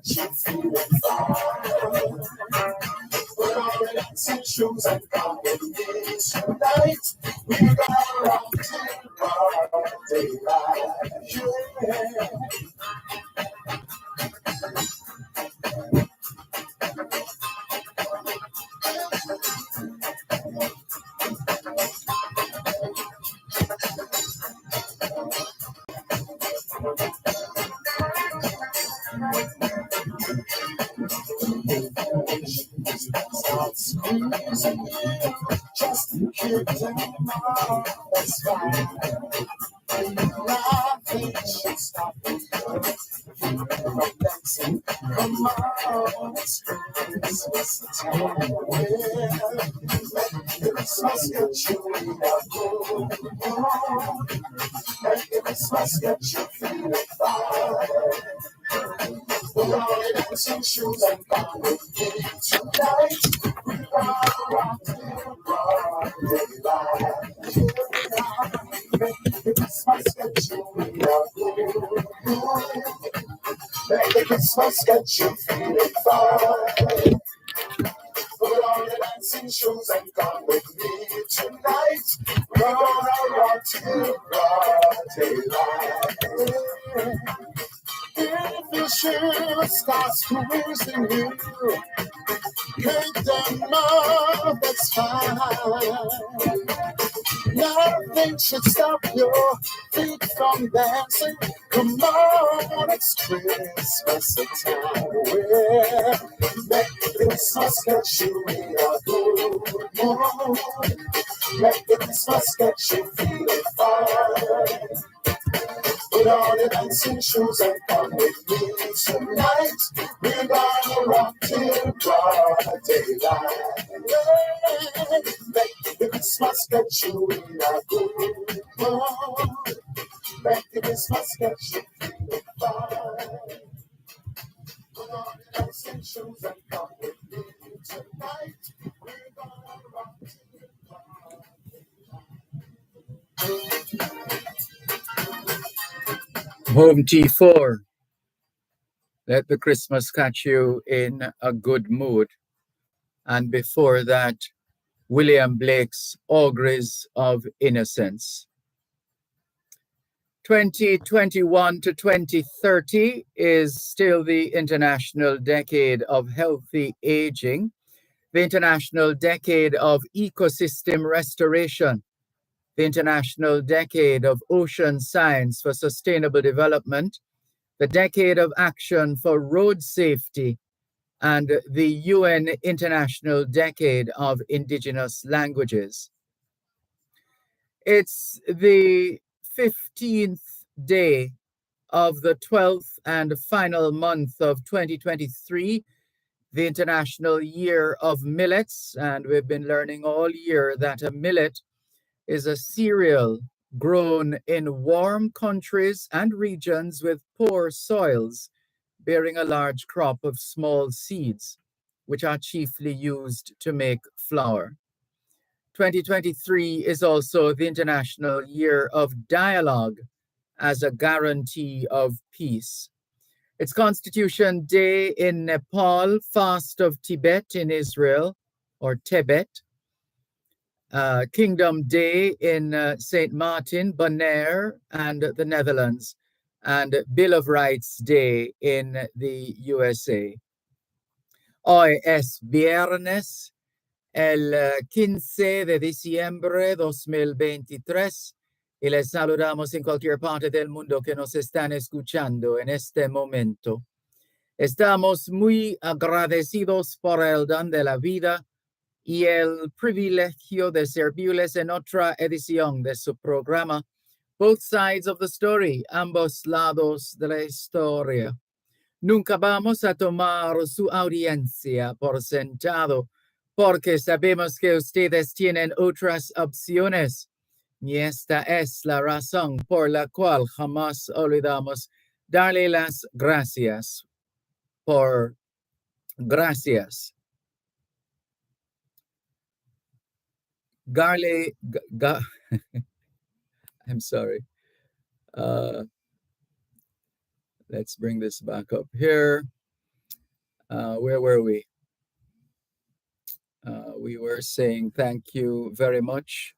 get you feeling fine. Put on your dancing shoes and come with me tonight. We're gonna rock till broad daylight. Yeah. Start squeezing you, just keep them on. That's fine. Nothing should stop you from dancing. Come on, it's Christmas time. Yeah, Christmas get you in a good mood. Christmas get you feeling fine. Put on your dancing shoes and come with me tonight. We're gonna rock till broad daylight. Make the Christmas get you in a good mood. Make the Christmas get you feeling fine. Put on your dancing shoes and come with me tonight. We're gonna rock till broad daylight. If your shoe starts squeezing you, make them know that's fine. Nothing should stop your feet from dancing. Come on, it's Christmas time. Yeah. Make Christmas get you in a good mood. Make Christmas get you feeling fine. Put on your dancing shoes and come with me tonight. We're gonna rock till broad daylight. Yeah. Make the Christmas get you in a good mood. Make the Christmas get you feeling fine. Put on your dancing shoes and come with me tonight. We're gonna rock till broad daylight. Home T4. Let the Christmas catch you in a good mood. And before that, William Blake's Auguries of Innocence. 2021 to 2030 is still the International Decade of Healthy Aging, the International Decade of Ecosystem Restoration, the International Decade of Ocean Science for Sustainable Development, the Decade of Action for Road Safety, and the UN International Decade of Indigenous Languages. It's the 15th day of the 12th and final month of 2023, the International Year of Millets, and we've been learning all year that a millet is a cereal grown in warm countries and regions with poor soils, bearing a large crop of small seeds, which are chiefly used to make flour. 2023 is also the International Year of Dialogue as a guarantee of peace. It's Constitution Day in Nepal, Fast of Tibet in Israel, or Tibet, Kingdom Day in St. Martin, Bonaire, and the Netherlands, and Bill of Rights Day in the USA. Hoy es viernes, el 15 de diciembre 2023, y les saludamos en cualquier parte del mundo que nos están escuchando en este momento. Estamos muy agradecidos por el don de la vida y el privilegio de servirles en otra edición de su programa, Both Sides of the Story, ambos lados de la historia. Nunca vamos a tomar su audiencia por sentado, porque sabemos que ustedes tienen otras opciones. Y esta es la razón por la cual jamás olvidamos darle las gracias por gracias. I'm sorry. Let's bring this back up here. Where were we? We were saying thank you very much.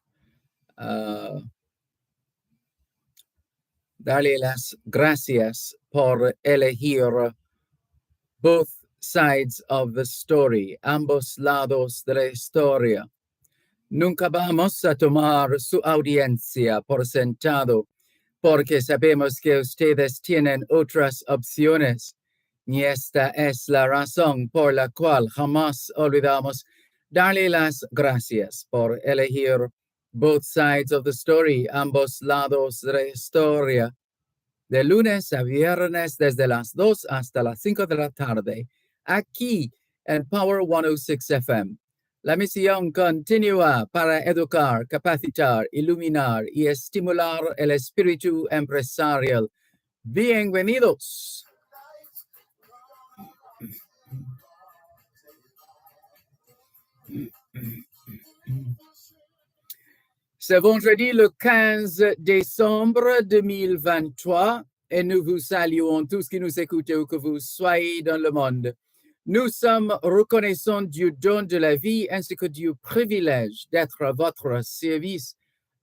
Darle las gracias por elegir both sides of the story, ambos lados de la historia. Nunca vamos a tomar su audiencia por sentado, porque sabemos que ustedes tienen otras opciones. Y esta es la razón por la cual jamás olvidamos darle las gracias por elegir both sides of the story, ambos lados de la historia. De lunes a viernes desde las 2 hasta las 5 de la tarde, aquí en Power 106 FM. La misión continúa para educar, capacitar, iluminar y estimular el espíritu empresarial. Bienvenidos. C'est vendredi le 15 décembre 2023 et nous vous saluons tous qui nous écoutez où que vous soyez dans le monde. Nous sommes reconnaissants du don de la vie ainsi que du privilège d'être à votre service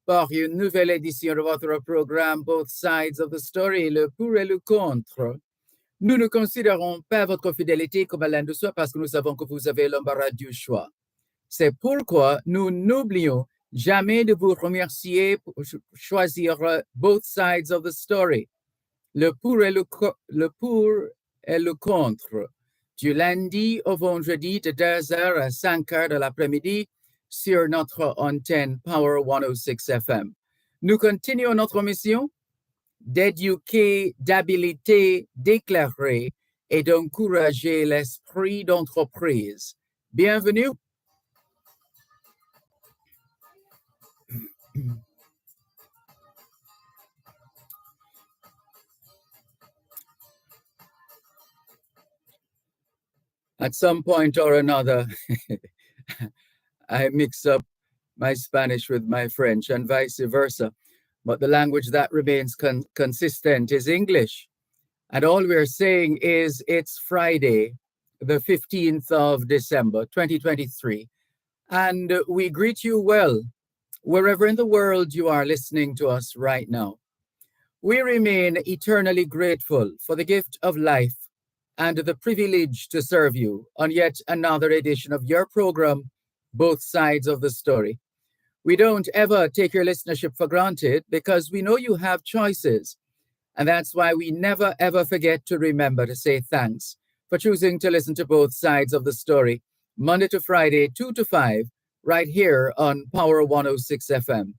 pour une nouvelle édition de votre programme Both Sides of the Story, le pour et le contre. Nous ne considérons pas votre fidélité comme l'un de soi parce que nous savons que vous avez l'embarras du choix. C'est pourquoi nous n'oublions jamais de vous remercier pour choisir both sides of the story, le pour et le contre, du lundi au vendredi de 2h à 5h de l'après-midi sur notre antenne Power 106 FM. Nous continuons notre mission d'éduquer, d'habiliter, d'éclairer et d'encourager l'esprit d'entreprise. Bienvenue. At some point or another, I mix up my Spanish with my French and vice versa. But the language that remains consistent is English. And all we're saying is it's Friday, the 15th of December, 2023. And we greet you well, wherever in the world you are listening to us right now. We remain eternally grateful for the gift of life and the privilege to serve you on yet another edition of your program, Both Sides of the Story. We don't ever take your listenership for granted because we know you have choices. And that's why we never ever forget to remember to say thanks for choosing to listen to Both Sides of the Story, Monday to Friday, 2 to 5, right here on Power 106 FM.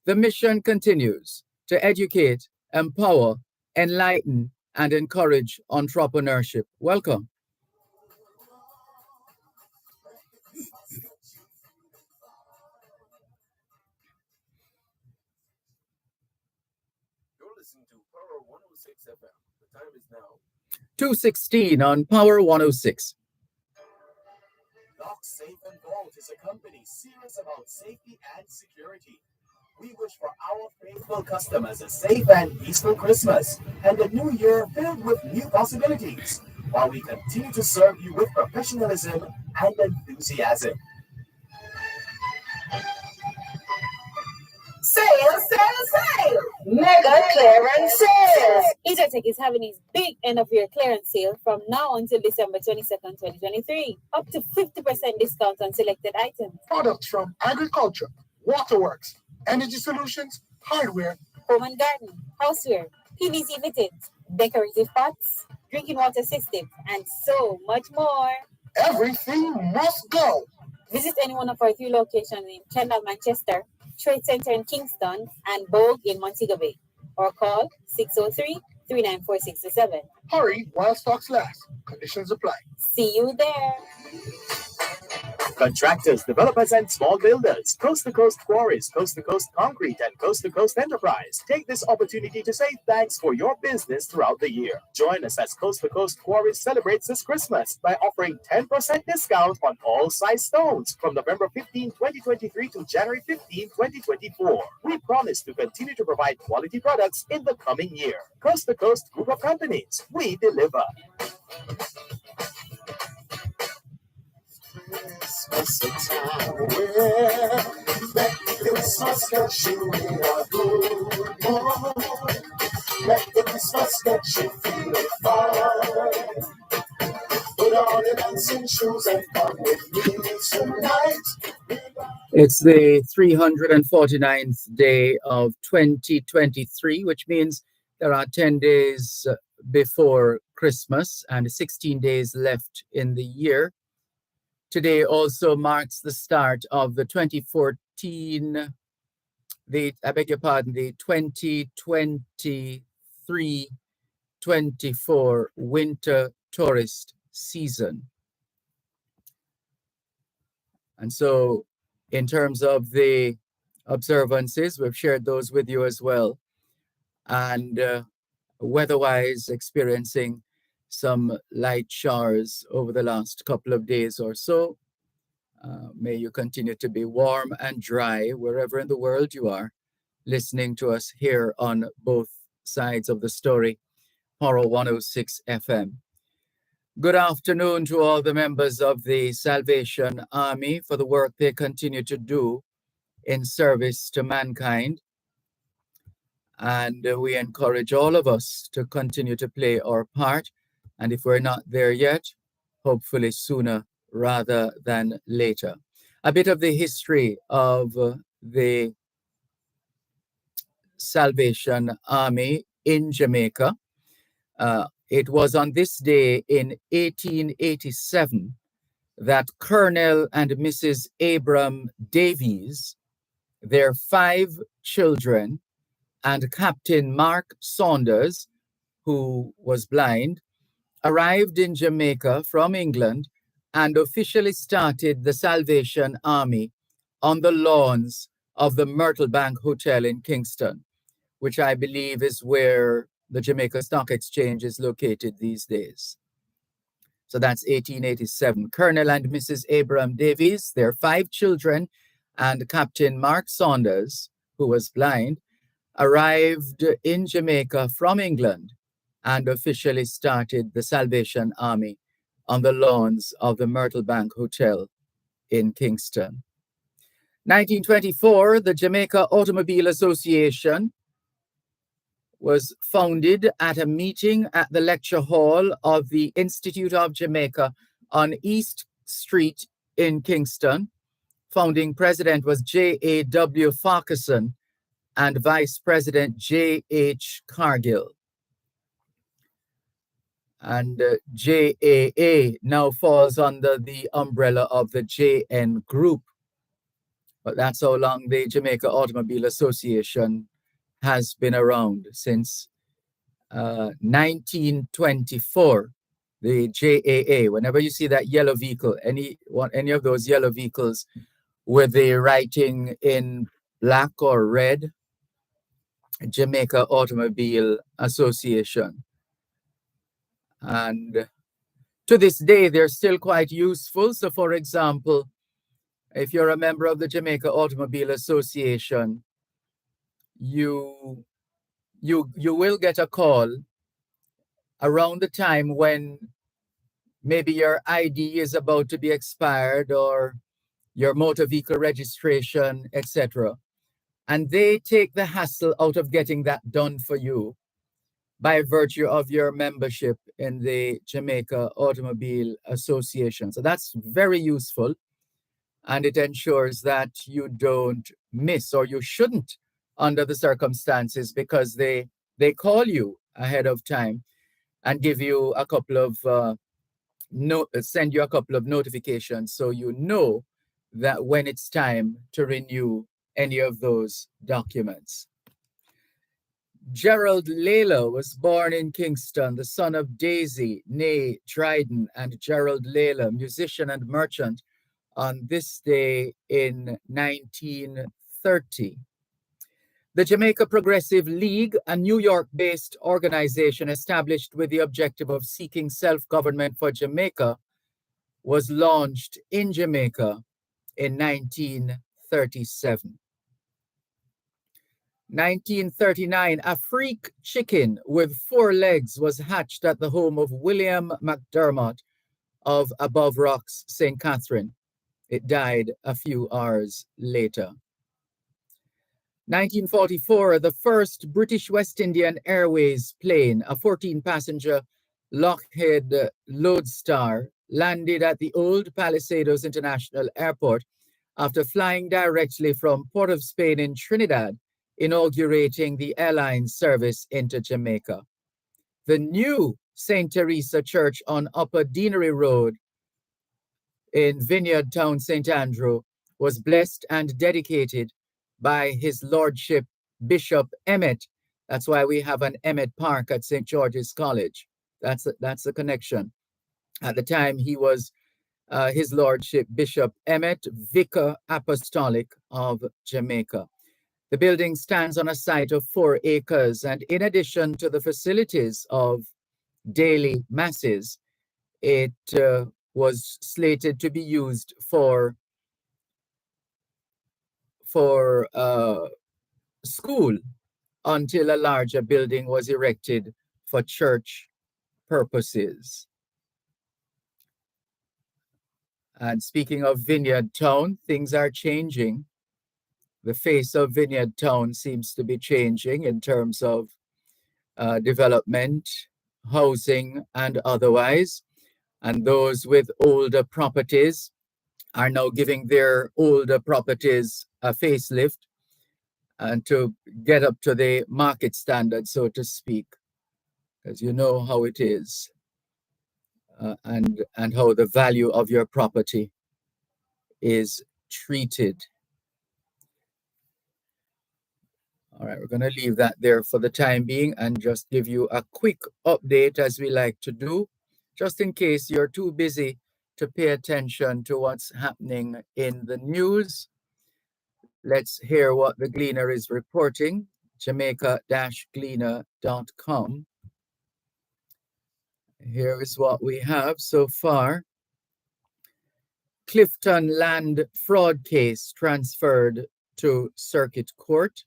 The mission continues to educate, empower, enlighten, and encourage entrepreneurship. Welcome. You're listening to Power 106 FM. The time is now 2:16 on Power 106. Lock Safe and Vault is a company serious about safety and security. We wish for our faithful customers a safe and peaceful Christmas and a new year filled with new possibilities, while we continue to serve you with professionalism and enthusiasm. Sales, sales, sales! Mega clearance sales! EasyTech is having its big end of year clearance sale from now until December 22nd, 2023. Up to 50% discount on selected items. Products from agriculture, waterworks, energy solutions, hardware, Home and garden, houseware, PVC fittings, decorative pots, drinking water system, and so much more. everything must go. Visit any one of our 3 locations in Kendall, Manchester, Trade Center in Kingston, and Bogue in Montego Bay, or call 603-394-67. Hurry while stocks last. Conditions apply. See you there. Contractors, developers, and small builders, coast-to-coast quarries, coast-to-coast concrete, and coast-to-coast enterprise. Take this opportunity to say thanks for your business throughout the year. Join us as Coast-to-Coast Quarries celebrates this Christmas by offering 10% discount on all size stones from November 15, 2023 to January 15, 2024. We promise to continue to provide quality products in the coming year. Coast-to-Coast Group of Companies, we deliver. It's a time where that Christmas got you in a good mood. Let the Christmas get you feeling fine. Put on your dancing shoes and come with me tonight. It's the 349th day of 2023, which means there are 10 days before Christmas and 16 days left in the year. Today also marks the start of the 2014, the 2023-24 winter tourist season. And so in terms of the observances, we've shared those with you as well. And weather-wise, experiencing some light showers over the last couple of days or so. May you continue to be warm and dry wherever in the world you are, listening to us here on both sides of the story, Horror 106 FM. Good afternoon to all the members of the Salvation Army for the work they continue to do in service to mankind. And we encourage all of us to continue to play our part. And if we're not there yet, hopefully sooner rather than later. A bit of the history of the Salvation Army in Jamaica. It was on this day in 1887 that Colonel and Mrs. Abram Davies, their 5 children, and Captain Mark Saunders, who was blind, arrived in Jamaica from England and officially started the Salvation Army on the lawns of the Myrtle Bank Hotel in Kingston, which I believe is where the Jamaica Stock Exchange is located these days. So that's 1887. Colonel and Mrs. Abram Davies, their 5 children, and Captain Mark Saunders, who was blind, arrived in Jamaica from England and officially started the Salvation Army on the lawns of the Myrtle Bank Hotel in Kingston. 1924, the Jamaica Automobile Association was founded at a meeting at the lecture hall of the Institute of Jamaica on East Street in Kingston. Founding president was J.A.W. Farquharson and Vice President J.H. Cargill. And JAA now falls under the umbrella of the JN Group. But that's how long the Jamaica Automobile Association has been around, since 1924. The JAA, whenever you see that yellow vehicle, any of those yellow vehicles with the writing in black or red, Jamaica Automobile Association. And to this day, they're still quite useful. So for example, if you're a member of the Jamaica Automobile Association, you will get a call around the time when maybe your ID is about to be expired or your motor vehicle registration, etc. And they take the hassle out of getting that done for you by virtue of your membership in the Jamaica Automobile Association. So that's very useful, and it ensures that you don't miss, or you shouldn't under the circumstances, because they call you ahead of time and give you a couple of send you a couple of notifications, so you know that when it's time to renew any of those documents. Gerald Layla was born in Kingston, the son of Daisy, née Dryden, and Gerald Layla, musician and merchant, on this day in 1930. The Jamaica Progressive League, a New York-based organization established with the objective of seeking self-government for Jamaica, was launched in Jamaica in 1937. 1939, a freak chicken with 4 legs was hatched at the home of William McDermott of Above Rocks, St. Catherine. It died a few hours later. 1944, the first British West Indian Airways plane, a 14-passenger Lockheed Lodestar, landed at the old Palisados International Airport after flying directly from Port of Spain in Trinidad, inaugurating the airline's service into Jamaica. The new St. Teresa Church on Upper Deanery Road in Vineyard Town, St. Andrew, was blessed and dedicated by His Lordship Bishop Emmett. That's why we have an Emmett Park at St. George's College. That's the connection. At the time, he was His Lordship Bishop Emmett, Vicar Apostolic of Jamaica. The building stands on a site of 4 acres, and in addition to the facilities of daily masses, it was slated to be used for school until a larger building was erected for church purposes. And speaking of Vineyard Town, things are changing. The face of Vineyard Town seems to be changing in terms of development, housing, and otherwise. And those with older properties are now giving their older properties a facelift and to get up to the market standard, so to speak, because you know how it is, and how the value of your property is treated. All right, we're going to leave that there for the time being and just give you a quick update, as we like to do, just in case you're too busy to pay attention to what's happening in the news. Let's hear what the Gleaner is reporting, jamaica-gleaner.com. Here is what we have so far. Clifton land fraud case transferred to Circuit Court.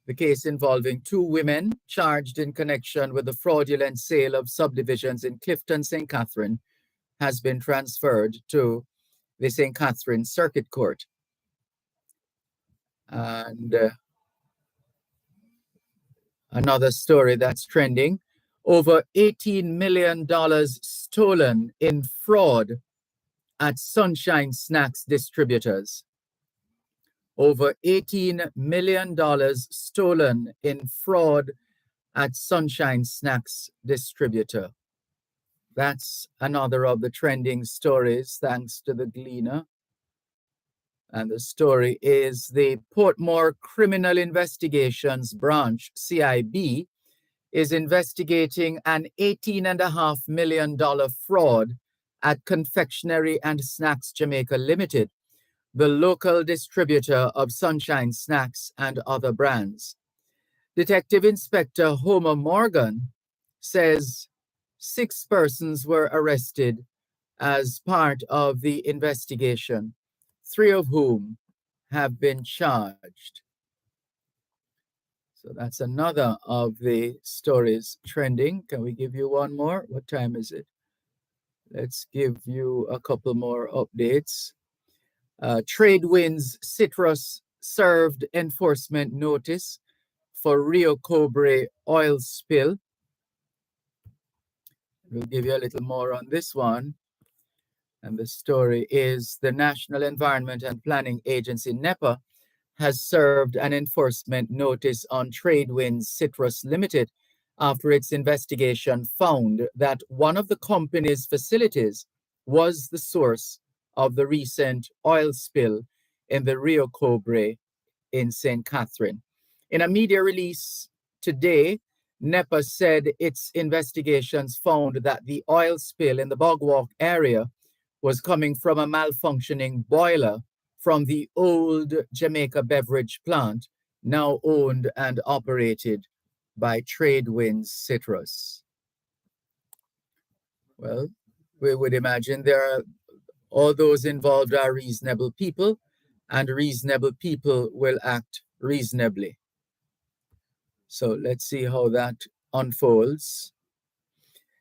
The case involving 2 women charged in connection with the fraudulent sale of subdivisions in Clifton, St. Catherine, has been transferred to the St. Catherine Circuit Court. And another story that's trending, over $18 million stolen in fraud at Sunshine Snacks distributors. Over $18 million stolen in fraud at Sunshine Snacks distributor. That's another of the trending stories, thanks to the Gleaner. And the story is the Portmore Criminal Investigations Branch, CIB, is investigating an $18.5 million fraud at Confectionery and Snacks Jamaica Limited, the local distributor of Sunshine Snacks and other brands. Detective Inspector Homer Morgan says 6 persons were arrested as part of the investigation, 3 of whom have been charged. So that's another of the stories trending. Can we give you one more? What time is it? Let's give you a couple more updates. Tradewinds Citrus served enforcement notice for Rio Cobre oil spill. We'll give you a little more on this one. And the story is the National Environment and Planning Agency, NEPA, has served an enforcement notice on Tradewinds Citrus Limited after its investigation found that one of the company's facilities was the source of the recent oil spill in the Rio Cobre in St. Catherine. In a media release today, NEPA said its investigations found that the oil spill in the Bogwalk area was coming from a malfunctioning boiler from the old Jamaica beverage plant, now owned and operated by Tradewinds Citrus. Well, we would imagine all those involved are reasonable people, and reasonable people will act reasonably. So let's see how that unfolds.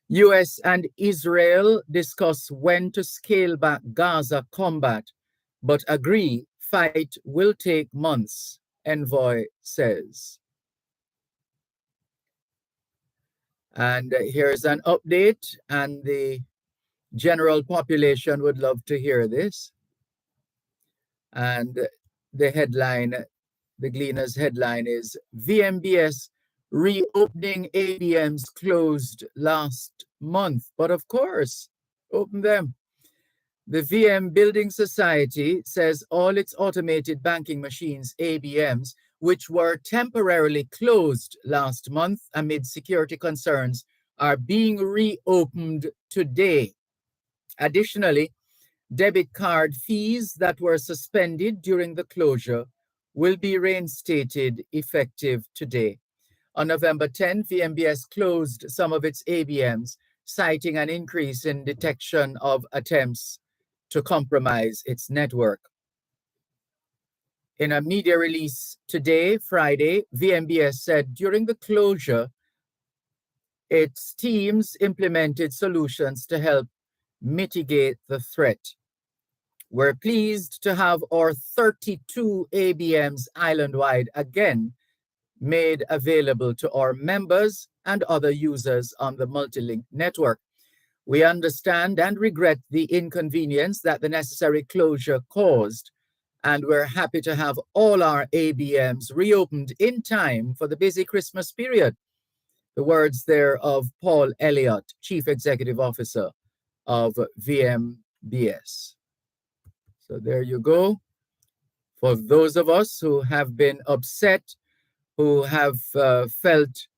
US and Israel discuss when to scale back Gaza combat, but agree fight will take months, envoy says. And here's an update, and the general population would love to hear this. And the headline, the Gleaner's headline is VMBS reopening ABMs closed last month. But of course, open them. The VM Building Society says all its automated banking machines, ABMs, which were temporarily closed last month amid security concerns, are being reopened today. Additionally, debit card fees that were suspended during the closure will be reinstated effective today. On November 10, VMBS closed some of its ABMs, citing an increase in detection of attempts to compromise its network. In a media release today, Friday, VMBS said during the closure, its teams implemented solutions to help mitigate the threat. We're pleased to have our 32 ABMs island-wide again made available to our members and other users on the Multilink network. We understand and regret the inconvenience that the necessary closure caused, and we're happy to have all our ABMs reopened in time for the busy Christmas period. The words there of Paul Elliott, Chief Executive Officer of VMBS. So there you go. For those of us who have been upset, who have felt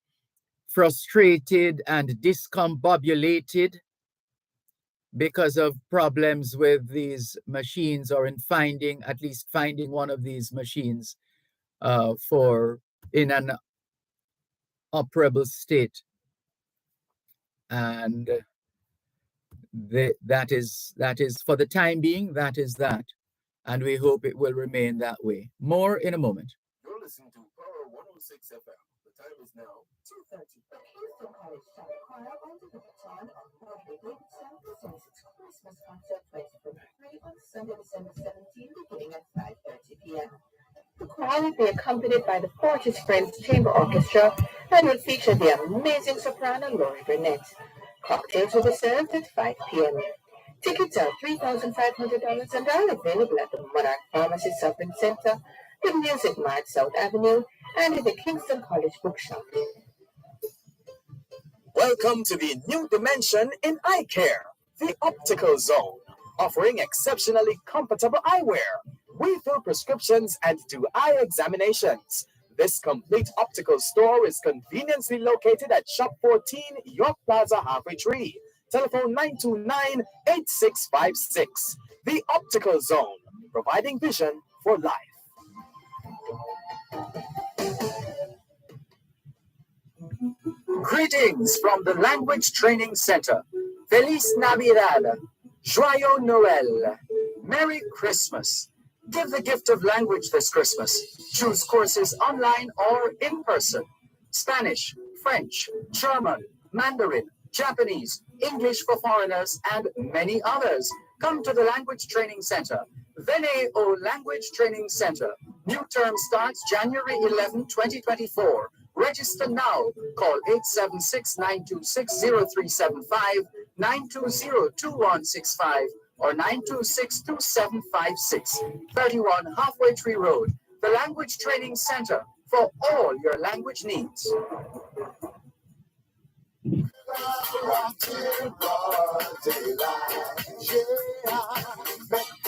frustrated and discombobulated because of problems with these machines, or in at least finding one of these machines in an operable state. And that is for the time being, that is that. And we hope it will remain that way. More in a moment. You're listening to Power 106 FM. The time is now 2:30. The Houston College Chamber Choir under the baton of Margaret Davidson presents its Christmas concert 2023 on Sunday, December 17, beginning at 5:30 p.m. The choir will be accompanied by the Fortis Friends Chamber Orchestra and will feature the amazing soprano Laurie Burnett. Cocktails will be served at 5 p.m. Tickets are $3,500 and are available at the Monarch Pharmacy Shopping Center, the Music Mart South Avenue, and in the Kingston College Bookshop. Welcome to the new dimension in eye care, the Optical Zone, offering exceptionally comfortable eyewear. We fill prescriptions and do eye examinations. This complete optical store is conveniently located at Shop 14, York Plaza, Halfway Tree. Telephone 929-8656. The Optical Zone, providing vision for life. Greetings from the Language Training Center. Feliz Navidad. Joyeux Noël. Merry Christmas. Give the gift of language this Christmas. Choose courses online or in person. Spanish, French, German, Mandarin, Japanese, English for foreigners, and many others. Come to the Language Training Center. Venez au Language Training Center. New term starts January 11, 2024. Register now. Call 876-926-0375, 920-2165, or 926-2756. 31 Halfway Tree Road. The Language Training Center for all your language needs.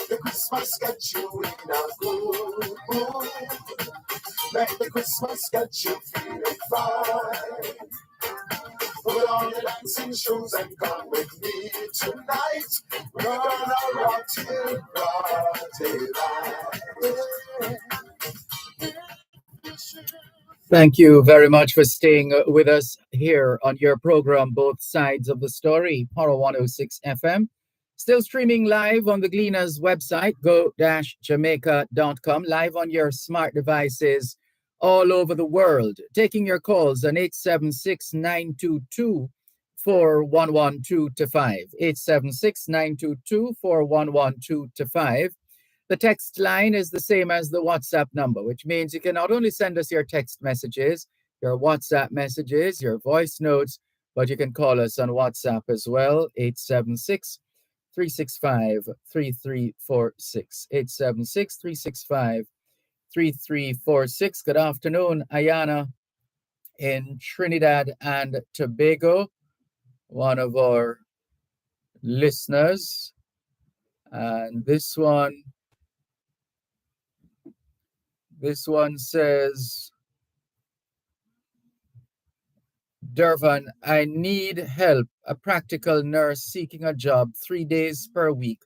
The Christmas get you in a good mood. Make the Christmas get you feeling fine. Put on your dancing shoes and come with me tonight. We're gonna rock till broad daylight. Thank you very much for staying with us here on your program, Both Sides of the Story, Power 106 FM. Still streaming live on the Gleaner's website, go-jamaica.com, live on your smart devices all over the world. Taking your calls on 876-922-5400, 411225. 876-922-411225. The text line is the same as the WhatsApp number, which means you can not only send us your text messages, your WhatsApp messages, your voice notes, but you can call us on WhatsApp as well, 876-365-3346. 876-365-3346. Good afternoon, Ayana in Trinidad and Tobago, one of our listeners. And this one says, Dervan, I need help. A practical nurse seeking a job 3 days per week.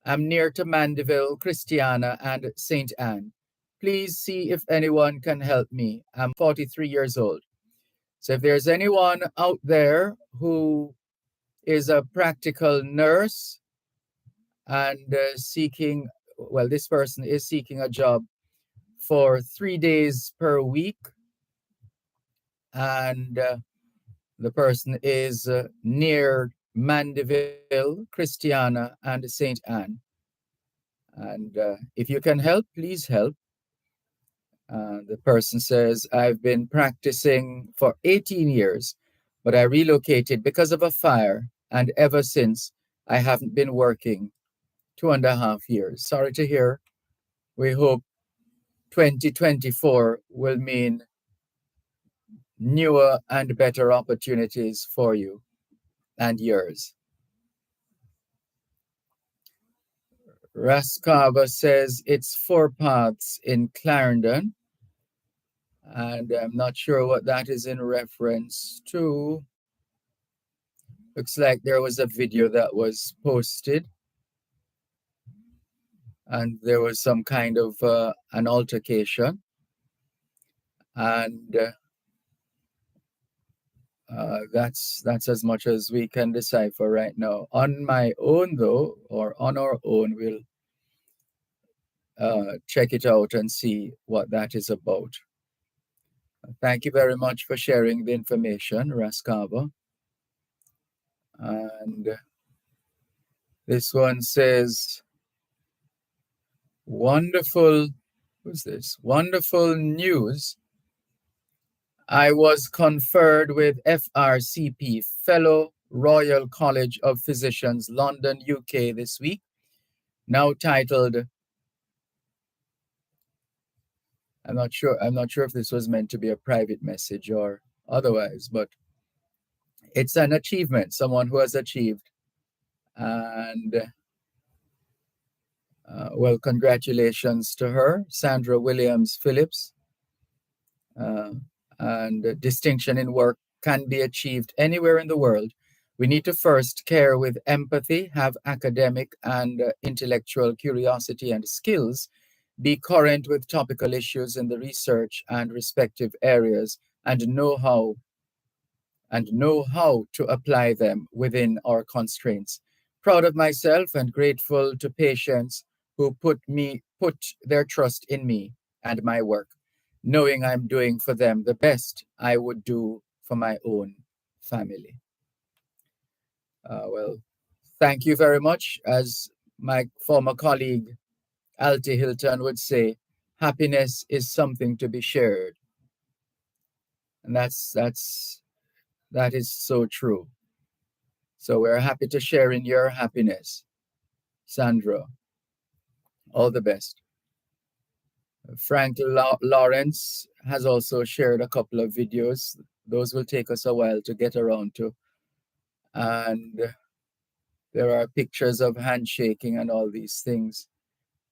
I'm near to Mandeville, Christiana, and St. Anne. Please see if anyone can help me. I'm 43 years old. So if there's anyone out there who is a practical nurse and this person is seeking a job for 3 days per week, and the person is near Mandeville, Christiana, and St. Anne. And if you can help, please help. The person says, I've been practicing for 18 years, but I relocated because of a fire, and ever since, I haven't been working 2.5 years. Sorry to hear. We hope 2024 will mean newer and better opportunities for you and yours. Raskava says it's 4 paths in Clarendon, and I'm not sure what that is in reference to. Looks like there was a video that was posted, and there was some kind of an altercation, and that's as much as we can decipher right now. On my own, though, or on our own, we'll check it out and see what that is about. Thank you very much for sharing the information, Raskava. And this one says, wonderful, who's this? Wonderful news. I was conferred with FRCP, Fellow Royal College of Physicians, London, UK this week, now titled, I'm not sure if this was meant to be a private message or otherwise, but it's an achievement, someone who has achieved. And well, congratulations to her, Sandra Williams Phillips. And distinction in work can be achieved anywhere in the world. We need to first care with empathy, have academic and intellectual curiosity and skills, be current with topical issues in the research and respective areas, and know how to apply them within our constraints. Proud of myself and grateful to patients who put their trust in me and my work, knowing I'm doing for them the best I would do for my own family. Well, thank you very much. As my former colleague, Alti Hilton would say, happiness is something to be shared. And that is so true. So we're happy to share in your happiness, Sandra. All the best. Frank Lawrence has also shared a couple of videos. Those will take us a while to get around to. And there are pictures of handshaking and all these things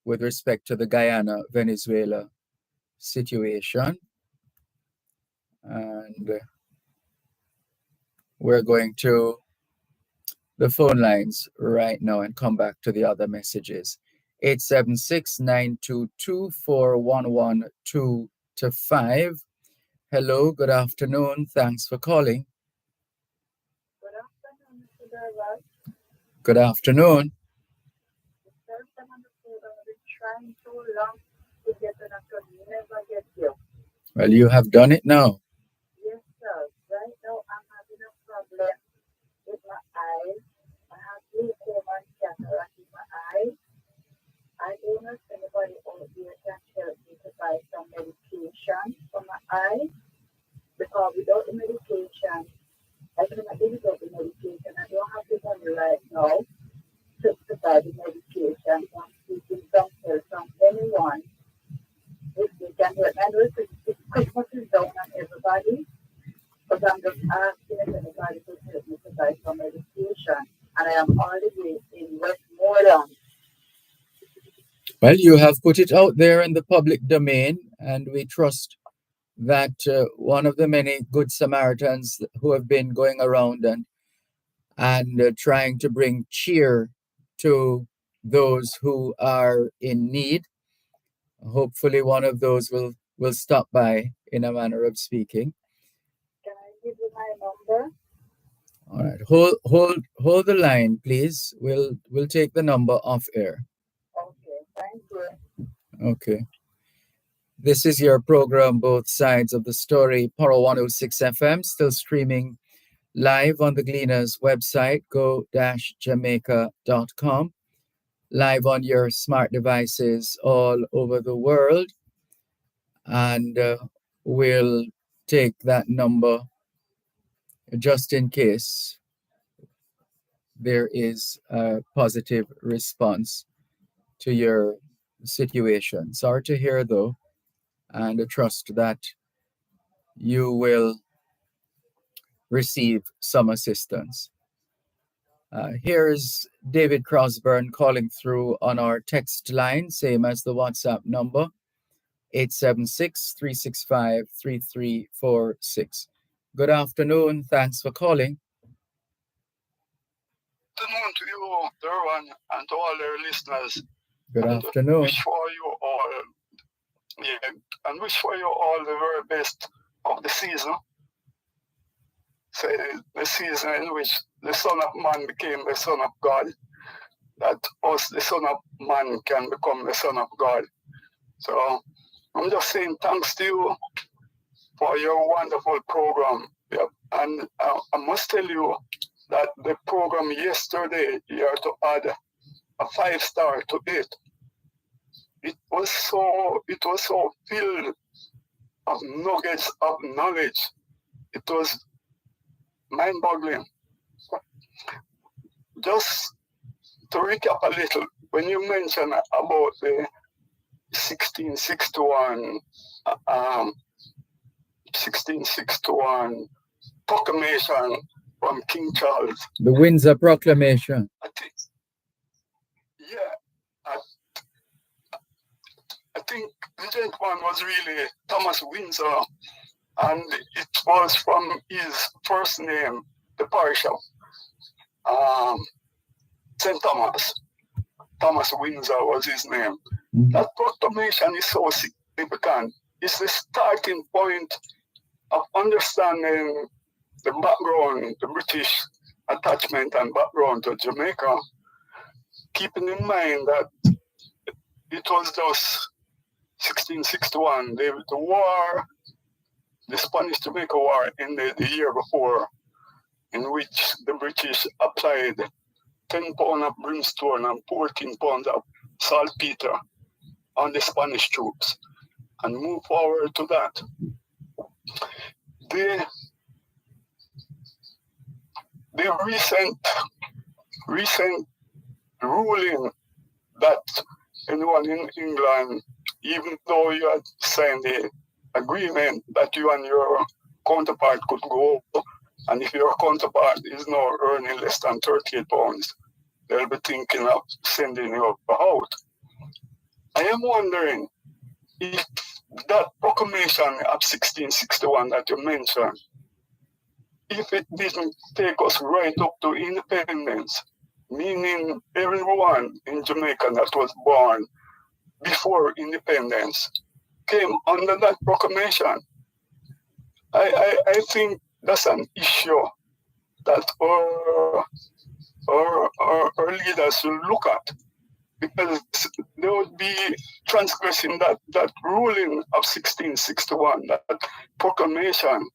with respect to the Guyana, Venezuela situation. And we're going to the phone lines right now and come back to the other messages. 876-922-4112-5. Hello, good afternoon. Thanks for calling. Good afternoon, Mr. Dervan. Good afternoon. I've been trying so long to get an attorney. Never get you. Well, you have done it now. Yes, sir. Right now, I'm having a problem guided meditation on seeking some help from anyone if they can help. I know Christmas is down on everybody, but I'm just asking if anybody could help me to buy some medication. And I am all the way in Westmoreland. Well, you have put it out there in the public domain, and we trust that one of the many good Samaritans who have been going around and trying to bring cheer to those who are in need. Hopefully, one of those will stop by, in a manner of speaking. Can I give you my number? All right, hold the line, please. We'll take the number off air. Okay, thank you. Okay. This is your program, Both Sides of the Story, Paro 106 FM, still streaming live on the Gleaners website, go-jamaica.com, live on your smart devices all over the world. And we'll take that number just in case there is a positive response to your situation. Sorry to hear, though, and I trust that you will receive some assistance. Here's David Crosburn calling through on our text line, same as the WhatsApp number, 876-365-3346. Good afternoon. Thanks for calling. Good afternoon to you, Dervan, and to all their listeners. Good afternoon. Wish for you all the very best of the season. Say the season in which the Son of Man became the Son of God, that us, the Son of Man, can become the Son of God. So I'm just saying thanks to you for your wonderful program. Yep. And I must tell you that the program yesterday, you have to add a 5-star to it. It was so filled of nuggets of knowledge. It was mind-boggling. Just to recap a little, when you mentioned about the 1661 proclamation from King Charles. The Windsor Proclamation. I think the gentleman was really Thomas Windsor, and it was from his first name, the parish of St. Thomas. Thomas Windsor was his name. Mm-hmm. That proclamation is so significant. It's the starting point of understanding the background, the British attachment and background to Jamaica, keeping in mind that it was just 1661, the war, the Spanish-Jamaica War ended the year before, in which the British applied 10 pounds of brimstone and 14 pounds of saltpeter on the Spanish troops, and move forward to that. The recent ruling that anyone in England, even though you had signed the agreement that you and your counterpart could go, and if your counterpart is now earning less than 38 pounds, they'll be thinking of sending you out. I am wondering if that proclamation of 1661 that you mentioned, if it didn't take us right up to independence, meaning everyone in Jamaica that was born before independence came under that proclamation. I think that's an issue that our leaders should look at, because they would be transgressing that ruling of 1661, that proclamation,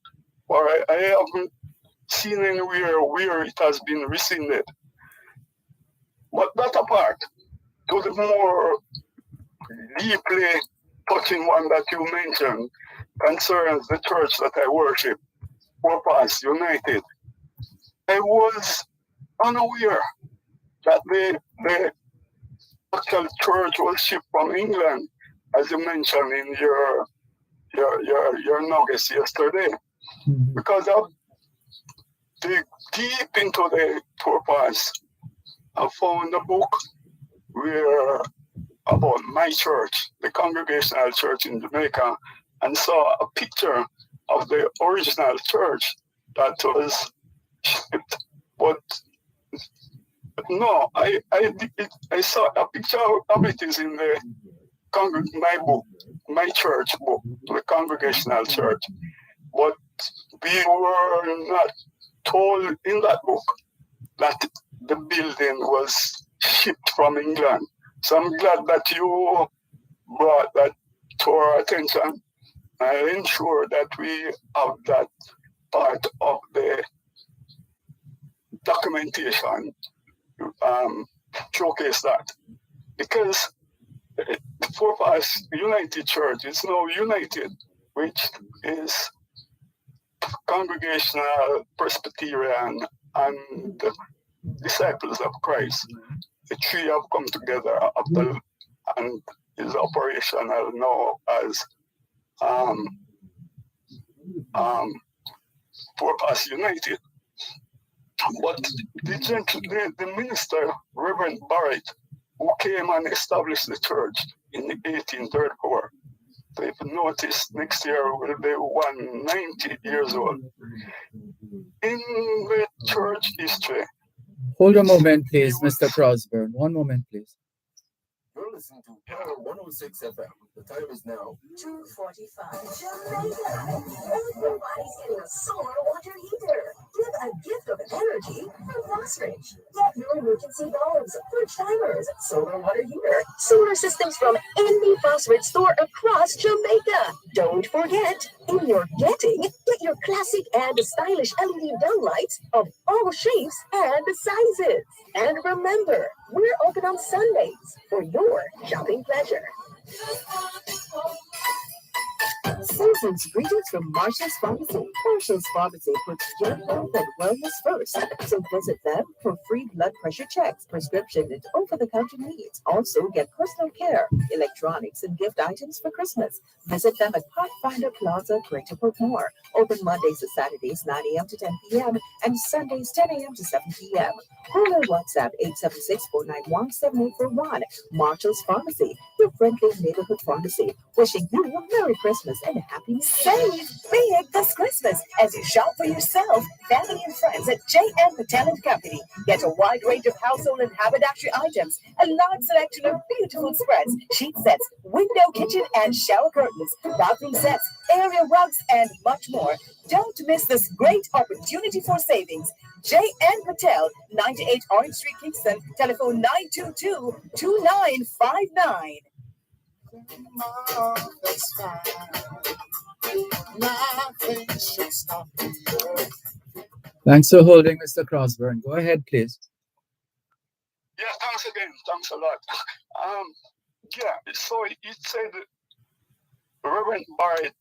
where I haven't seen anywhere where it has been rescinded. But that apart, to the more deeply touching one that you mentioned, concerns the church that I worship, Purpose United. I was unaware that the actual church was shipped from England, as you mentioned in your nuggets yesterday. Because of dig deep into the toolbox, I found a book where about my church, the Congregational Church in Jamaica, and saw a picture of the original church that was shipped. But no, I saw a picture of it is in the my book, my church book, the Congregational Church. But we were not told in that book that the building was shipped from England. So I'm glad that you brought that to our attention. I ensure that we have that part of the documentation, showcase that. Because for us, United Church is now united, which is Congregational, Presbyterian, and Disciples of Christ. The three have come together and is operational now as Purpose United. But the minister, Reverend Barrett, who came and established the church in 1834, so if you notice, next year will be 190 years old. In the church history. Hold a moment, please, Mr. Crosburn. One moment, please. You're listening to Power 106 FM. The time is now 2:45. Jamaica. Everybody's getting a solar water heater. Give a gift of energy from Fosbridge. Get your emergency bulbs, fridge timers, solar water heater, solar systems from any Fosbridge store across Jamaica. Don't forget, in your getting, get your classic and stylish LED downlights of all shapes and sizes. And remember, we're open on Sundays for your shopping pleasure. Season's greetings from Marshall's Pharmacy. Marshall's Pharmacy puts your health and wellness first. So visit them for free blood pressure checks, prescription, and over-the-counter needs. Also get personal care, electronics, and gift items for Christmas. Visit them at Pathfinder Plaza, Greater Portmore. Open Mondays to Saturdays, 9 a.m. to 10 p.m. and Sundays, 10 a.m. to 7 p.m. Call or WhatsApp 876-491-7841. Marshall's Pharmacy, your friendly neighborhood pharmacy. Wishing you a Merry Christmas and a Happy New Year. Save big this Christmas as you shop for yourself, family, and friends at J.M. Patel & Company. Get a wide range of household and haberdashery items, a large selection of beautiful spreads, sheet sets, window, kitchen, and shower curtains, bathroom sets, area rugs, and much more. Don't miss this great opportunity for savings. J.N. Patel, 98 Orange Street, Kingston. Telephone 922-2959. That's fine. Nothing should stop me. Thanks for holding, Mr. Crosburn. Go ahead, please. Yeah, thanks again. Thanks a lot. So it said Reverend Barrett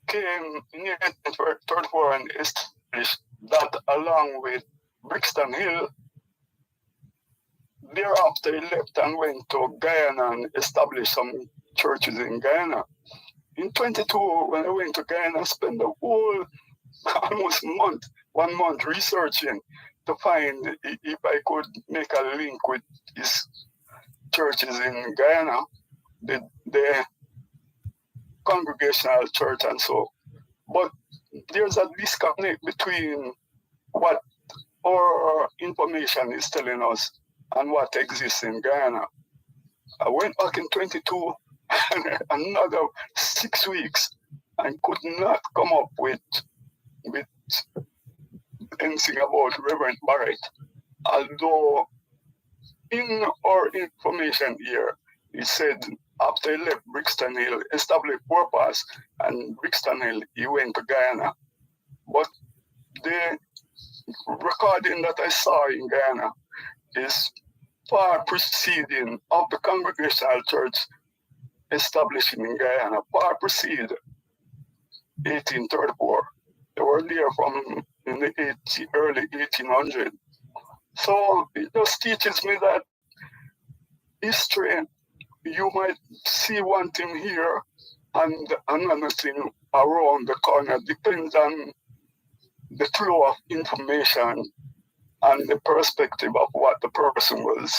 came in 1834 and established that along with Brixton Hill. Thereafter, he left and went to Guyana and established some churches in Guyana. In 22, when I went to Guyana, I spent the whole almost 1 month researching to find if I could make a link with his churches in Guyana, the Congregational Church and so. But there's a disconnect between what our information is telling us and what exists in Guyana. I went back in 22 and another 6 weeks and could not come up with anything about Reverend Barrett. Although in our information here, it said after he left Brixton Hill, established Purpose, and Brixton Hill, he went to Guyana. But the recording that I saw in Guyana is far preceding of the Congregational Church establishing in Guyana, far precede 1834. They were there from in the early 1800s. So it just teaches me that history, you might see one thing here and another thing around the corner. Depends on the flow of information and the perspective of what the person was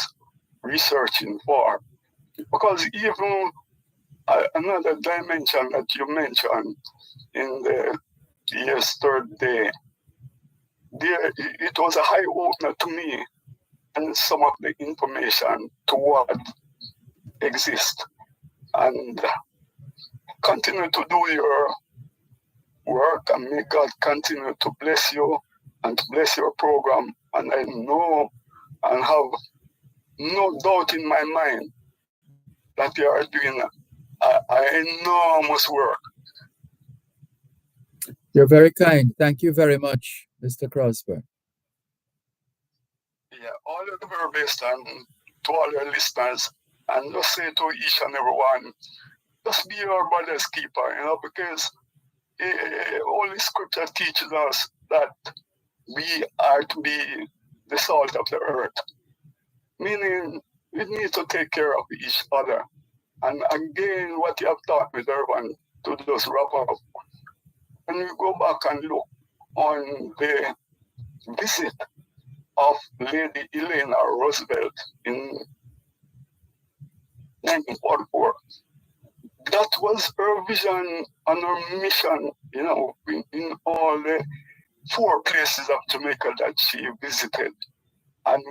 researching for. Because even another dimension that you mentioned in the year's third day, there, it was a high opener to me and some of the information to what exists. And continue to do your work, and may God continue to bless you and to bless your program. And I know and have no doubt in my mind that you are doing enormous work. You're very kind. Thank you very much, Mr. Crosby. Yeah, all the very best, and to all your listeners, and just say to each and every one, just be your brother's keeper, because Holy Scripture teaches us that we are to be the salt of the earth, meaning we need to take care of each other. And again, what you have taught me, Dervan, to just wrap up, when we go back and look on the visit of Lady Eleanor Roosevelt in 1944, that was her vision and her mission, in all the 4 places of Jamaica that she visited. And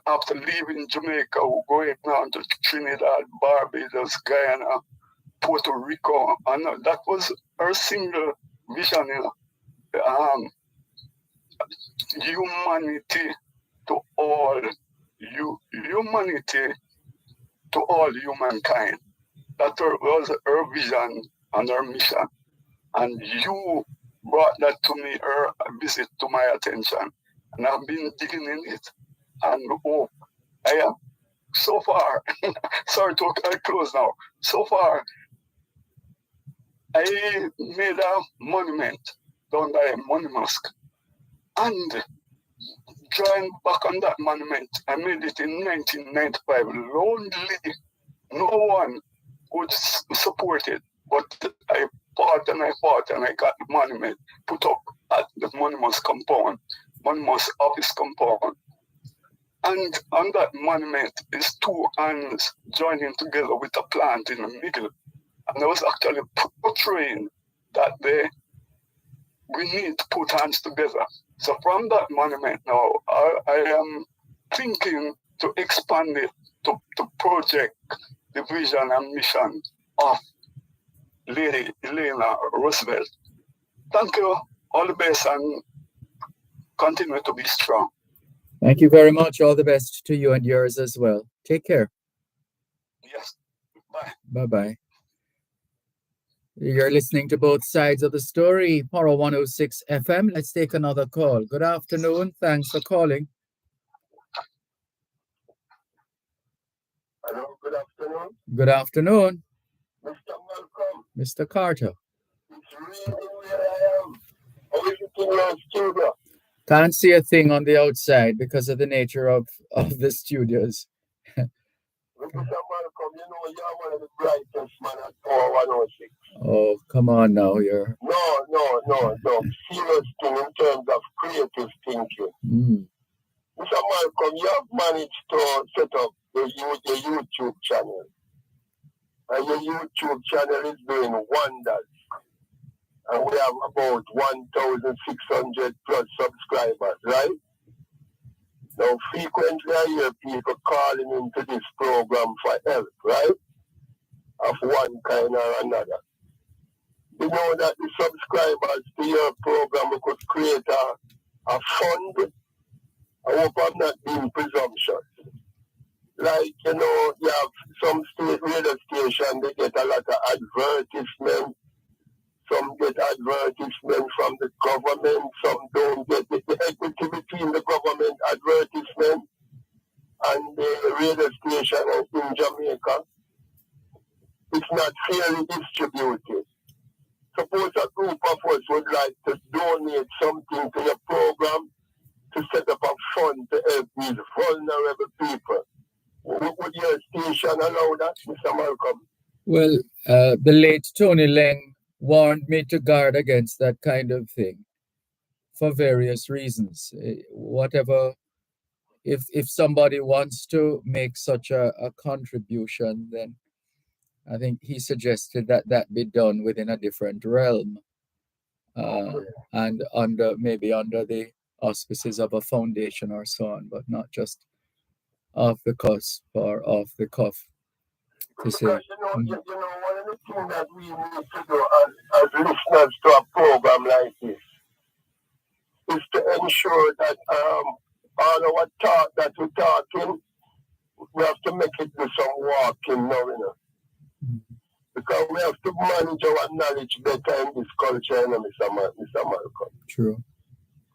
after leaving Jamaica, going on to Trinidad, Barbados, Guyana, Puerto Rico, and that was her single vision, humanity to all humankind. That was her vision and her mission. And you brought that to me, her visit to my attention. And I've been digging in it. And I am so far, sorry to close now. So far, I made a monument down by Monimusk. And drawing back on that monument, I made it in 1995. Lonely, no one would support it, but I fought and I got the monument put up at the Monimusk compound, Monimusk office compound. And on that monument is 2 hands joining together with a plant in the middle. And I was actually portraying that we need to put hands together. So from that monument now, I am thinking to expand it to project the vision and mission of Lady Eleanor Roosevelt. Thank you. All the best, and continue to be strong. Thank you very much. All the best to you and yours as well. Take care. Yes. Bye. Bye-bye. You're listening to Both Sides of the Story, Poro 106 FM. Let's take another call. Good afternoon. Thanks for calling. Hello, good afternoon. Good afternoon. Mr. Malcolm. Mr. Carter. It's really where I am. How is it in your studio? Can't see a thing on the outside because of the nature of the studios. Mr. Malcolm, you're one of the brightest man at Power 106. Oh, come on now, you're... No. Serious thing in terms of creative thinking. Mr. Malcolm, you have managed to set up your YouTube channel. And your YouTube channel is doing wonders. And we have about 1,600 plus subscribers, right? Now, frequently I hear people calling into this program for help, right? Of one kind or another. You know that the subscribers to your program we could create a fund. I hope I'm not being presumptuous. Like, you have some state radio station, they get a lot of advertisement. Some get advertisement from the government. Some don't get the equity between the government advertisement and the radio station in Jamaica. It's not fairly distributed. Suppose a group of us would like to donate something to your program to set up a fund to help these vulnerable people who Would your station allow that, Mr. Malcolm? Well, the late Tony Leng warned me to guard against that kind of thing for various reasons. Whatever, if somebody wants to make such a contribution, then I think he suggested that be done within a different realm, and maybe under the auspices of a foundation or so on, but not just off the cusp or off the cuff. Because you know, one of the things that we need to do as listeners to a program like this is to ensure that all our talk that we're talking, we have to make it do some walking now, because we have to manage our knowledge better in this culture, Mr. Malcolm. True.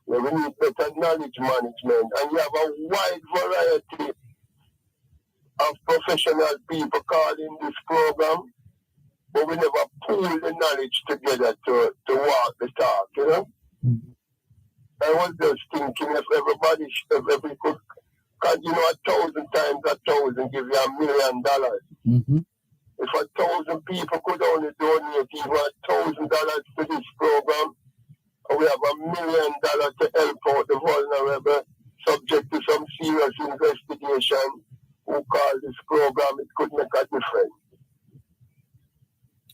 We need better knowledge management, and we have a wide variety of professional people calling this program, but we never pool the knowledge together to walk the talk, I was just thinking if everybody, if we could, 1,000 times 1,000 give you $1 million. Mm-hmm. If 1,000 people could only donate even $1,000 to this program, we have $1 million to help out the vulnerable, subject to some serious investigation, who call this program, it could make a difference.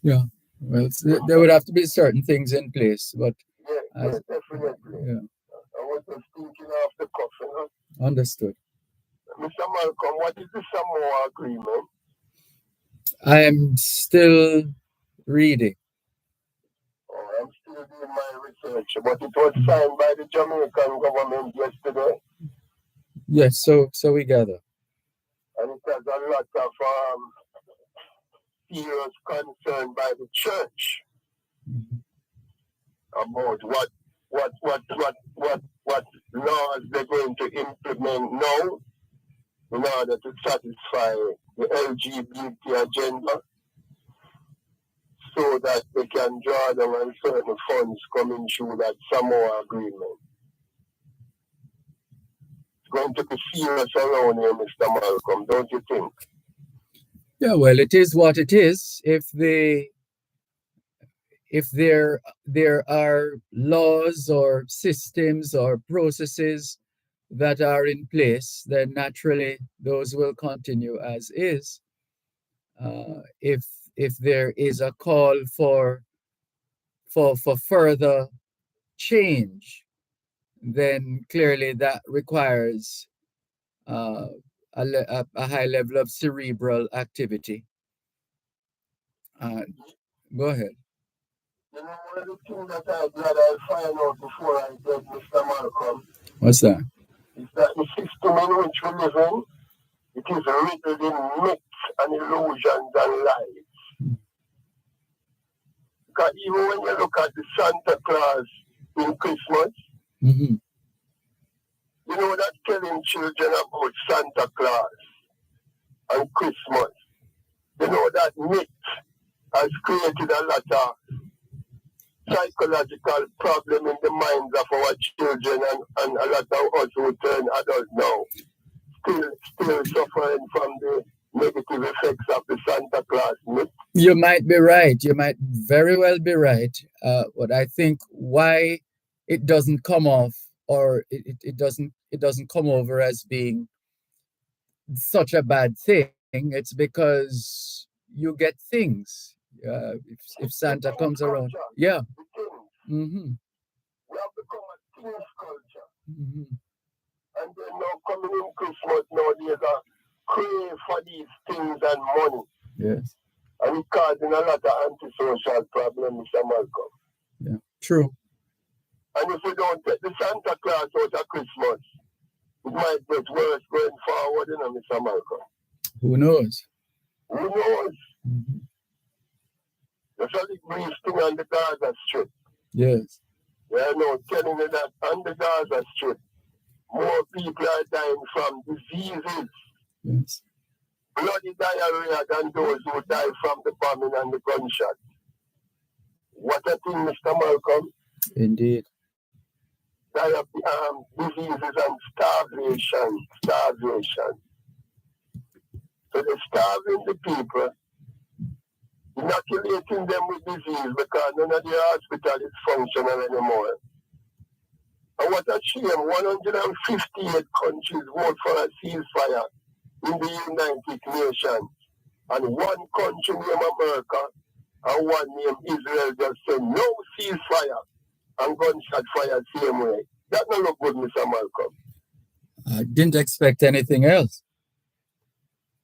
Yeah, well, there would have to be certain things in place, but yes, definitely. Yeah. I was just thinking of the coffin. Understood. Mr. Malcolm, what is the Samoa Agreement? I am still reading. Oh, I'm still doing my research, but it was signed by the Jamaican government yesterday. Yes, so we gather. And it has a lot of serious concern by the church about what laws they're going to implement now in order to satisfy the LGBT agenda, so that they can draw down on certain funds coming through that Samoa Agreement. It's going to be serious around here, Mr. Malcolm, don't you think? Yeah, well, it is what it is. If there are laws or systems or processes that are in place, then naturally those will continue as is. If there is a call for further change, then clearly that requires a high level of cerebral activity. Go ahead. You know, one of the things that I'm glad I find out before I get Mr. Malcolm. What's that? Is that the system in which we live in, it is riddled in myths and illusions and lies. Because even when you look at the Santa Claus in Christmas, you know that telling children about Santa Claus and Christmas, you know that myth has created a lot of psychological problem in the minds of our children, and a lot of us who turn adults now still suffering from the negative effects of the Santa Claus myth. You might be right. You might very well be right. But I think why it doesn't come off, or it doesn't come over as being such a bad thing, it's because you get things. If Santa comes around, yeah. We have become a things culture. And then now coming in Christmas nowadays, crave for these things and money. Yes. And it's causing a lot of antisocial problems, Mr. Malcolm. Yeah, true. And if we don't take the Santa Claus out of Christmas, it might get worse going forward, Mr. Malcolm. Who knows? Who knows? There's a big brief thing on the Gaza Strip. Yes. Yeah, no, telling you that on the Gaza Strip, more people are dying from diseases, yes, bloody diarrhea, than those who die from the bombing and the gunshot. What a thing, Mr. Malcolm. Indeed. Diseases and starvation. So they're starving the people, inoculating them with disease because none of the hospital is functional anymore. And what a shame, 158 countries vote for a ceasefire in the United Nations. And one country named America and one named Israel just said no ceasefire and gunshot fire same way. That don't look good, Mr. Malcolm. I didn't expect anything else.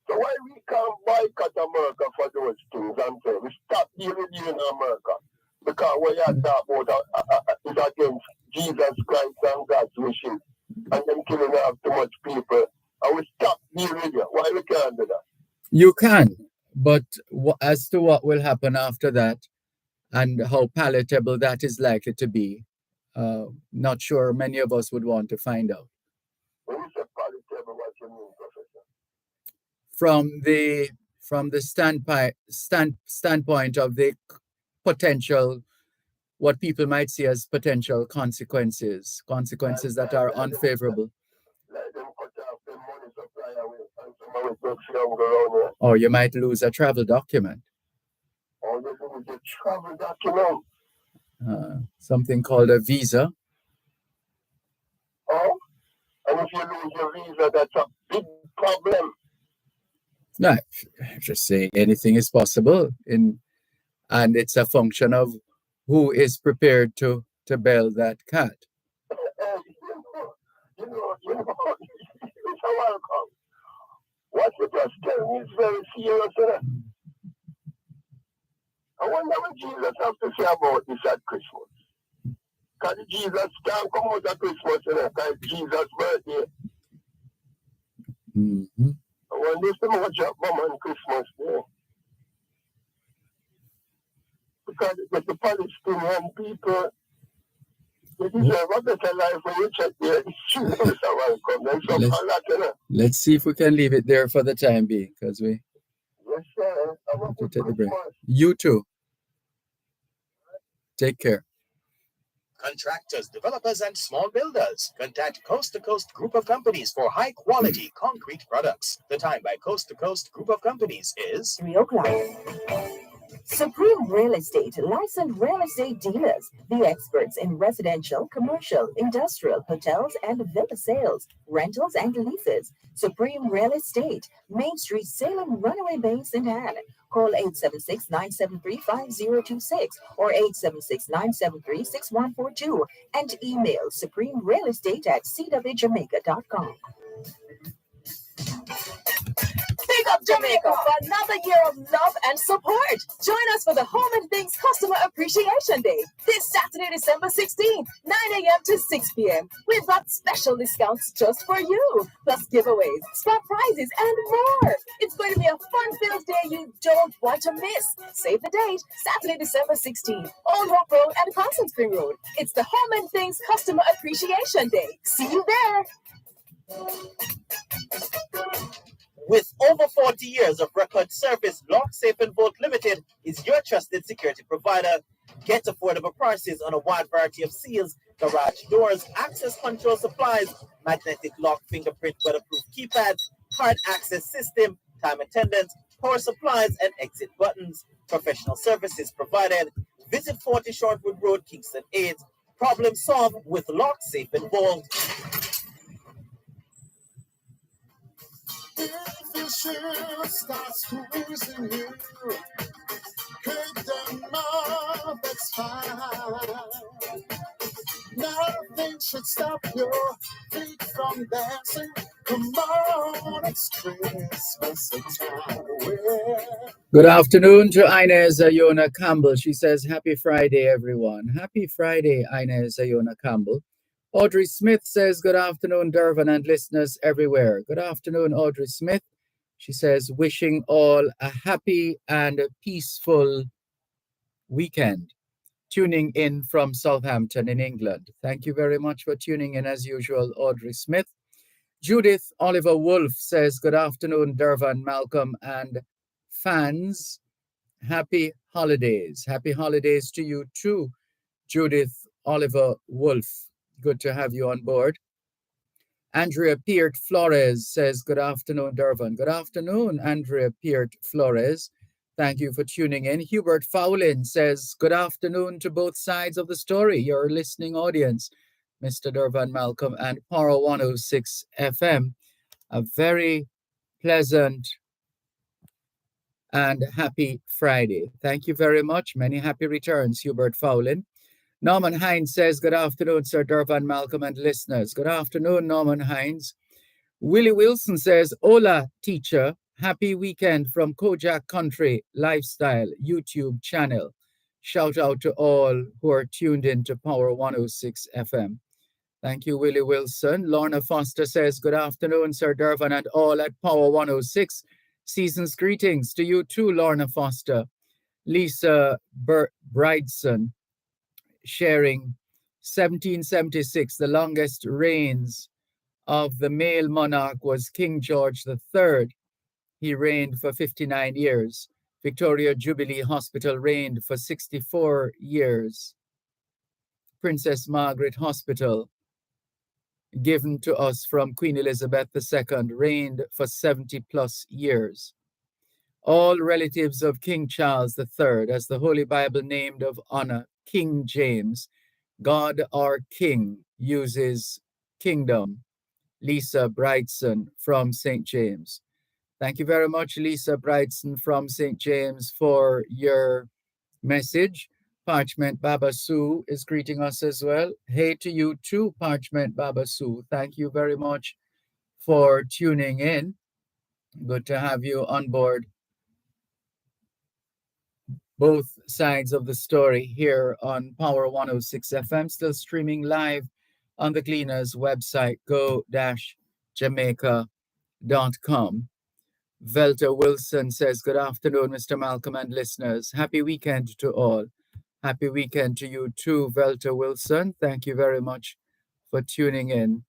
So why we can't boycott America for those things and say we stop dealing with you in America? Because what you talk about is against Jesus Christ and God's wishes. And them killing off too much people. And we stop dealing with you. Why we can't do that? You can, but as to what will happen after that and how palatable that is likely to be, not sure many of us would want to find out. When you say palatable, what you mean, Professor? From the standpoint of the potential, what people might see as potential consequences that are unfavorable. Let them cut off the money supply away and somebody takes younger around here. Or you might lose a travel document. Or you lose a travel document. Something called a visa. Oh, and if you lose your visa, that's a big problem. No, I'm just saying anything is possible, and it's a function of who is prepared to bail that cat. You know, it's a welcome. What you just tell me is very serious, isn't it? I wonder what Jesus has to say about this at Christmas. Because Jesus can't come out at Christmas, isn't it? Because it's Jesus' birthday. Mm-hmm. I wonder if they much up on Christmas Day. Because the Palestinian people, they deserve a better life when you check their issues. Let's see if we can leave it there for the time being, because we yes, sir. have to take the break. You too. Take care. Contractors, developers, and small builders. Contact Coast to Coast Group of Companies for high-quality concrete products. The time by Coast to Coast Group of Companies is 3 o'clock. Supreme Real Estate, licensed real estate dealers, the experts in residential, commercial, industrial, hotels, and villa sales, rentals, and leases. Supreme Real Estate, Main Street, Salem, Runaway Bay, St. Anne. Call 876-973-5026 or 876-973-6142 and email supremerealestate@cwjamaica.com. Big up Jamaica for another year of love and support. Join us for the Home and Things Customer Appreciation Day this Saturday, December 16th, 9 a.m. to 6 p.m. We've got special discounts just for you, plus giveaways, spot prizes, and more. It's going to be a fun-filled day you don't want to miss. Save the date, Saturday, December 16th, Old Hope Road and Constant Spring Road. It's the Home and Things Customer Appreciation Day. See you there. With over 40 years of record service, Lock Safe and Vault Limited is your trusted security provider. Get affordable prices on a wide variety of seals, garage doors, access control supplies, magnetic lock, fingerprint, weatherproof keypads, hard access system, time attendants, power supplies, and exit buttons. Professional services provided. Visit 40 Shortwood Road, Kingston 8. Problem solved with Lock Safe and Vault. If your shirt starts squeezing you, kick them off, that's fine. Nothing should stop your feet from dancing. Come on, it's Christmas time. Good afternoon to Inez Ayona Campbell. She says, happy Friday, everyone. Happy Friday, Inez Ayona Campbell. Audrey Smith says, good afternoon, Dervan and listeners everywhere. Good afternoon, Audrey Smith. She says, wishing all a happy and peaceful weekend. Tuning in from Southampton in England. Thank you very much for tuning in as usual, Audrey Smith. Judith Oliver Wolf says, good afternoon, Dervan, Malcolm, and fans. Happy holidays. Happy holidays to you too, Judith Oliver Wolf. Good to have you on board. Andrea Peart Flores says, good afternoon, Dervan. Good afternoon, Andrea Peart Flores. Thank you for tuning in. Hubert Fowlin says, good afternoon to both sides of the story, your listening audience, Mr. Dervan Malcolm and Power 106 FM. A very pleasant and happy Friday. Thank you very much. Many happy returns, Hubert Fowlin. Norman Hines says, good afternoon, Sir Dervan Malcolm and listeners. Good afternoon, Norman Hines. Willie Wilson says, hola, teacher. Happy weekend from Kojak Country Lifestyle YouTube channel. Shout out to all who are tuned in to Power 106 FM. Thank you, Willie Wilson. Lorna Foster says, good afternoon, Sir Dervan and all at Power 106. Season's greetings to you too, Lorna Foster. Lisa Brideson sharing 1776, the longest reigns of the male monarch was King George III. He reigned for 59 years. Victoria Jubilee Hospital reigned for 64 years. Princess Margaret Hospital, given to us from Queen Elizabeth II, reigned for 70 plus years. All relatives of King Charles III, as the Holy Bible named of honor, King James, God our King uses kingdom. Lisa Brightson from St. James. Thank you very much, Lisa Brightson from St. James, for your message. Parchment Baba Sue is greeting us as well. Hey to you too, Parchment Baba Sue. Thank you very much for tuning in. Good to have you on board both sides of the story here on Power 106 FM, still streaming live on the Gleaners website, go-jamaica.com. Velta Wilson says, good afternoon, Mr. Malcolm and listeners. Happy weekend to all. Happy weekend to you too, Velta Wilson. Thank you very much for tuning in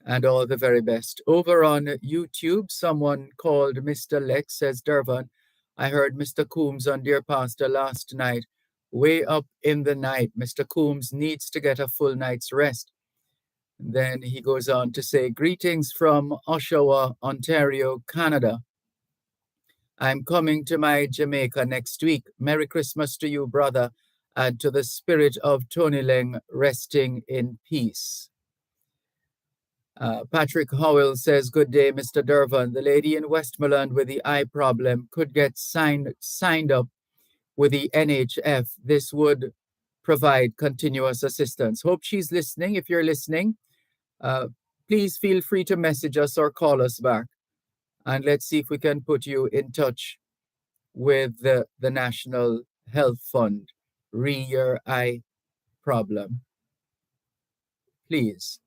and all the very best. Over on YouTube, someone called Mr. Lex says, Dervan, I heard Mr. Coombs on Dear Pastor last night, way up in the night. Mr. Coombs needs to get a full night's rest. Then he goes on to say, greetings from Oshawa, Ontario, Canada. I'm coming to my Jamaica next week. Merry Christmas to you, brother, and to the spirit of Tony Leng resting in peace. Patrick Howell says, good day, Mr. Dervan. The lady in Westmoreland with the eye problem could get signed up with the NHF. This would provide continuous assistance. Hope she's listening. If you're listening, please feel free to message us or call us back. And let's see if we can put you in touch with the National Health Fund. Your eye problem. Please.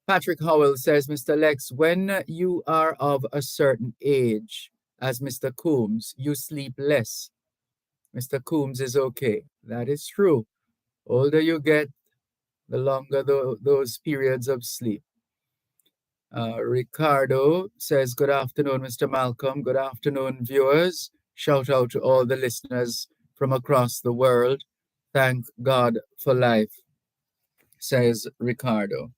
Patrick Howell says, Mr. Lex, when you are of a certain age, as Mr. Coombs, you sleep less. Mr. Coombs is okay. That is true. Older you get, the longer those periods of sleep. Ricardo says, good afternoon, Mr. Malcolm. Good afternoon, viewers. Shout out to all the listeners from across the world. Thank God for life, says Ricardo.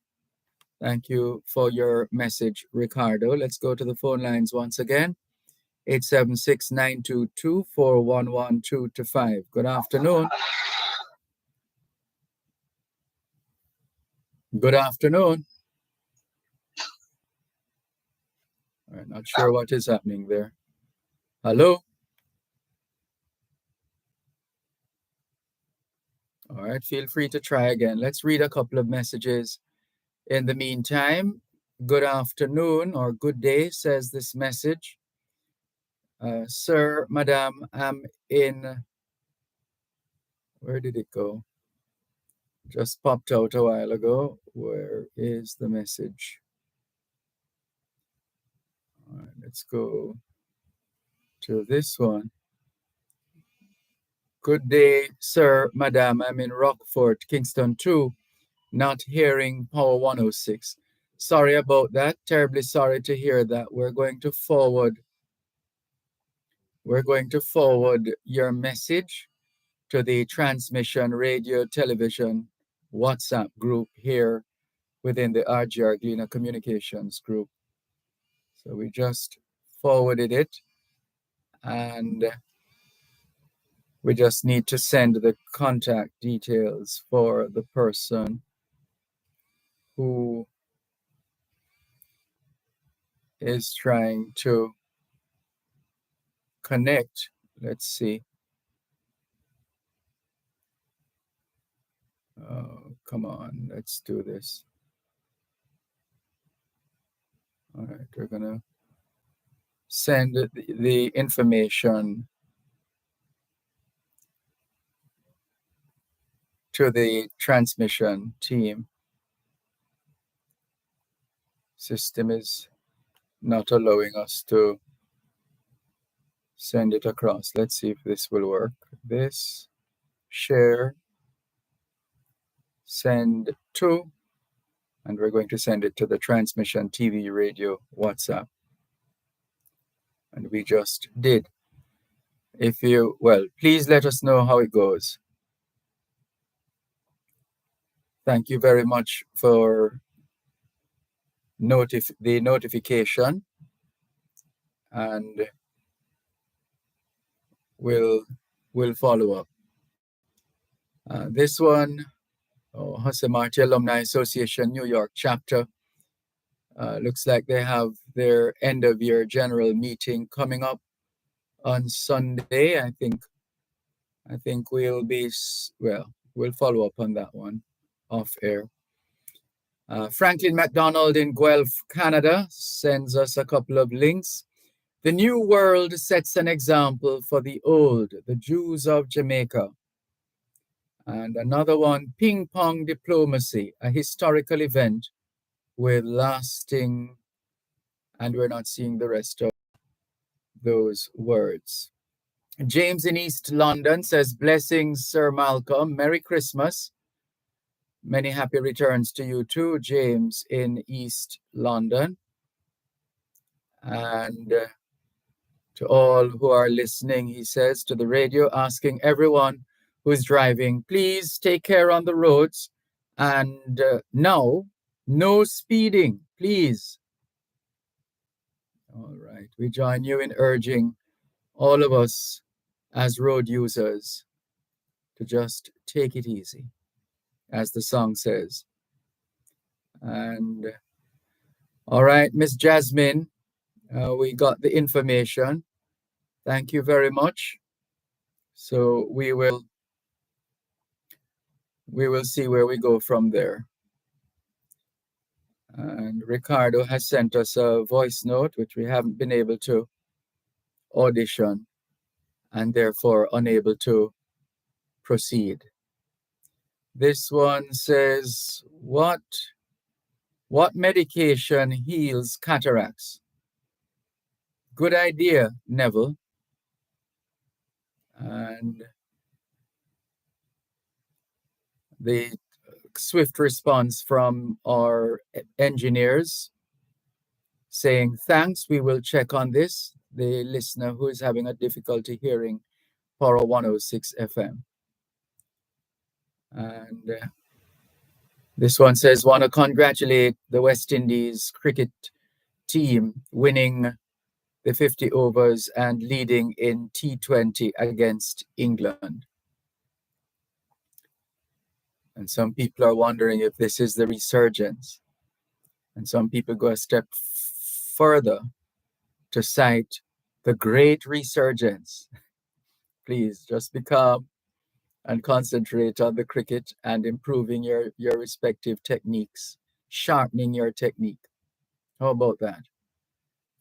Thank you for your message, Ricardo. Let's go to the phone lines once again. 876-922-4112-5. Good afternoon. Good afternoon. I'm not sure what is happening there. Hello? All right, feel free to try again. Let's read a couple of messages. In the meantime, good afternoon or good day, says this message. Sir, Madam, I'm in... Where did it go? Just popped out a while ago. Where is the message? All right, let's go to this one. Good day, sir, madam. I'm in Rockford, Kingston 2, not hearing Power 106. Sorry about that. Terribly sorry to hear that. We're going to forward your message to the Transmission Radio Television WhatsApp group here within the RGR Gleaner Communications group. So we just forwarded it, and we just need to send the contact details for the person who is trying to connect. Let's see. Oh, come on, let's do this. All right, we're gonna send the information to the transmission team. System is not allowing us to send it across. Let's see if this will work. This, share, send to, and we're going to send it to the transmission TV radio WhatsApp. And we just did. If you, well, please let us know how it goes. Thank you very much for the notification, and we'll follow up. This one, Jose Marti Alumni Association New York chapter. Looks like they have their end of year general meeting coming up on Sunday. I think we'll follow up on that one off air. Franklin McDonald in Guelph, Canada sends us a couple of links. The New World sets an example for the old, the Jews of Jamaica. And another one, Ping Pong Diplomacy, a historical event with lasting, and we're not seeing the rest of those words. James in East London says, blessings, Sir Malcolm. Merry Christmas. Many happy returns to you too, James in East London. And to all who are listening, he says, to the radio, asking everyone who is driving, please take care on the roads. And now, no speeding, please. All right. We join you in urging all of us as road users to just take it easy, as the song says. And all right, Miss Jasmine, we got the information. Thank you very much. So we will see where we go from there. And Ricardo has sent us a voice note, which we haven't been able to audition and therefore unable to proceed. This one says, what medication heals cataracts? Good idea, Neville. And the swift response from our engineers saying, thanks, we will check on this. The listener who is having a difficulty hearing Power 106 FM. And this one says, want to congratulate the West Indies cricket team winning the 50 overs and leading in T20 against England. And some people are wondering if this is the resurgence. And some people go a step further to cite the great resurgence. Please just be calm and concentrate on the cricket and improving your respective techniques, sharpening your technique. How about that?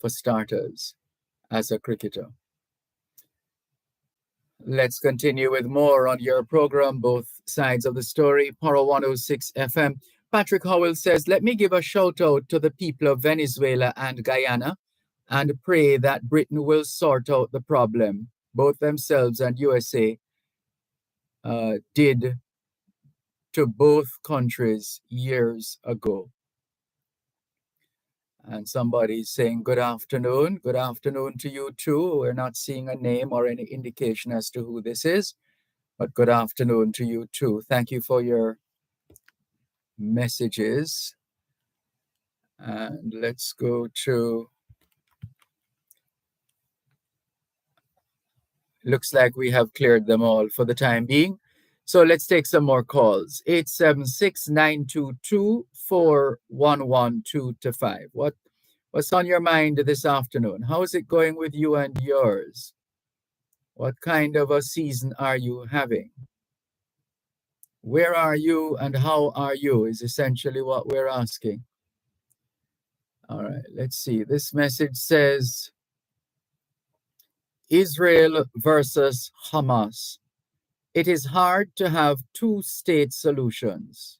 For starters, as a cricketer. Let's continue with more on your program, both sides of the story. Power 106 FM. Patrick Howell says, let me give a shout out to the people of Venezuela and Guyana and pray that Britain will sort out the problem. Both themselves and USA did to both countries years ago. And somebody's saying, good afternoon. Good afternoon to you too. We're not seeing a name or any indication as to who this is, but good afternoon to you too. Thank you for your messages. And let's go to, looks like we have cleared them all for the time being. So let's take some more calls. 876-922-4112 to 5. What's on your mind this afternoon? How is it going with you and yours? What kind of a season are you having? Where are you and how are you is essentially what we're asking. All right, let's see. This message says, Israel versus Hamas. It is hard to have two-state solutions.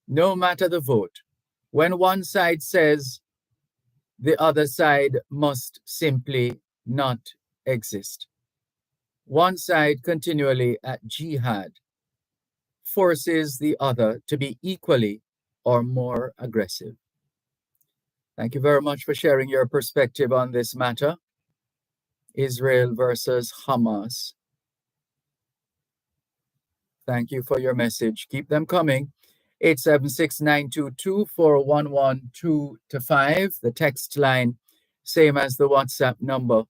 No matter the vote, when one side says the other side must simply not exist. One side continually at jihad forces the other to be equally or more aggressive. Thank you very much for sharing your perspective on this matter. Israel versus Hamas. Thank you for your message. Keep them coming. 876-922-4112 to 5. The text line, same as the WhatsApp number,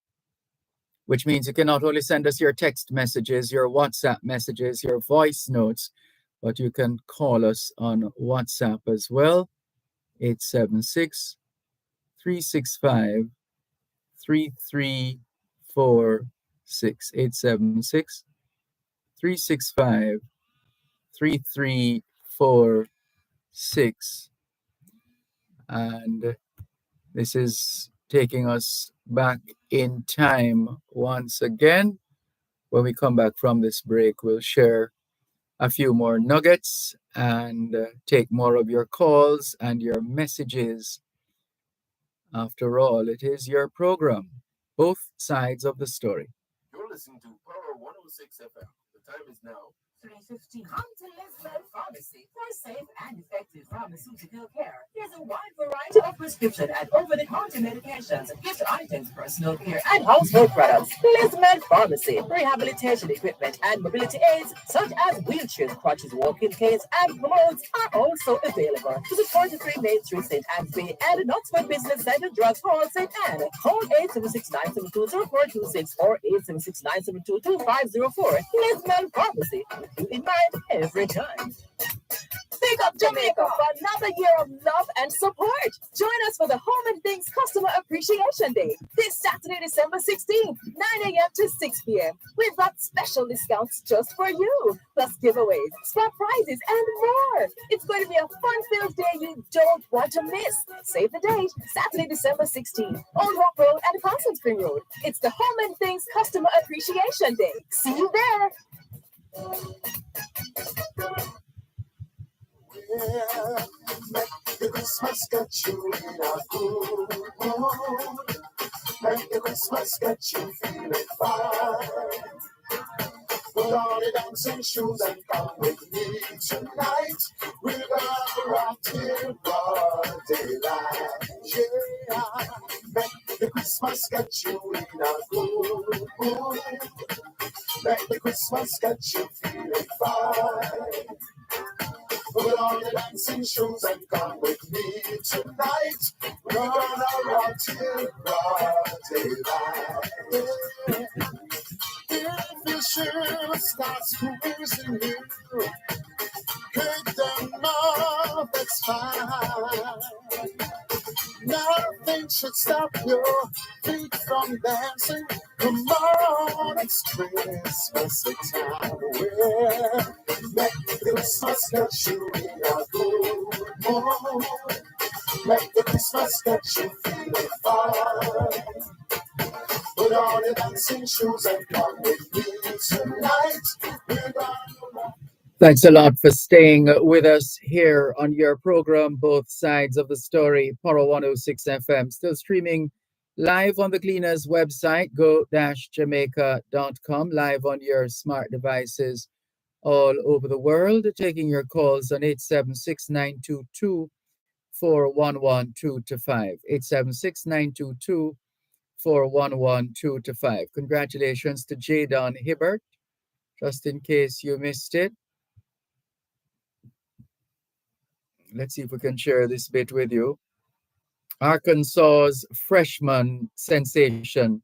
which means you can not only send us your text messages, your WhatsApp messages, your voice notes, but you can call us on WhatsApp as well. 876-365-3346. 876-365-3346. And this is taking us back in time once again. When we come back from this break, we'll share a few more nuggets and take more of your calls and your messages. After all, it is your program, both sides of the story. You're listening to Power 106 FM. The time is now 3:15. Come to Lisbon Pharmacy for safe and effective pharmaceutical care. There's a wide variety of prescription and over-the-counter medications, gift items, personal care, and household products. Lisbon Pharmacy, rehabilitation equipment and mobility aids such as wheelchairs, crutches, walking canes, and commodes are also available. Visit 43 Main Street, St. Anne's Bay, and Knoxwood Business Center, Drugs Hall, St. Anne. Call 876-972-0426 or 876-972-2504. Lisbon Pharmacy. You in mind every time. Big up Jamaica for another year of love and support. Join us for the Home and Things Customer Appreciation Day this Saturday, December 16th, 9 a.m. to 6 p.m. We've got special discounts just for you, plus giveaways, swap prizes, and more. It's going to be a fun-filled day you don't want to miss. Save the date, Saturday, December 16th, Old Rock Road and Constant Spring Road. It's the Home and Things Customer Appreciation Day. See you there. Yeah, make the Christmas get you in a good mood. Make the Christmas get you feeling fine. Put on your dancing shoes and come with me tonight. We're gonna rock till broad daylight. Yeah, make the Christmas get you in a good mood. Make the Christmas get you feeling fine. Put on your dancing shoes and come with me tonight. We're gonna rock till broad daylight. If your shirt starts squeezing you, kick them off, it's fine. Nothing should stop your feet from dancing. Come on, it's Christmas time. Well, make the Christmas get you in a good mood. Make the Christmas get you feeling fine. Put on your dancing shoes and come with me tonight. We're gonna... Thanks a lot for staying with us here on your program, Both Sides of the Story, Power 106 FM. Still streaming live on the Cleaners website, go-jamaica.com, live on your smart devices all over the world. Taking your calls on 876-922-4112 to 5. 876-922-4112 to 5. Congratulations to Jadon Hibbert, just in case you missed it. Let's see if we can share this bit with you. Arkansas's freshman sensation,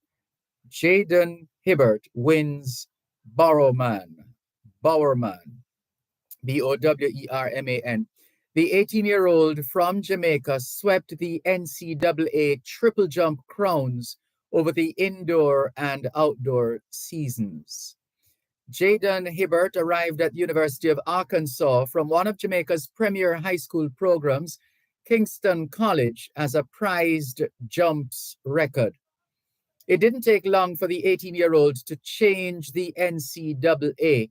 Jaden Hibbert, wins Bowerman. Bowerman. The 18-year-old from Jamaica swept the NCAA triple jump crowns over the indoor and outdoor seasons. Jaden Hibbert arrived at the University of Arkansas from one of Jamaica's premier high school programs, Kingston College, as a prized jumps record. It didn't take long for the 18-year-old to change the NCAA.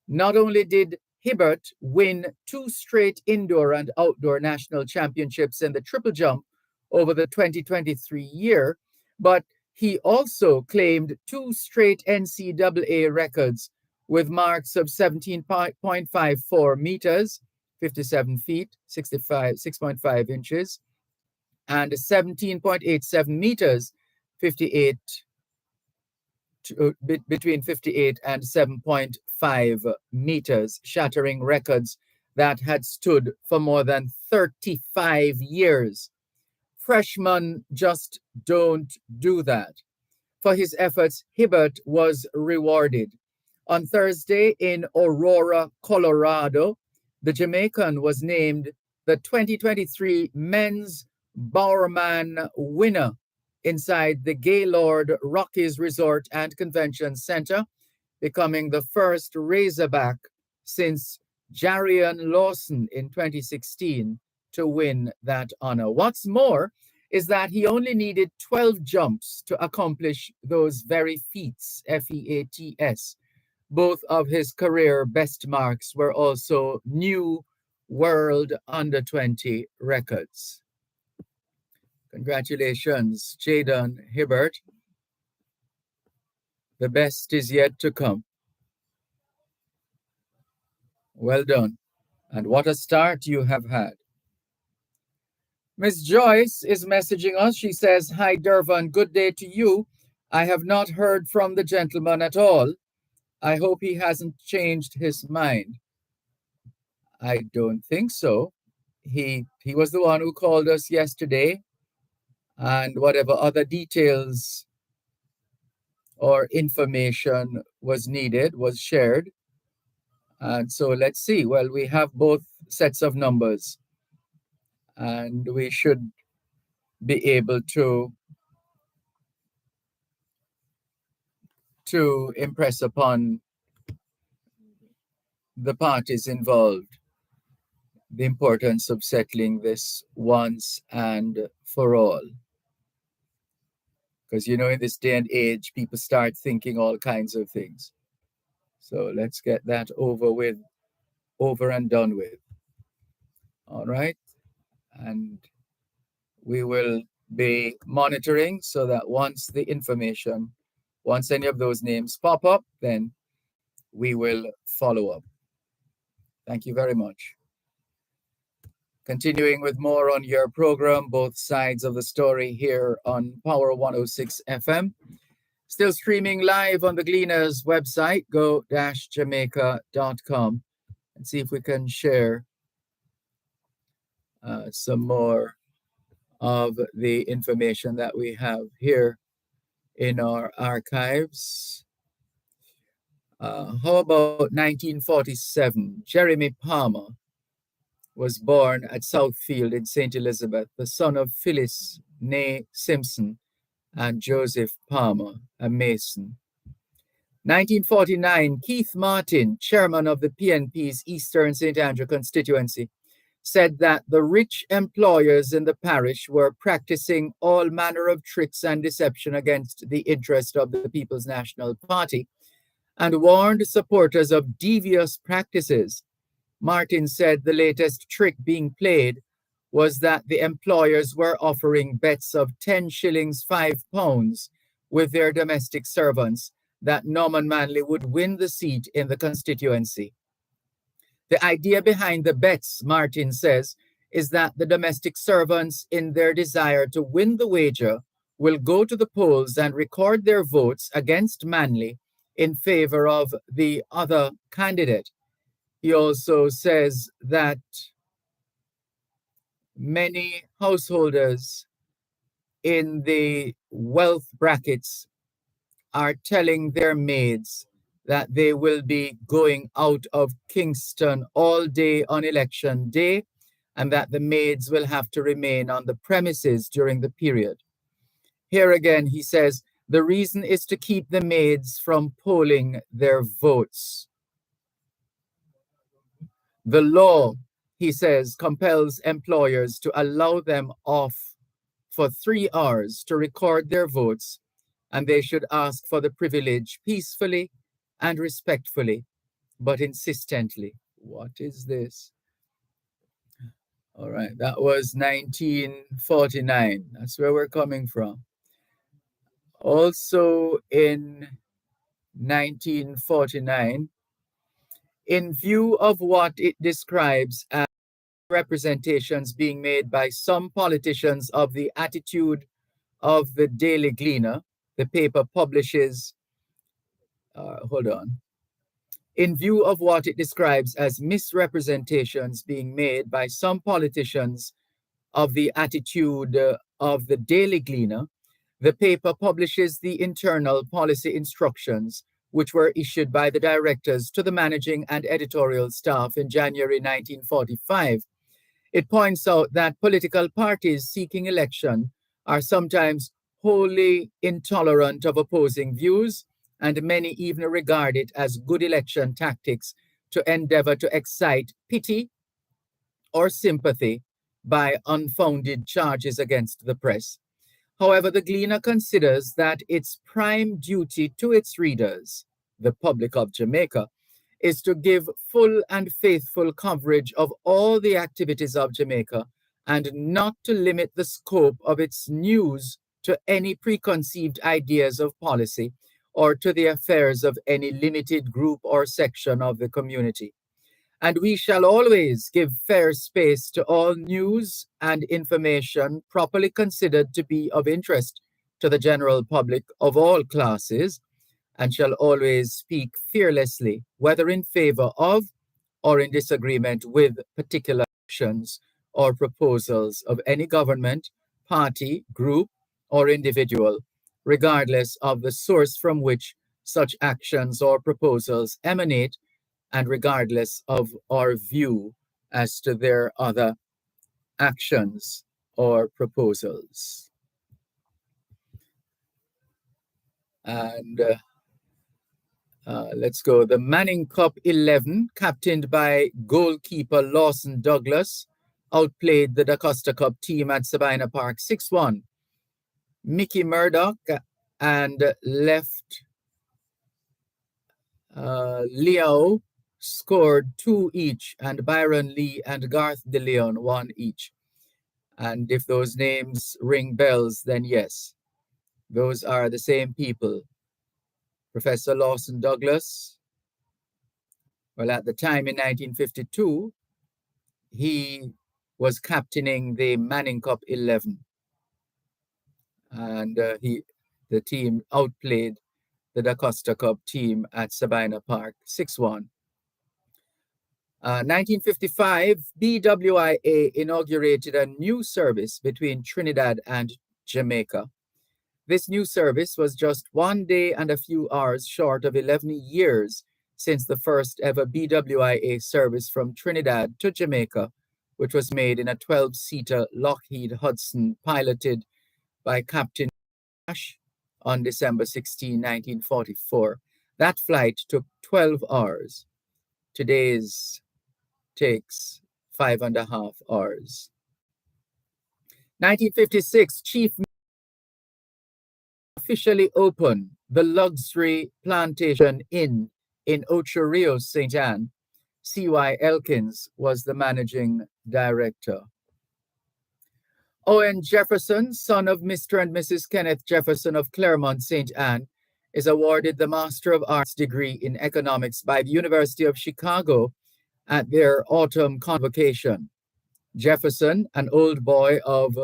Not only did Hibbert win 2 straight indoor and outdoor national championships in the triple jump over the 2023 year, but he also claimed 2 straight NCAA records with marks of 17.54 meters, 57 feet, 6.5 inches, and 17.87 meters, 58 between 58 and 7.5 meters, shattering records that had stood for more than 35 years. Freshmen just don't do that. For his efforts, Hibbert was rewarded. On Thursday in Aurora, Colorado, the Jamaican was named the 2023 Men's Bowerman winner inside the Gaylord Rockies Resort and Convention Center, becoming the first Razorback since Jarian Lawson in 2016 to win that honor. What's more is that he only needed 12 jumps to accomplish those very feats, FEATS. Both of his career best marks were also new world under-20 records. Congratulations, Jaden Hibbert. The best is yet to come. Well done. And what a start you have had. Miss Joyce is messaging us. She says, "Hi, Dervan. Good day to you. I have not heard from the gentleman at all. I hope he hasn't changed his mind." I don't think so. He was the one who called us yesterday, and whatever other details or information was needed was shared. And so let's see. Well, we have both sets of numbers, and we should be able to impress upon the parties involved the importance of settling this once and for all. Because, you know, in this day and age, people start thinking all kinds of things. So let's get that over and done with. All right. And we will be monitoring so that once any of those names pop up, then we will follow up. Thank you very much. Continuing with more on your program, Both Sides of the Story here on Power 106 FM. Still streaming live on the Gleaners website, go-jamaica.com, and see if we can share some more of the information that we have here in our archives. How about 1947? Jeremy Palmer was born at Southfield in St. Elizabeth, the son of Phyllis née Simpson and Joseph Palmer, a mason. 1949, Keith Martin, chairman of the PNP's Eastern St. Andrew constituency, said that the rich employers in the parish were practicing all manner of tricks and deception against the interest of the People's National Party and warned supporters of devious practices. Martin said the latest trick being played was that the employers were offering bets of 10 shillings, £5 with their domestic servants that Norman Manley would win the seat in the constituency. The idea behind the bets, Martin says, is that the domestic servants, in their desire to win the wager, will go to the polls and record their votes against Manley in favor of the other candidate. He also says that many householders in the wealth brackets are telling their maids that they will be going out of Kingston all day on election day, and that the maids will have to remain on the premises during the period. Here again, he says, the reason is to keep the maids from polling their votes. The law, he says, compels employers to allow them off for 3 hours to record their votes, and they should ask for the privilege peacefully and respectfully, but insistently. What is this? All right, that was 1949. That's where we're coming from. Also in 1949, in view of what it describes as representations being made by some politicians of the attitude of the Daily Gleaner, the paper publishes, in view of what it describes as misrepresentations being made by some politicians of the attitude of the Daily Gleaner, the paper publishes the internal policy instructions, which were issued by the directors to the managing and editorial staff in January 1945. It points out that political parties seeking election are sometimes wholly intolerant of opposing views, and many even regard it as good election tactics to endeavor to excite pity or sympathy by unfounded charges against the press. However, the Gleaner considers that its prime duty to its readers, the public of Jamaica, is to give full and faithful coverage of all the activities of Jamaica and not to limit the scope of its news to any preconceived ideas of policy or to the affairs of any limited group or section of the community. And we shall always give fair space to all news and information properly considered to be of interest to the general public of all classes, and shall always speak fearlessly, whether in favor of or in disagreement with particular actions or proposals of any government, party, group, or individual, regardless of the source from which such actions or proposals emanate, and regardless of our view as to their other actions or proposals. And let's go. The Manning Cup 11, captained by goalkeeper Lawson Douglas, outplayed the Da Costa Cup team at Sabina Park 6-1. Mickey Murdoch and left Leo scored 2 each, and Byron Lee and Garth De Leon 1 each. And if those names ring bells, then yes, those are the same people. Professor Lawson Douglas, well, at the time in 1952, he was captaining the Manning Cup 11. And the team outplayed the Da Costa Cup team at Sabina Park 6-1. 1955, BWIA inaugurated a new service between Trinidad and Jamaica. This new service was just 1 day and a few hours short of 11 years since the first ever BWIA service from Trinidad to Jamaica, which was made in a 12-seater Lockheed Hudson piloted by Captain Ash on December 16, 1944. That flight took 12 hours. Today's takes 5.5 hours. 1956, Chief officially opened the luxury Plantation Inn in Ocho Rios, St. Anne. C.Y. Elkins was the managing director. Owen Jefferson, son of Mr. and Mrs. Kenneth Jefferson of Claremont, St. Anne, is awarded the Master of Arts degree in economics by the University of Chicago at their autumn convocation. Jefferson, an old boy of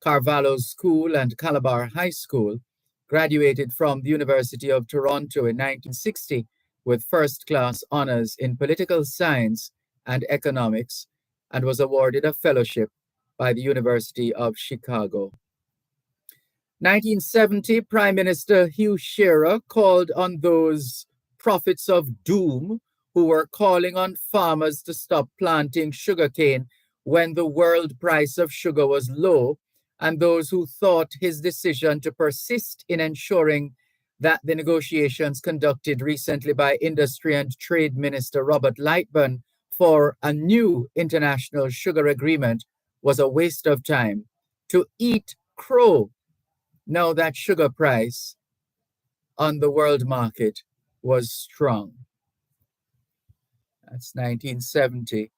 Carvalho School and Calabar High School, graduated from the University of Toronto in 1960 with first-class honors in political science and economics, and was awarded a fellowship by the University of Chicago. 1970, Prime Minister Hugh Shearer called on those prophets of doom who were calling on farmers to stop planting sugarcane when the world price of sugar was low, and those who thought his decision to persist in ensuring that the negotiations conducted recently by Industry and Trade Minister Robert Lightburn for a new international sugar agreement was a waste of time. To eat crow, now that sugar price on the world market was strong. That's 1970.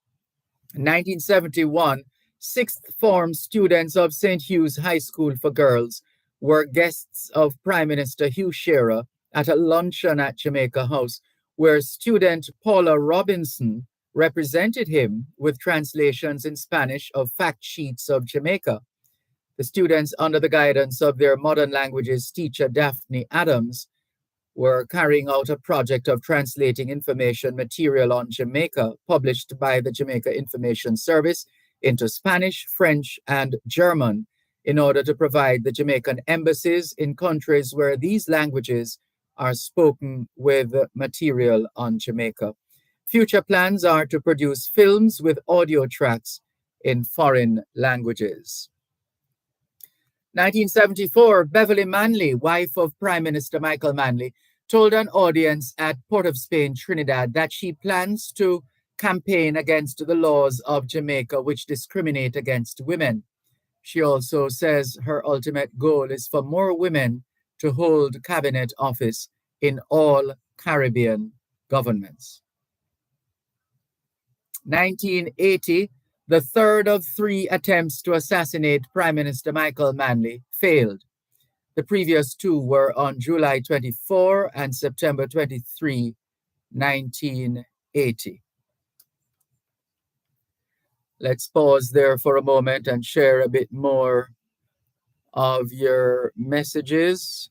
In 1971, sixth form students of St. Hugh's High School for Girls were guests of Prime Minister Hugh Shearer at a luncheon at Jamaica House, where student Paula Robinson represented him with translations in Spanish of fact sheets of Jamaica. The students, under the guidance of their modern languages teacher Daphne Adams, were carrying out a project of translating information material on Jamaica published by the Jamaica Information Service into Spanish, French, and German in order to provide the Jamaican embassies in countries where these languages are spoken with material on Jamaica. Future plans are to produce films with audio tracks in foreign languages. 1974, Beverly Manley, wife of Prime Minister Michael Manley, told an audience at Port of Spain, Trinidad, that she plans to campaign against the laws of Jamaica which discriminate against women. She also says her ultimate goal is for more women to hold cabinet office in all Caribbean governments. 1980, the third of three attempts to assassinate Prime Minister Michael Manley failed. The previous two were on July 24 and September 23, 1980. Let's pause there for a moment and share a bit more of your messages.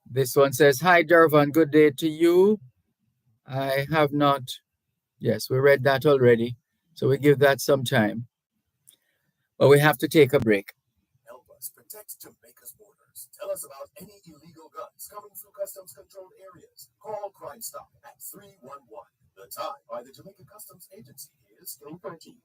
This one says, "Hi, Dervan, good day to you. I have not..." Yes, we read that already, so we give that some time. But we have to take a break. Help us protect Jamaica's borders. Tell us about any illegal guns coming through customs-controlled areas. Call Crime Stop at 311. The time by the Jamaica Customs Agency is 3:30.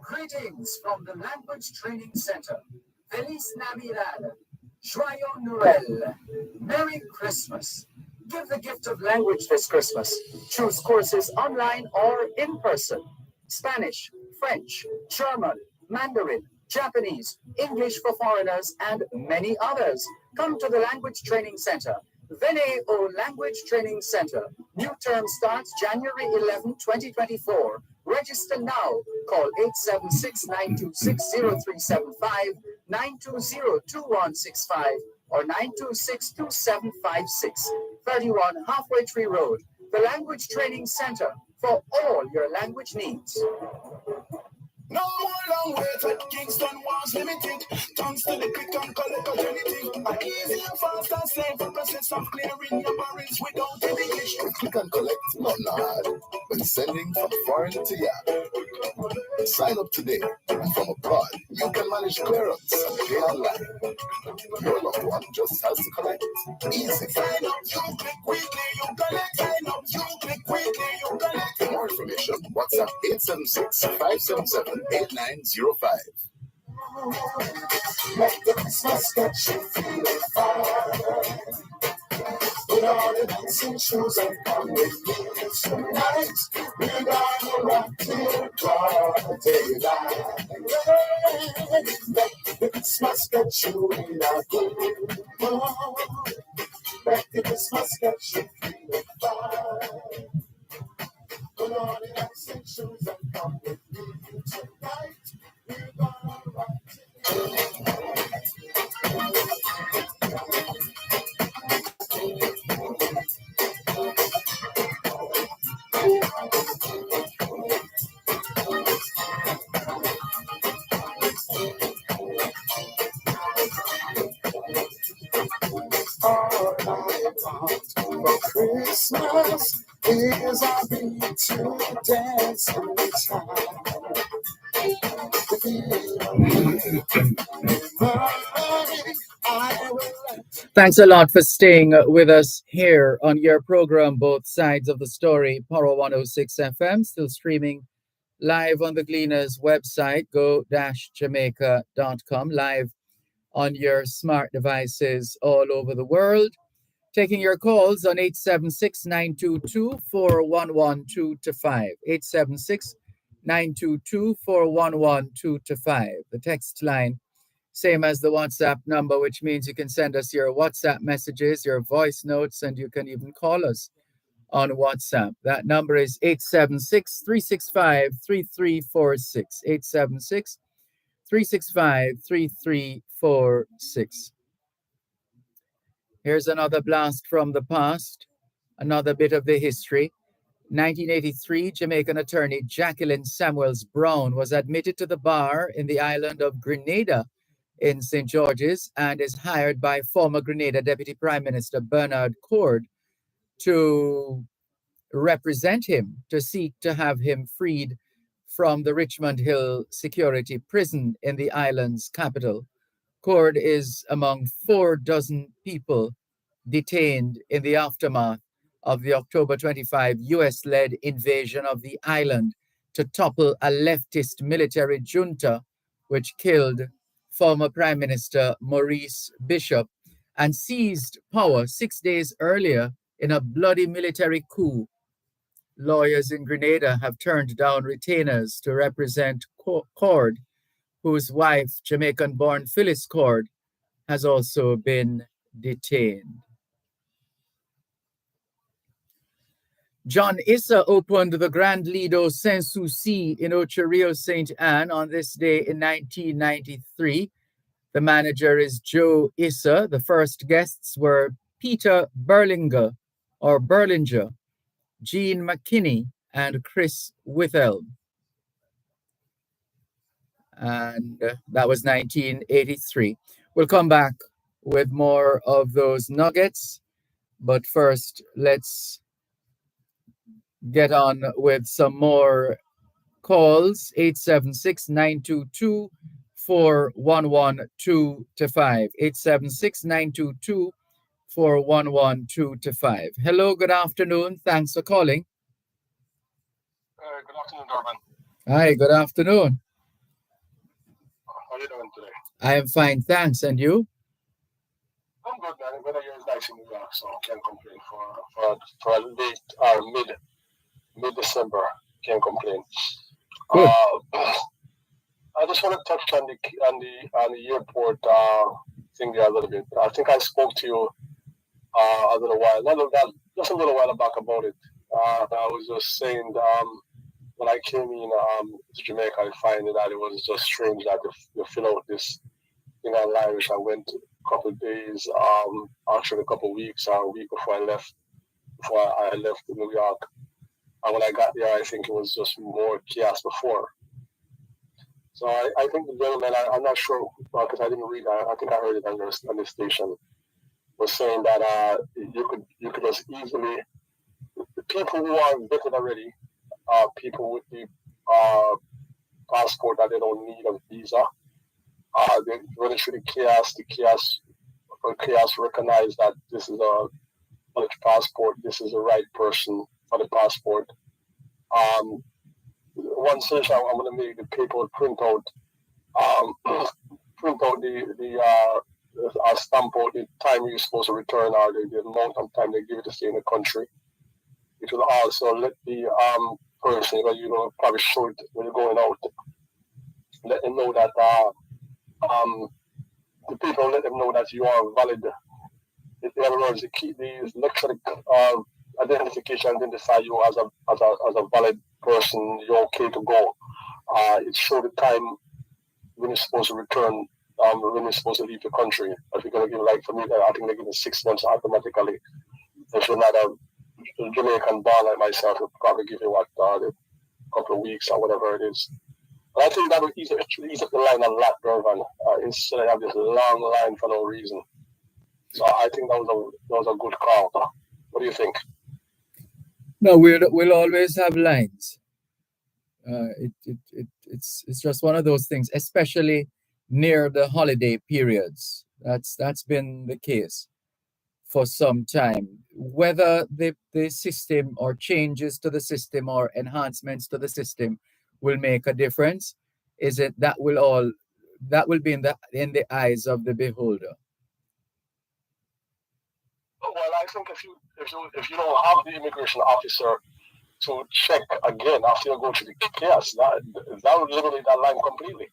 Greetings from the Language Training Center. Feliz Navidad. Joyeux Noël. Merry Christmas. Give the gift of language this Christmas. Choose courses online or in person. Spanish, French, German, Mandarin, Japanese, English for foreigners, and many others. Come to the Language Training Center. Venez au Language Training Center. New term starts January 11, 2024. Register now. Call 876-926-0375, 920-2165, or 926-2756. 31 Halfway Tree Road. The Language Training Center for all your language needs. No more long wait at Kingston was limited. Thanks to the click and collect of anything. An easy and fast and safe process of clearing your barrels without any issue. Click and collect, not hard. When sending from foreign to yard. Sign up today, and from abroad, you can manage clearance and pay online. Your loved one just has to collect. Easy. Sign up, you click quickly, you collect. Sign up, you click quickly, you collect. For more information, WhatsApp 876-577-8905. Let the Christmas get you feeling fine. Put on the dancing shoes and come with me tonight. We're gonna rock till daylight. Let the Christmas get you in a good mood. Let the Christmas get you feeling fine. Put on the dancing shoes and come with me tonight. We're gonna rock till daylight. All I want for Christmas is a beat to dance in time. Thanks a lot for staying with us here on your program, Both Sides of the Story, Power 106 FM, still streaming live on the Gleaners website, go-jamaica.com, live on your smart devices all over the world. Taking your calls on 876-922-4112-5, 876-922-4112-5. The text line, same as the WhatsApp number, which means you can send us your WhatsApp messages, your voice notes, and you can even call us on WhatsApp. That number is 876-365-3346, 876-365-3346. Here's another blast from the past, another bit of the history. 1983, Jamaican attorney Jacqueline Samuels Brown was admitted to the bar in the island of Grenada in St. George's and is hired by former Grenada Deputy Prime Minister Bernard Coard to represent him, to seek to have him freed from the Richmond Hill security prison in the island's capital. Coard is among 4 dozen people detained in the aftermath of the October 25 US-led invasion of the island to topple a leftist military junta, which killed former Prime Minister Maurice Bishop and seized power 6 days earlier in a bloody military coup. Lawyers in Grenada have turned down retainers to represent Coard, whose wife, Jamaican-born Phyllis Coard, has also been detained. John Issa opened the Grand Lido Sans-Souci in Ocho Rios, St. Anne on this day in 1993. The manager is Joe Issa. The first guests were Peter Berlinger, Gene McKinney, and Chris Withell. And that was 1983. We'll come back with more of those nuggets. But first, let's get on with some more calls. 876-922-4112-5. 876-922-4112-5. Hello, good afternoon. Thanks for calling. Good afternoon, Dervan. Hi, good afternoon. How are you doing today? I am fine, thanks. And you? I'm good, man. The weather here is nice in New York, so I can't complain for late or mid-December. Can't complain. Good. I just want to touch on the airport thing there a little bit. I think I spoke to you a little while back about it. I was just saying when I came in to Jamaica, I find that it was just strange that you fill out this thing online, which I went a couple of days, actually a couple of weeks or a week before I left New York. And when I got there, I think it was just more chaos before. So I think the gentleman, I'm not sure, because I didn't read, I think I heard it on the station, was saying that you could just easily, the people who are vetted already, people with the passport that they don't need a visa, they run through the chaos recognize that this is a valid passport, this is the right person for the passport. One solution I'm going to make the people print out the stamp out the time you're supposed to return or the amount of time they give you to stay in the country. It will also let the person, probably show it when you're going out, let them know that the people let them know that you are valid. In other words, they keep these electronic identification, identify you as a valid person. You're okay to go. It shows the time when you're supposed to return, when you're supposed to leave the country. If you're going to give, like for me, I think they're giving 6 months automatically. If you're not a Jamaican born like myself, it'll probably give you a couple of weeks or whatever it is. But I think that would ease up the line a lot, Dervan, instead of have this long line for no reason. So I think that was a good call. What do you think? No, we'll always have lines. It's just one of those things, especially near the holiday periods. That's been the case for some time. Whether the system or changes to the system or enhancements to the system will make a difference, is it that will be in the eyes of the beholder. Well, I think if you don't have the immigration officer to check again after you go to the chaos, that would eliminate that line completely.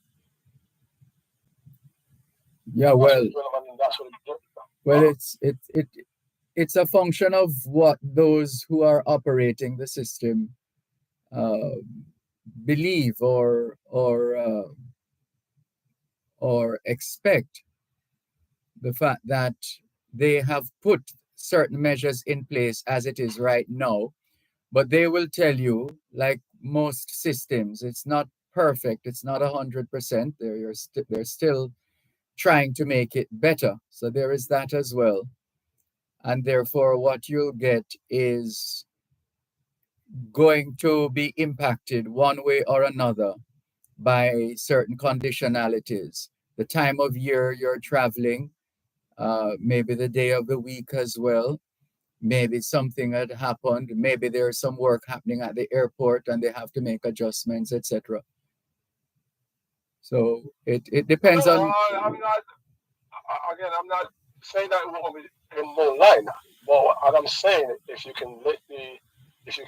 Yeah, well, it's a function of what those who are operating the system believe or expect. The fact that they have put certain measures in place as it is right now, but they will tell you, like most systems, it's not perfect, it's not 100%. They're still trying to make it better. So there is that as well. And therefore, what you'll get is going to be impacted one way or another by certain conditionalities. The time of year you're traveling, maybe the day of the week as well. Maybe something had happened. Maybe there's some work happening at the airport and they have to make adjustments, etc. So it depends on. Again, I'm not saying that it won't be in no line, but what I'm saying, if you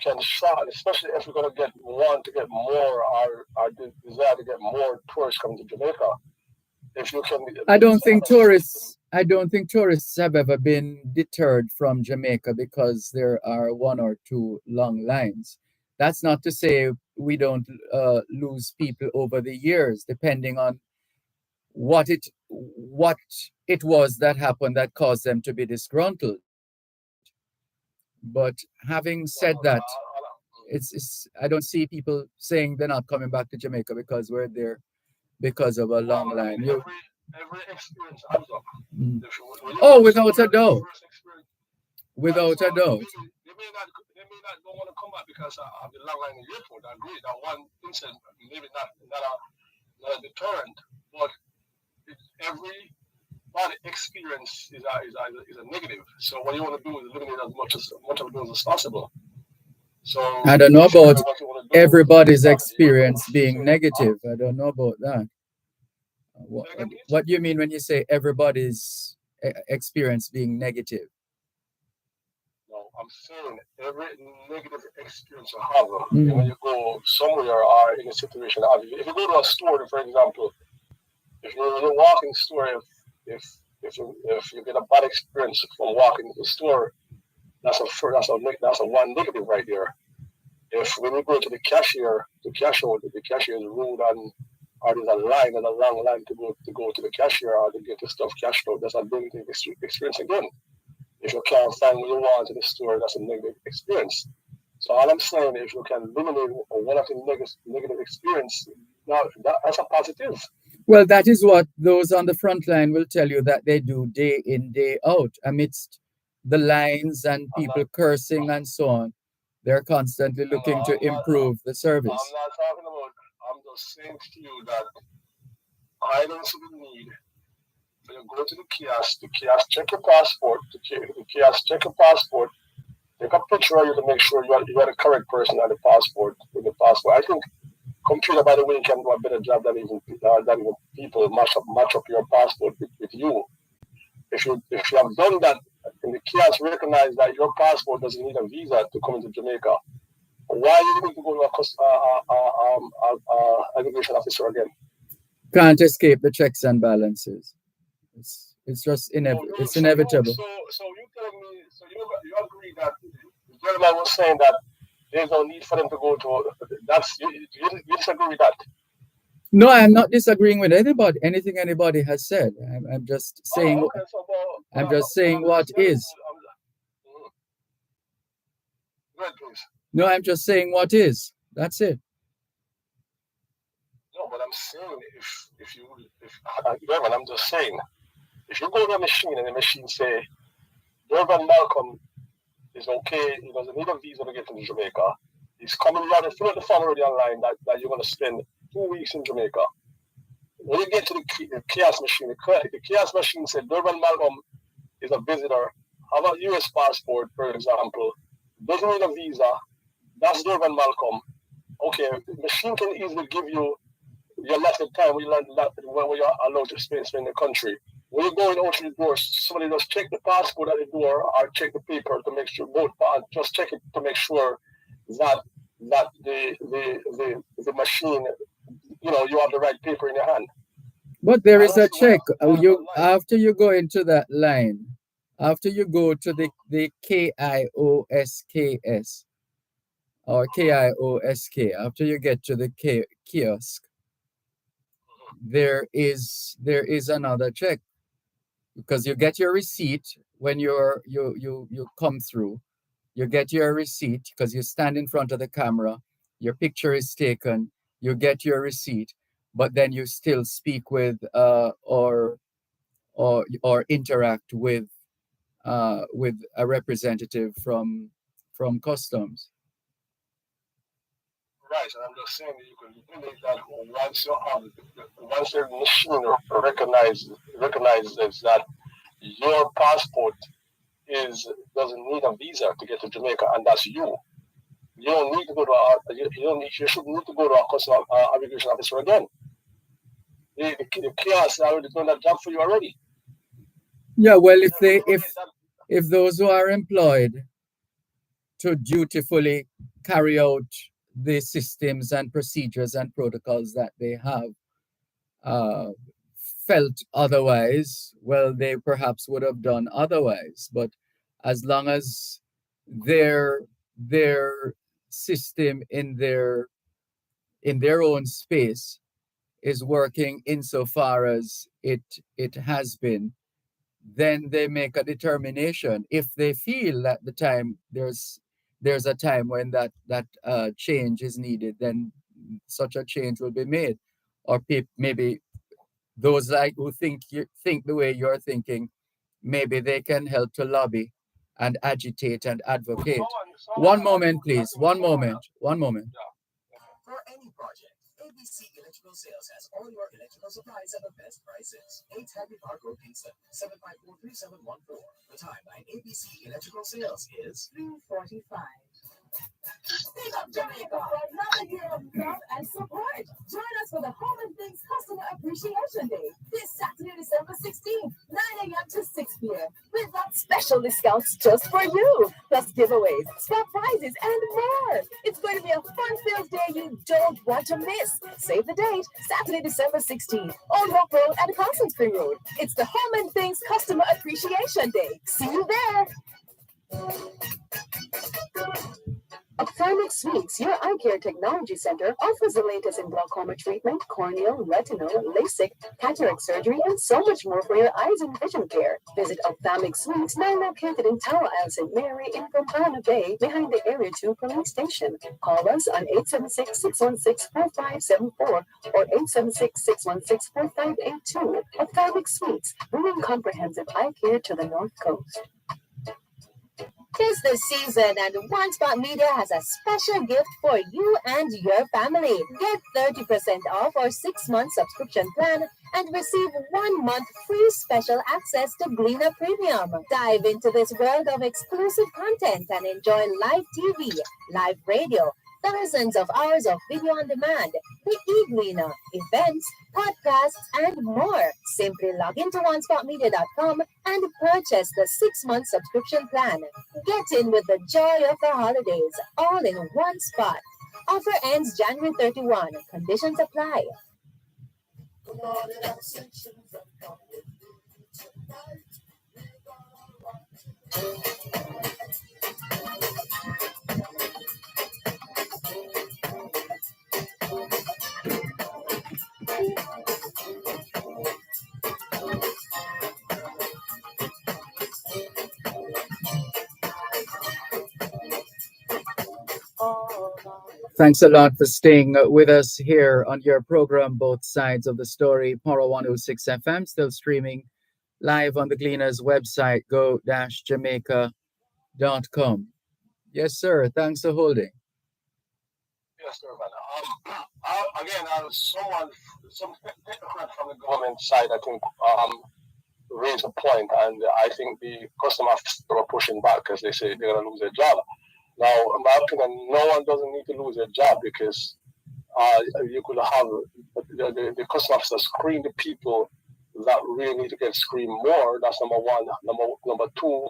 can shot, especially if you're going to get more or desire to get more tourists coming to Jamaica, if you can. I don't think tourists have ever been deterred from Jamaica because there are one or two long lines. That's not to say we don't lose people over the years, depending on what it was that happened that caused them to be disgruntled. But having said that, I don't see people saying they're not coming back to Jamaica because we're there because of a long line. Every experience adds up. Oh, without a doubt. Without a doubt. They may not don't want to come back because of the long line in the airport. I agree. That one incident maybe not a deterrent, but every bad experience is a negative. So what you want to do is eliminate as much of those as possible. So I don't know about everybody's experience being negative. I don't know about that. What do you mean when you say everybody's experience being negative? No, I'm saying every negative experience you have when you go somewhere or in a situation. If you go to a store, for example, if you're in a walking store, if you get a bad experience from walking to the store, that's a one negative right there. If when you go to the cashier is rude or there's a long line to go to the cashier or to get the stuff cashed out, that's a negative experience again. If you can't find what you want in the store, that's a negative experience. So all I'm saying, if you can eliminate one of the negative experience, that's a positive. Well, that is what those on the front line will tell you that they do day in, day out, amidst the lines and people cursing and so on. They're constantly looking to improve the service. I'm not talking about, I'm just saying to you that I don't see the need for you to go to the kiosk check your passport, the kiosk check your passport, take a picture of you to make sure you are the correct person on the passport. I think computer, by the way, can do a better job than even people match up your passport with you. If you have done that, and the kiosk recognize that your passport doesn't need a visa to come into Jamaica, why do you need to go to a immigration officer again? Can't escape the checks and balances. It's just inevitable. So you tell me, you agree that the gentleman was saying that there's no need for them to go to. You disagree with that? No, I'm not disagreeing with anything anybody has said. I'm just saying. I'm just saying what is. Go ahead, please. No, I'm just saying what is. That's it. No, but I'm saying Dervan, I'm just saying, if you go to a machine and the machine say, Dervan Malcolm is okay, he doesn't need a visa to get into Jamaica. He's coming around and fill out the form already online that you're going to spend 2 weeks in Jamaica. when you get to the kiosk machine, the kiosk machine said Dervan Malcolm is a visitor, have a U.S. passport, for example, doesn't need a visa. That's Dervan Malcolm. Okay, the machine can easily give you your limited time when you're allowed to spend in the country. When you're going out to the door, somebody just check the passport at the door or check the paper to make sure just check it to make sure that the machine, you have the right paper in your hand. But there is a check. After you go into that line, after you go to the KIOSKS or KIOSK, after you get to the kiosk, there is another check, because you get your receipt when you come through. You get your receipt because you stand in front of the camera, your picture is taken, you get your receipt, but then you still speak with or interact with a representative from customs. Right, and I'm just saying that you can believe that once your machine recognizes that your passport doesn't need a visa to get to Jamaica, and that's you. You don't need to go to you shouldn't need to go to a customs immigration officer again. The kiosk already done that job for you already. Yeah, well, if those who are employed to dutifully carry out the systems and procedures and protocols that they have felt otherwise, well, they perhaps would have done otherwise. But as long as their system in their own space is working insofar as it has been, then they make a determination. If they feel that there's a time when that change is needed, then such a change will be made. Or maybe those who think the way you're thinking, maybe they can help to lobby and agitate and advocate. One moment, please. One moment. For any project, ABC Electrical Sales has all your electrical supplies at the best prices. 8 Happy Park Road, Kingston, 7543714. The timeline ABC Electrical Sales is 3:45. Big up Jamaica for another year of love and support. Join us for the Home and Things Customer Appreciation Day this Saturday, December 16th, 9 a.m. to 6 p.m. We've got special discounts just for you, plus giveaways, swap prizes, and more. It's going to be a fun-filled day you don't want to miss. Save the date, Saturday, December 16th, Old Rock Road and Carson Spring Road. It's the Home and Things Customer Appreciation Day. See you there. Ophthalmic Suites, your eye care technology center, offers the latest in glaucoma treatment, corneal, retinal, LASIK, cataract surgery, and so much more for your eyes and vision care. Visit Ophthalmic Suites, now located in Tower Isle, St. Mary, in Pompano Bay, behind the Area 2 police station. Call us on 876-616-4574 or 876-616-4582. Ophthalmic Suites, bringing comprehensive eye care to the North Coast. Tis the season, and One Spot Media has a special gift for you and your family. Get 30% off our 6-month subscription plan and receive 1 month free special access to Gleaner Premium. Dive into this world of exclusive content and enjoy live TV, live radio, thousands of hours of video on demand, the eGleaner, events, podcasts, and more. Simply log into onespotmedia.com and purchase the 6-month subscription plan. Get in with the joy of the holidays, all in one spot. Offer ends January 31. Conditions apply. Thanks a lot for staying with us here on your program, Both Sides of the Story, Power 106 FM, still streaming live on the Gleaners website, go-jamaica.com. Yes, sir. Thanks for holding. Yes, sir, man. Again, some technocrat from the government side, I think, raised a point, and I think the customers were pushing back because they say they're going to lose their job. Now, in my opinion, no one doesn't need to lose their job because you could have the custom officer screen the people that really need to get screened more. That's number one. Number two,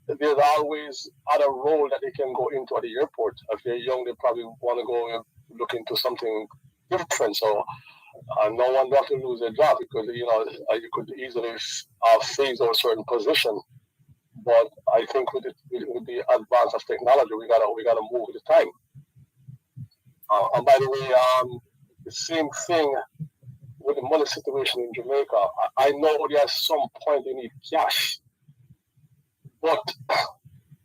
there's always other role that they can go into at the airport. If they're young, they probably want to go look into something different. So no one has to lose their job because you could easily phase out a certain position. But I think with the advance of technology, we gotta move with the time. And by the way, the same thing with the money situation in Jamaica. I know there's some point you need cash, but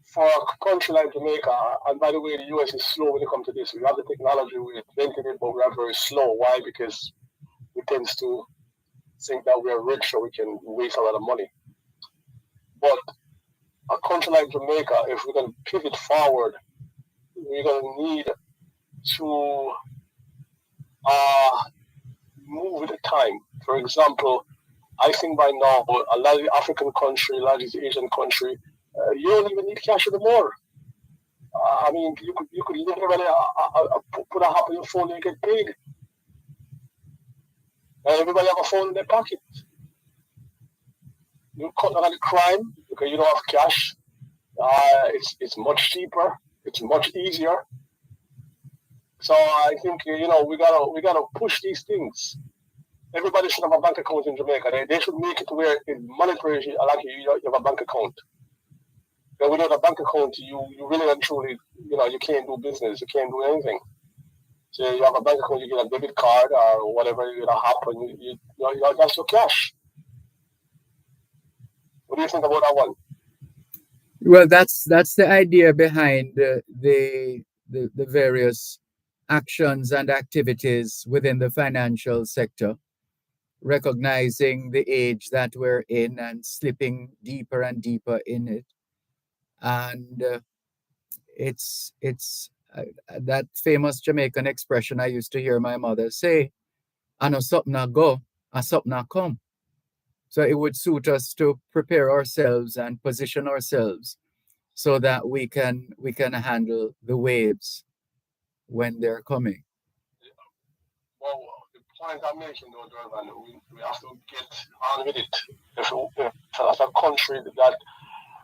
for a country like Jamaica, and by the way, the US is slow when it comes to this. We have the technology, we invented it, but we are very slow. Why? Because we tend to think that we are rich, so we can waste a lot of money. But a country like Jamaica, if we're going to pivot forward, we're going to need to move with the time. For example, I think by now, a lot of the African country, a lot of the Asian country, you don't even need cash anymore. I mean, you could literally put a app on your phone and get paid. And everybody have a phone in their pocket. You cut down on the crime because you don't have cash. It's much cheaper. It's much easier. So I think we gotta push these things. Everybody should have a bank account in Jamaica. They should make it where in monetary, like you have a bank account. But without a bank account, you really and truly, you can't do business. You can't do anything. So you have a bank account, you get a debit card or whatever you happen. That's your cash. What do you think about that one? Well, that's the idea behind the various actions and activities within the financial sector, recognizing the age that we're in and slipping deeper and deeper in it. And it's that famous Jamaican expression I used to hear my mother say, "I know something I go, and something I come." So it would suit us to prepare ourselves and position ourselves so that we can handle the waves when they're coming. Well, the point I'm making, though, Dervan, we have to get on with it. If as a country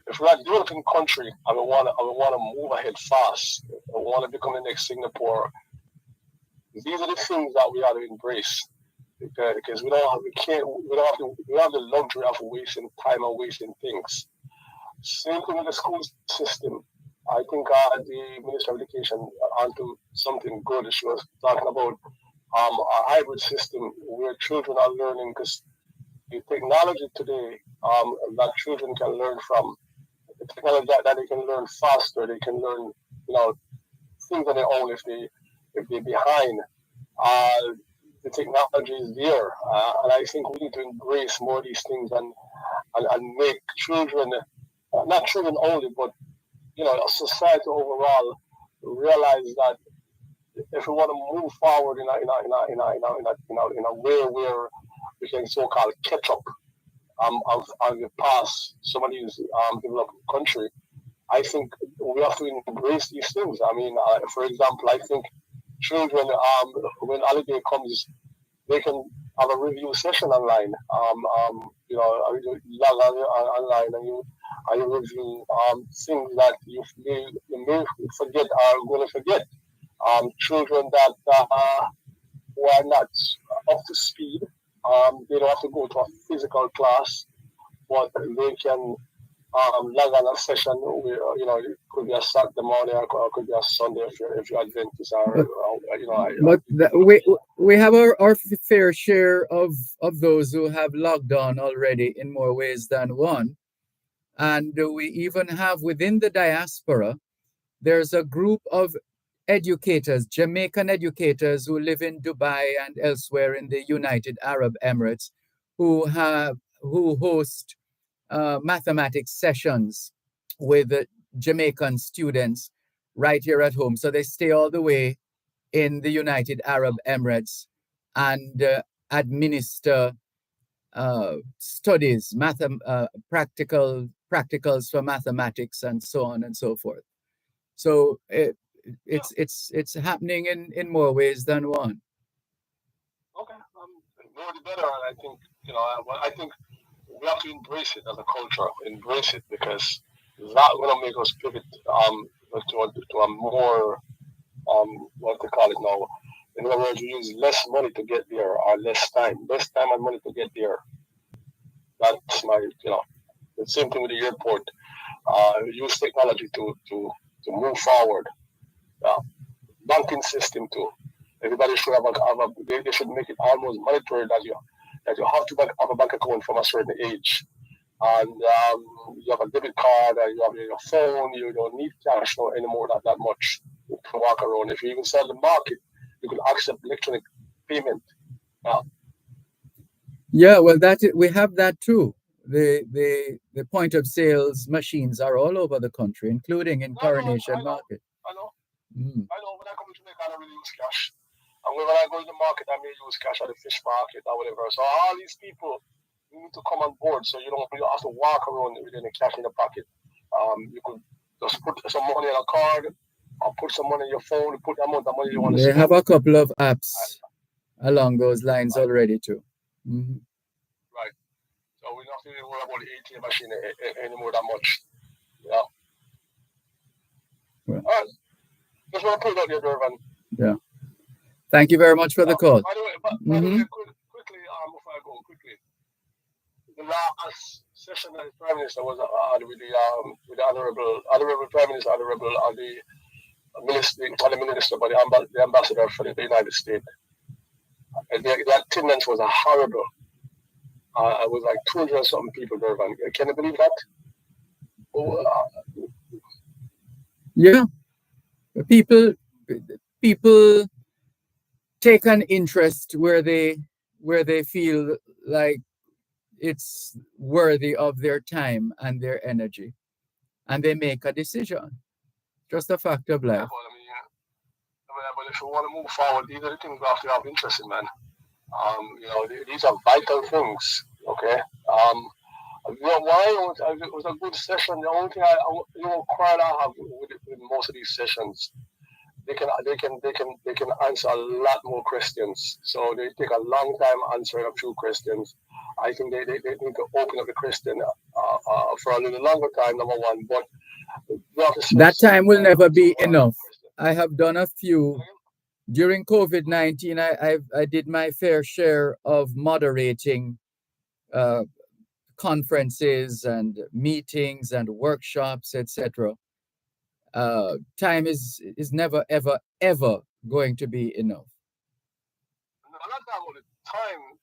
if we're a developing country and we want to move ahead fast, we want to become the next Singapore, these are the things that we have to embrace. Because we don't have the luxury of wasting time and wasting things. Same thing with the school system. I think the Minister of Education onto something good. She was talking about a hybrid system where children are learning, because the technology today that children can learn from, the technology that they can learn faster, they can learn things on their own if they're behind. The technology is there, and I think we need to embrace more of these things and make children, not children only, but society overall, realize that if we want to move forward in a way where we can so-called catch up on the past some of these developed country, I think we have to embrace these things. I mean, for example, I think children, when holiday comes, they can have a review session online. You log online and you review things that you may forget or going to forget. Children that who are not up to speed, they don't have to go to a physical class, but they can log on a session where it could be a Saturday morning or it could be a Sunday if you're Adventist we have our fair share of those who have logged on already in more ways than one, and we even have within the diaspora, there's a group of educators, Jamaican educators who live in Dubai and elsewhere in the United Arab Emirates, who host mathematics sessions with Jamaican students right here at home. So they stay all the way in the United Arab Emirates and administer studies, practicals for mathematics and so on and so forth. So it's happening in more ways than one. Okay, more the better. And I think I think we have to embrace it as a culture, embrace it, because that will make us pivot to a more what they call it now. In other words, we use less money to get there, or less time and money to get there. That's my the same thing with the airport. Use technology to move forward. Banking system too. Everybody should they should make it almost mandatory that you have to have a bank account from a certain age. And you have a debit card, and you have your phone. You don't need cash anymore that much to walk around. If you even sell the market, you can accept electronic payment. Yeah, well, we have that too. The point of sales machines are all over the country, including in Coronation Market. I know. I know. When I come to Jamaica, I don't really use cash. And when I go to the market, I may use cash at the fish market or whatever. So all these people, you need to come on board, so you don't have to walk around with any cash in the pocket. You could just put some money on a card, or put some money on your phone, put the amount of money you want to spend. They have a couple of apps along those lines already too. Mm-hmm. Right. So we don't have to worry about the ATM machine anymore that much. Yeah. Well. All right. Just want to put it out there, Dervan. Yeah. Thank you very much for the call. By the way, quickly, before I go, the last session that the Prime Minister was with the Honorable Prime Minister, the Minister, but the Ambassador for the United States. The attendance was horrible. It was like 200 something people, Dervan. Can you believe that? Yeah. People take an interest where they feel like it's worthy of their time and their energy, and they make a decision. Just a fact of life. But if you want to move forward, these are the things we have to have interest in, man. These are vital things. Okay. Why it was a good session. The only thing crowd I have with most of these sessions, they can answer a lot more questions. So they take a long time answering a few questions. I think they need to open up the question for a little longer time. Number one, but that time will never be enough. I have done a few during COVID-19. I did my fair share of moderating conferences and meetings and workshops, etc. Time is never ever going to be enough. I'm not talking about the time.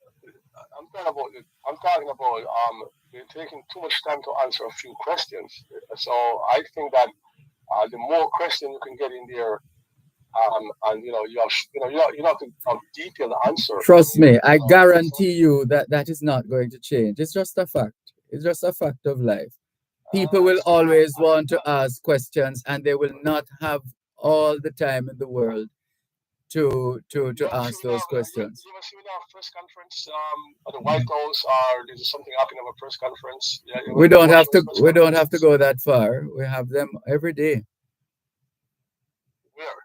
I'm talking about they're taking too much time to answer a few questions. So I think that the more questions you can get in there, and you have to have detailed answer. Trust me, I guarantee you that is not going to change. It's just a fact. It's just a fact of life. People will always want to ask questions, and they will not have all the time in the world to ask those questions. You ever see our press conference at the White House, or there's something happening at a press conference? Yeah, we don't have to go that far. We have them every day. Where?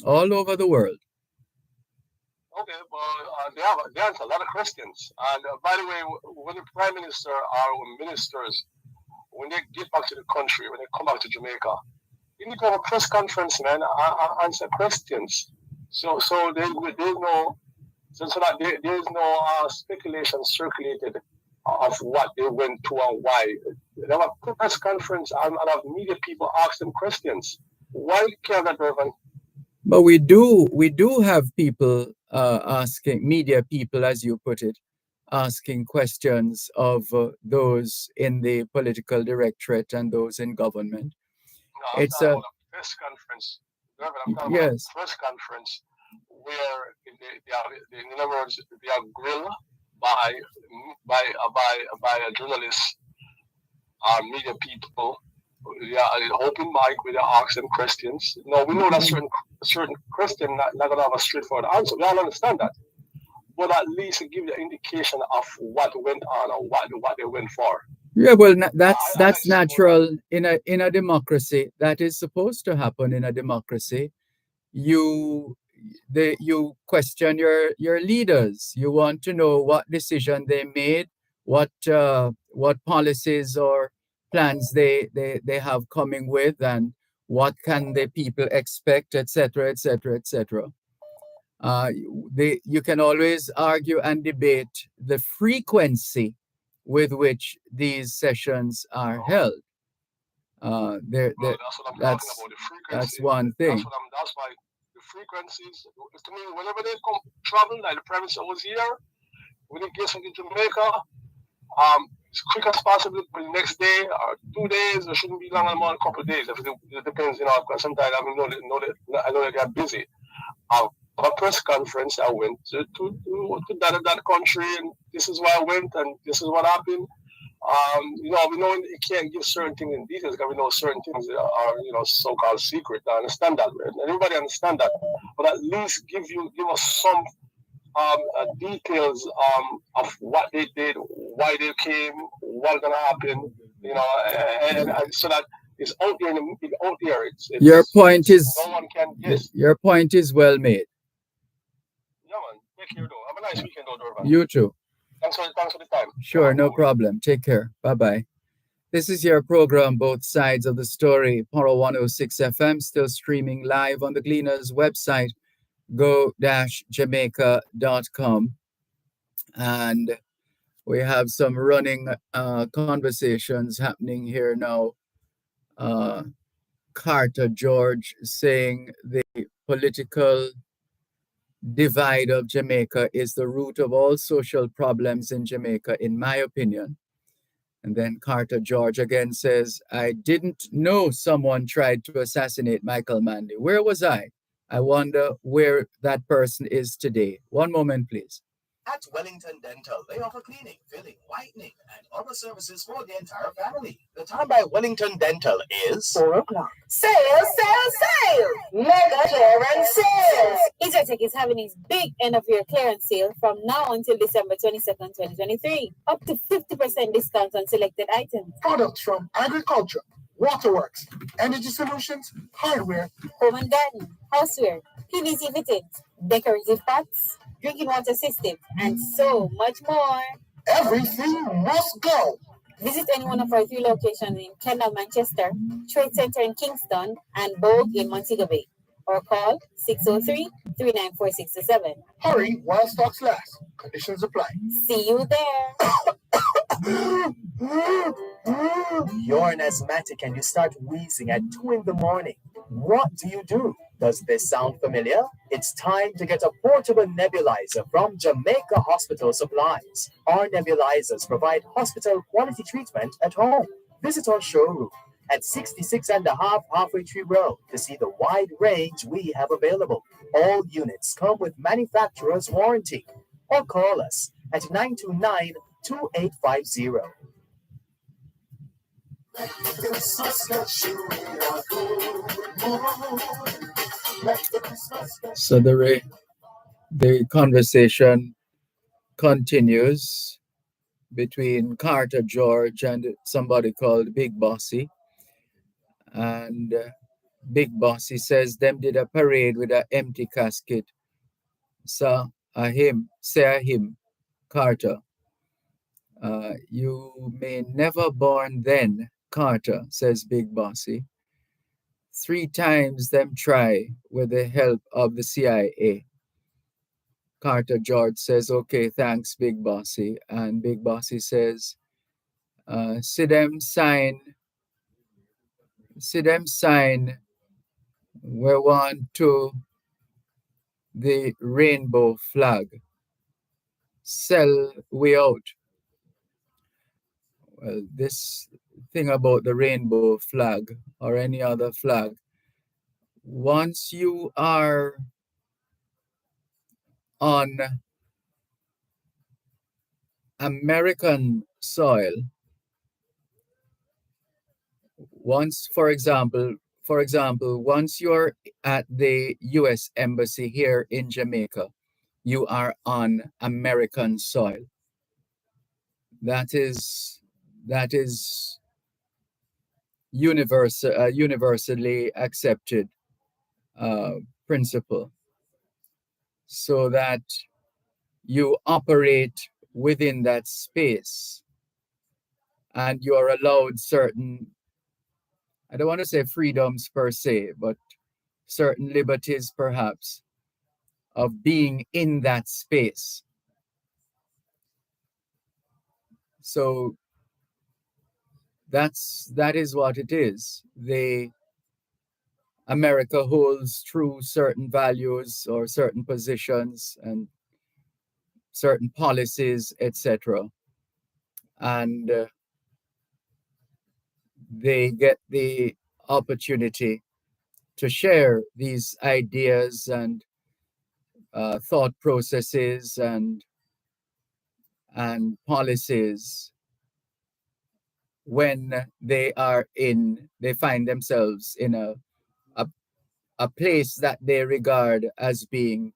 All over the world. Okay, well, they answer a lot of questions. And by the way, when the Prime Minister or ministers, when they get back to the country, when they come back to Jamaica, you need to have a press conference, man, answer questions. So there's no speculation circulated of what they went to and why. They have a press conference and have media people ask them questions. Why can't that, Dervan? But we do have people asking, media people, as you put it, asking questions of those in the political directorate and those in government. No, it's a press conference. I'm talking about a press conference where in other words, they are grilled by a journalist or media people. They are open mic where they ask them questions. No, we know that certain a certain question, not going to have a straightforward answer. We all understand that. But at least give you an indication of what went on or what they went for. Yeah, well, that's natural in a democracy. That is supposed to happen in a democracy. You question your leaders. You want to know what decision they made, what policies or plans they have coming with, and what can the people expect, etc., etc., etc. You can always argue and debate the frequency with which these sessions are held. That's one thing. That's why the frequencies. To me, whenever they come travel, like the premise I was here, when it gets into Jamaica, as quick as possible. The next day or 2 days, it shouldn't be longer than a couple of days. It depends, because sometimes I know they get busy. A press conference, I went to that country, and this is where I went, and this is what happened. We know you can't give certain things in details because we know certain things are so-called secret. I understand that, and everybody understand that. But at least give us some details of what they did, why they came, what's gonna happen, and so that it's out there. Your point is no one can guess. Your point is well made. Yeah, man. Take care, though. Have a nice weekend, though, Dervan. You too. Thanks for the time. Sure, no problem. Take care. Bye-bye. This is your program, Both Sides of the Story, Poro 106 FM, still streaming live on the Gleaners website, go-jamaica.com. And we have some running conversations happening here now. Carter George saying the political divide of Jamaica is the root of all social problems in Jamaica, in my opinion. And then Carter George again says, I didn't know someone tried to assassinate Michael Manley. Where was I? I wonder where that person is today. One moment, please. At Wellington Dental, they offer cleaning, filling, whitening, and other services for the entire family. The time by Wellington Dental is 4 o'clock. Sale! Mega clearance sales! EasyTech is having its big end of year clearance sale from now until December 22nd, 2023. Up to 50% discount on selected items. Products from agriculture, waterworks, energy solutions, hardware, home and garden, houseware, PVC fittings, decorative pots, drinking water system, and so much more. Everything must go. Visit any one of our 3 locations in Kendall, Manchester, Trade Center in Kingston, and Bogue in Montego Bay. Or call 603-394-627. Hurry while stocks last. Conditions apply. See you there. You're an asthmatic and you start wheezing at 2 in the morning. What do? Does this sound familiar? It's time to get a portable nebulizer from Jamaica Hospital Supplies. Our nebulizers provide hospital quality treatment at home. Visit our showroom at 66.5 Halfway Tree Road to see the wide range we have available. All units come with manufacturer's warranty. Or call us at 929-2850. So the conversation continues between Carter George and somebody called Big Bossy. And Big Bossy says them did a parade with an empty casket. So say a him, Carter. You may never born then, Carter, says Big Bossy. 3 times them try with the help of the CIA. Carter George says, okay, thanks, Big Bossy. And Big Bossy says, see them sign, we want to the rainbow flag. Sell we out. Well, this thing about the rainbow flag or any other flag, once you are on American soil, once, for example, for example, once you're at the U.S. Embassy here in Jamaica, you are on American soil. That is universally accepted principle, so that you operate within that space and you are allowed certain, I don't want to say freedoms per se, but certain liberties perhaps of being in that space. So that is what it is. America holds true certain values or certain positions and certain policies, etc. And they get the opportunity to share these ideas and thought processes and policies when they find themselves in a place that they regard as being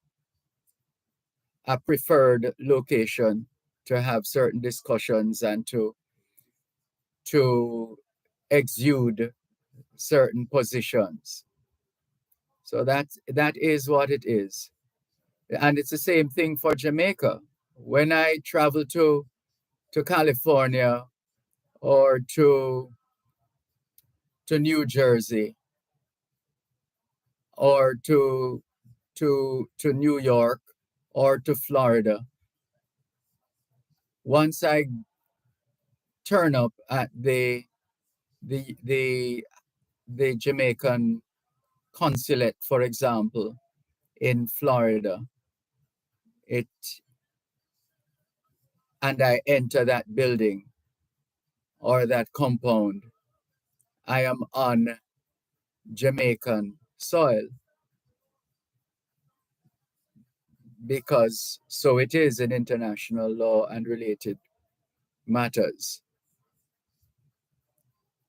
a preferred location to have certain discussions and to exude certain positions. So that is what it is. And it's the same thing for Jamaica. When I travel to California or to New Jersey or to New York or to Florida, once I turn up at the Jamaican consulate, for example, in Florida, and I enter that building or that compound, I am on Jamaican soil, because so it is in international law and related matters.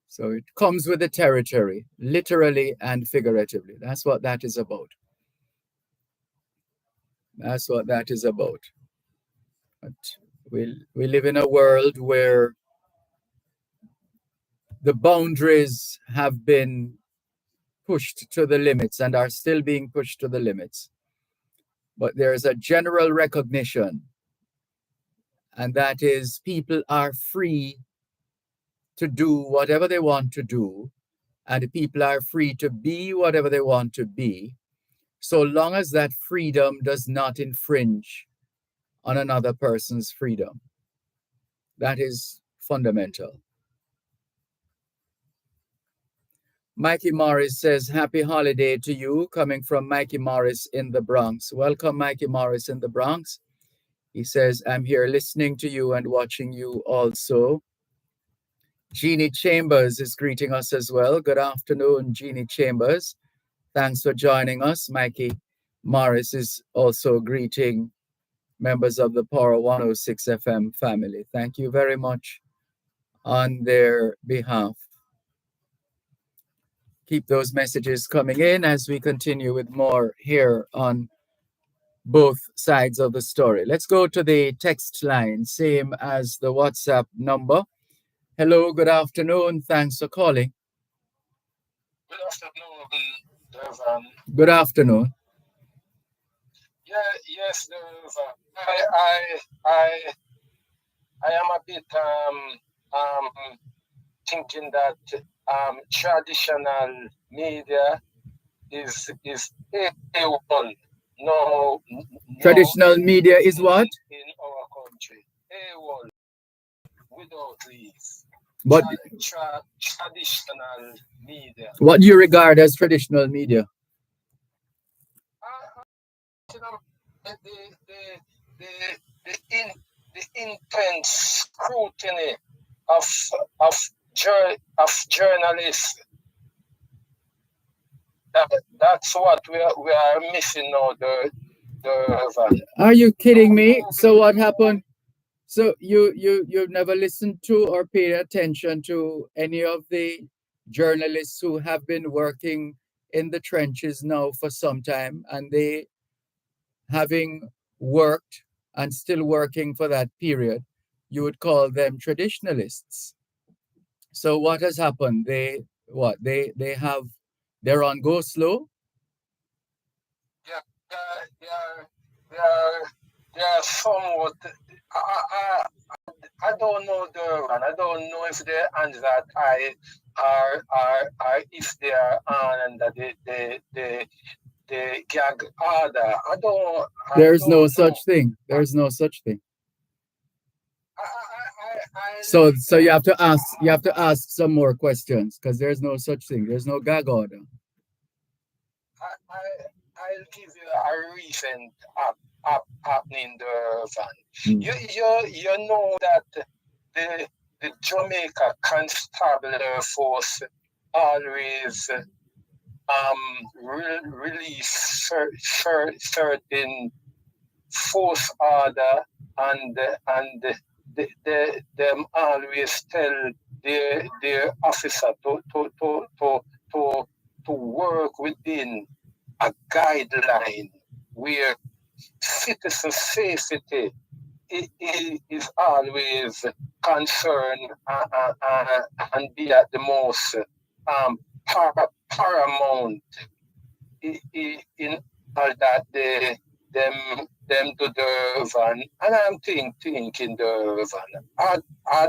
So it comes with the territory, literally and figuratively. That's what that is about. That's what that is about. But we live in a world where the boundaries have been pushed to the limits and are still being pushed to the limits. But there is a general recognition, and that is people are free to do whatever they want to do, and people are free to be whatever they want to be, so long as that freedom does not infringe on another person's freedom. That is fundamental. Mikey Morris says, happy holiday to you, coming from Mikey Morris in the Bronx. Welcome, Mikey Morris in the Bronx. He says, I'm here listening to you and watching you also. Jeannie Chambers is greeting us as well. Good afternoon, Jeannie Chambers. Thanks for joining us. Mikey Morris is also greeting members of the Power 106 FM family. Thank you very much on their behalf. Keep those messages coming in as we continue with more here on both sides of the story. Let's go to the text line, same as the WhatsApp number. Hello, good afternoon. Thanks for calling. Good afternoon, Dervan. Good afternoon. Yes, Dervan. I am a bit thinking that traditional media is A1. No. Traditional media is what? In our country. A1. Without these. But traditional media. What do you regard as traditional media? The intense scrutiny of journalists. That's what we are missing now. Are you kidding me? So what happened? So you've never listened to or paid attention to any of the journalists who have been working in the trenches now for some time, and they, having worked and still working for that period, you would call them traditionalists. So what has happened? They're on go slow. Yeah, they're somewhat. I don't know Dervan. I don't know if the hands that I are if they are on and that the gag order. There's no such thing. There's no such thing. So you have to ask some more questions, because there's no such thing. There's no gag order. I'll give you a recent happening, Dervan. You know that the Jamaica Constabulary Force always release certain force order, and them always tell their officer to work within a guideline where citizen safety is always concerned and be at the most paramount in all that them to Dervan. And I'm thinking Dervan, I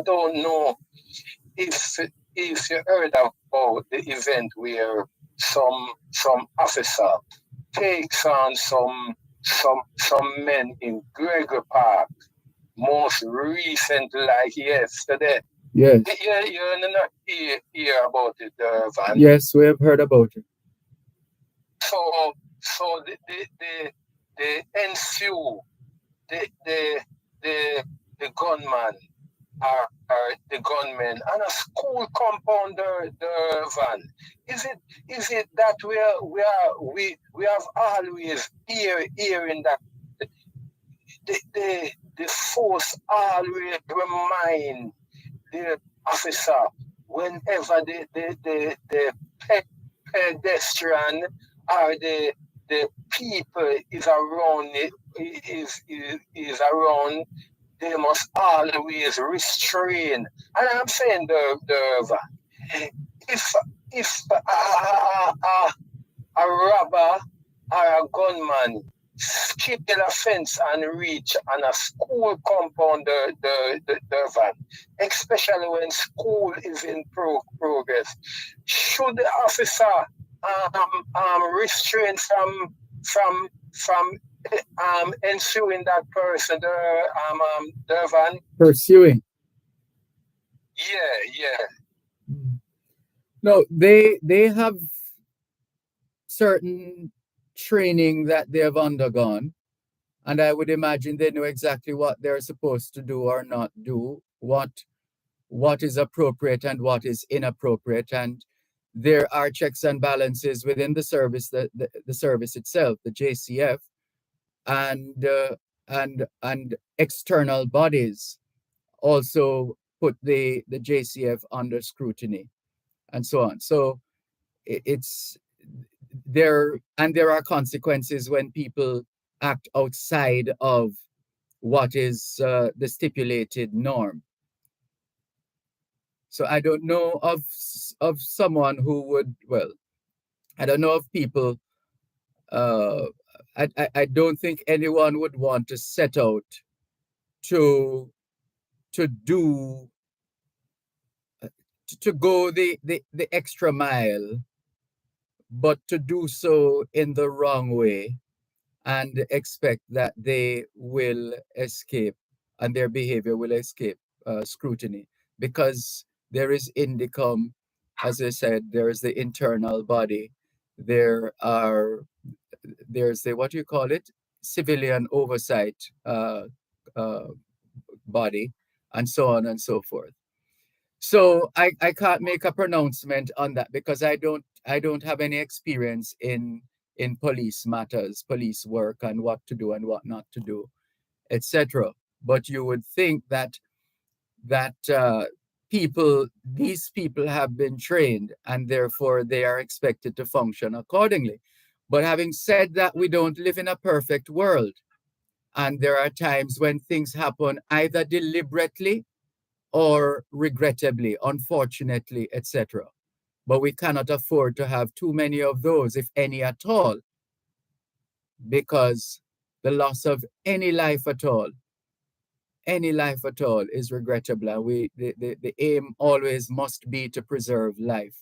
don't know if you heard about the event where some officer takes on some men in Gregory Park, most recent, like yesterday. Yes. You not hear about it, Dervan. Yes, we have heard about it. So the NCU, the gunman are the gunmen and a school compounder, Dervan. Is it that we have always hearing that the force always remind the officer whenever the pedestrian or the people is around is around, they must always restrain. And I'm saying, Dervan, if a robber or a gunman skip the fence and reach on a school compound, the van, especially when school is in progress, should the officer restrain from ensuing that person, the van? Pursuing. Yeah. No, they have certain training that they have undergone, and I would imagine they know exactly what they're supposed to do or not do, what is appropriate and what is inappropriate, and there are checks and balances within the service, the service itself, the JCF, and external bodies also put the JCF under scrutiny, and so on. So it's there are consequences when people act outside of what is the stipulated norm. So I don't know of someone who would, well, I don't know of people. I don't think anyone would want to set out to do to go the extra mile, but to do so in the wrong way and expect that they will escape and their behavior will escape scrutiny, because there is INDICOM, as I said, there is the internal body, there's the, what do you call it, civilian oversight body, and so on and so forth. So I can't make a pronouncement on that because I don't have any experience in police matters, police work, and what to do and what not to do, etc. But you would think that these people have been trained, and therefore they are expected to function accordingly. But having said that, we don't live in a perfect world. And there are times when things happen either deliberately or regrettably, unfortunately, etc. But we cannot afford to have too many of those, if any at all, because the loss of any life at all is regrettable. And the aim always must be to preserve life.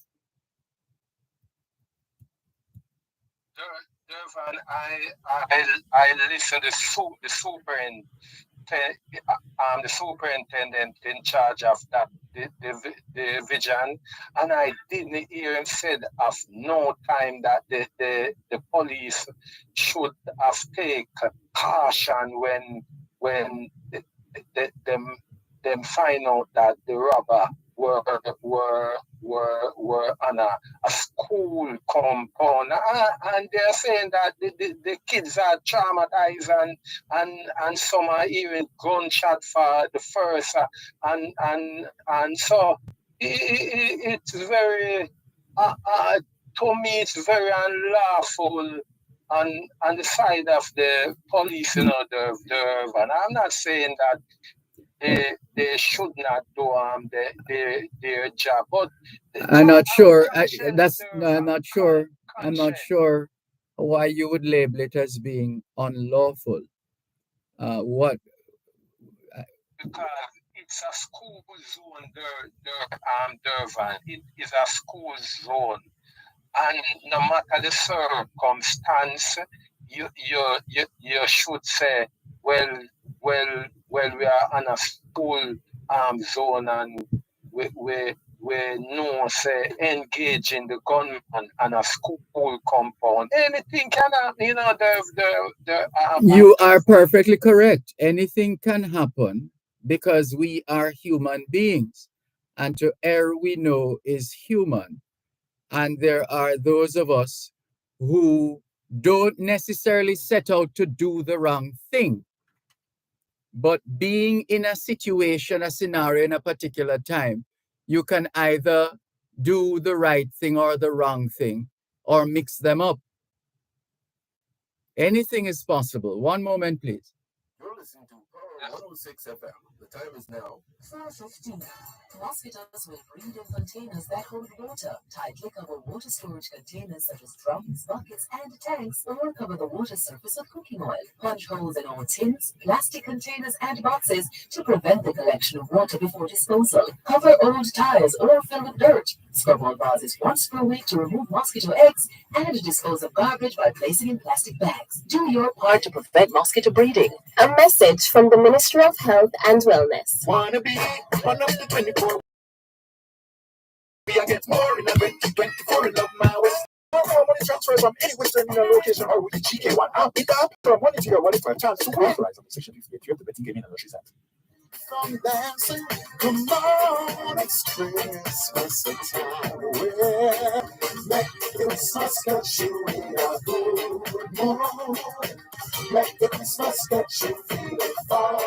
Dervan, I listened to the superintendent in charge of that the division, and I didn't hear him said of no time that the police should have taken caution when them find out that the robber were on a school compound, and they're saying that the kids are traumatized, and some are even gunshot for the first, and so it's very to me it's very unlawful on the side of the police, and I'm not saying that they should not do their job, but I'm not sure. I'm not sure why you would label it as being unlawful. What? Because it's a school zone, Dervan. It is a school zone, and no matter the circumstance, you should say, well, we are on a school zone, and we no say engage in the gunman on a school compound. Anything can happen, You are perfectly correct. Anything can happen because we are human beings, and to err we know is human. And there are those of us who don't necessarily set out to do the wrong thing. But being in a situation, a scenario in a particular time, you can either do the right thing or the wrong thing, or mix them up. Anything is possible. One moment, please. You're listening to Power 106 FM. The time is now 4:15. Mosquitoes will breed in containers that hold water. Tightly cover water storage containers such as drums, buckets, and tanks, or cover the water surface with cooking oil. Punch holes in all tins, plastic containers, and boxes to prevent the collection of water before disposal. Cover old tires or fill with dirt. Scrub all vases once per week to remove mosquito eggs, and dispose of garbage by placing in plastic bags. Do your part to prevent mosquito breeding. A message from the Ministry of Health and Wellness. Wanna be one of the 24. I get more in a 2024 in love my West. More money transfers from any Western Union location or with the GK1 app. Pick up from money to your wallet for a chance to win. Authorize on the section 58 of the Betting Gaming Industries Act. From dancing, come on, it's Christmas time. Where make Christmas get you in a good mood. Make the Christmas get you feeling fine.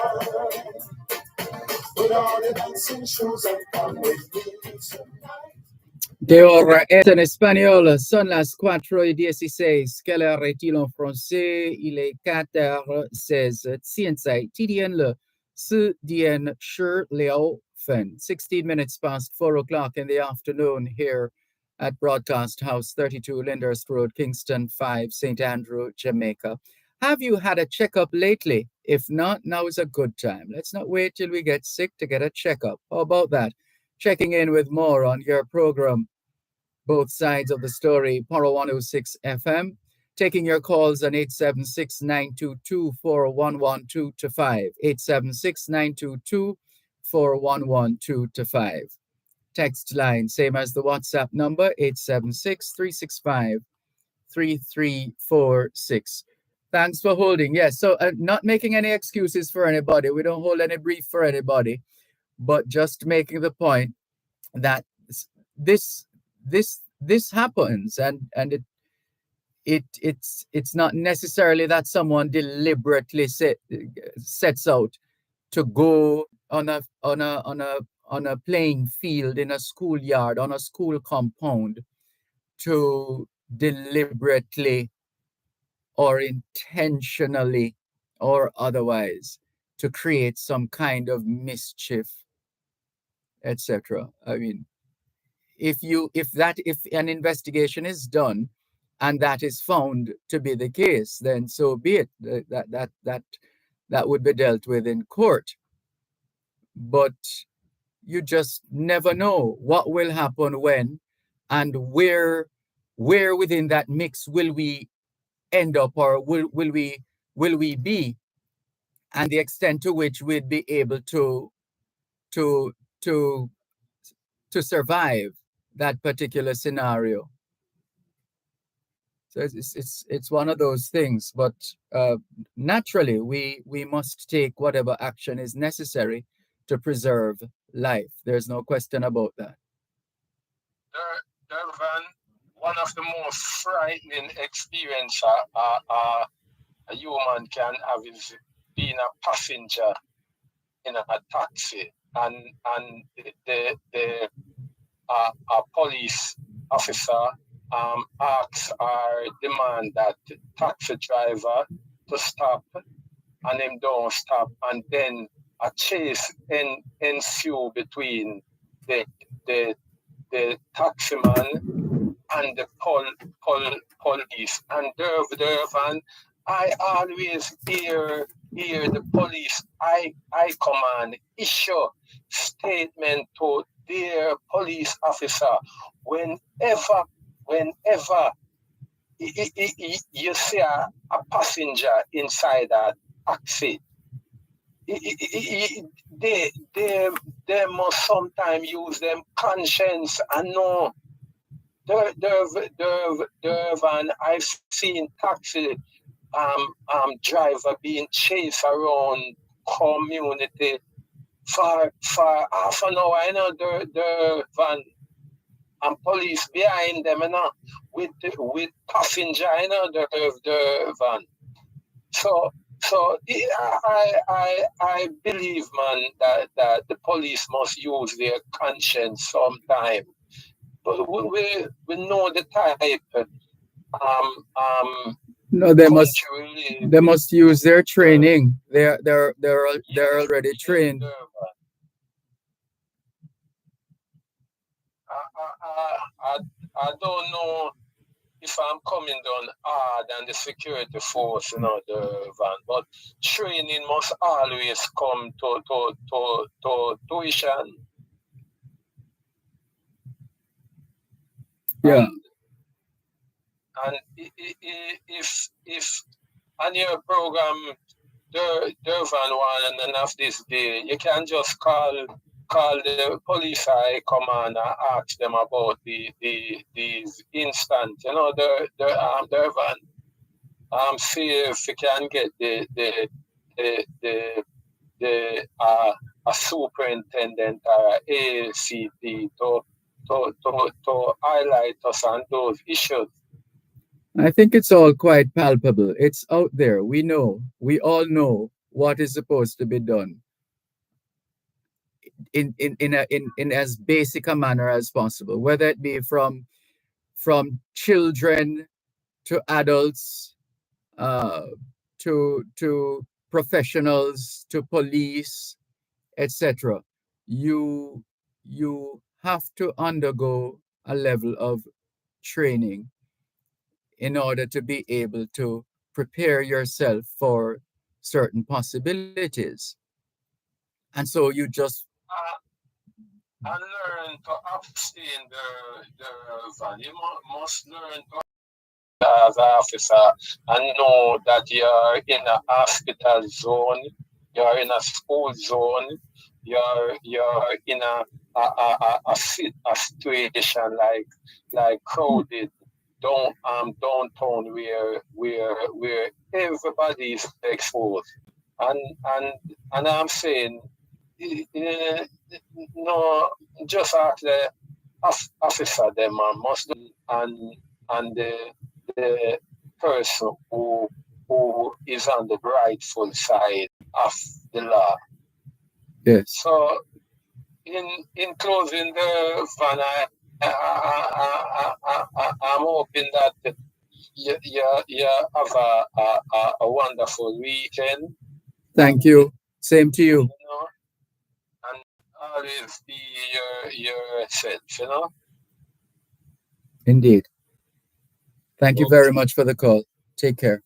Put on your dancing shoes and come with me tonight. De ora en espagnol, son las 4:16. Quelle heure est-il en français? Il est 4:16. Tiensai, TDN le, su dien shi liao fen. 16 minutes past 4 o'clock in the afternoon here at Broadcast House, 32 Lyndhurst Road, Kingston 5, St. Andrew, Jamaica. Have you had a checkup lately? If not, now is a good time. Let's not wait till we get sick to get a checkup. How about that? Checking in with more on your program, Both Sides of the Story, Power 106 FM. Taking your calls on 876-922-4112-5. 876-922-4112-5. Text line, same as the WhatsApp number, 876-365-3346. Thanks for holding. Yes, so not making any excuses for anybody. We don't hold any brief for anybody, but just making the point that this happens, and it's not necessarily that someone deliberately sets out to go on a playing field, in a schoolyard, on a school compound, to deliberately or intentionally or otherwise to create some kind of mischief, etc. I mean, if an investigation is done and that is found to be the case, then so be it. That would be dealt with in court. But you just never know what will happen when, and where within that mix will we end up, or will we be, and the extent to which we'd be able to to to survive that particular scenario. So it's one of those things, but naturally we must take whatever action is necessary to preserve life. There's no question about that. Dervan, one of the most frightening experience a human can have is being a passenger in a taxi, and a police officer asks or demand that taxi driver to stop, and him don't stop, and then a chase ensue between the taximan and the police. And Dervan, I always hear the police I command issue statement to their police officer whenever you see a passenger inside a taxi. They must sometimes use them conscience and know. Dervan, I've seen taxi driver being chased around community for half an hour, you know, Dervan, and police behind them, you know, with passenger, you know, Dervan. So I believe, man, that the police must use their conscience sometime. But we know the type. No, they must use their training. They're already trained. I don't know if I'm coming down hard on the security force, you know, Dervan, but training must always come to tuition. Yeah. And if on your program, Dervan, one and of this day, you can just call the police high command and ask them about these instances. You know, Dervan, see if you can get a superintendent or ACP to highlight us on those issues. I think it's all quite palpable. It's out there. We all know what is supposed to be done in as basic a manner as possible, whether it be from children to adults, to professionals, to police, etc. You have to undergo a level of training in order to be able to prepare yourself for certain possibilities. And so you just and learn to abstain the van. You must learn to as an officer and know that you're in a hospital zone, you're in a school zone, you're in a situation like crowded downtown where everybody is exposed, and I'm saying, no, just ask the officer them must do, and the person who is on the rightful side of the law. Yes. So in closing, the Van, I'm hoping that you have a wonderful weekend. Thank you. Same to you. You know, and always be yourself, you know. Indeed. Thank you very much for the call. Take care.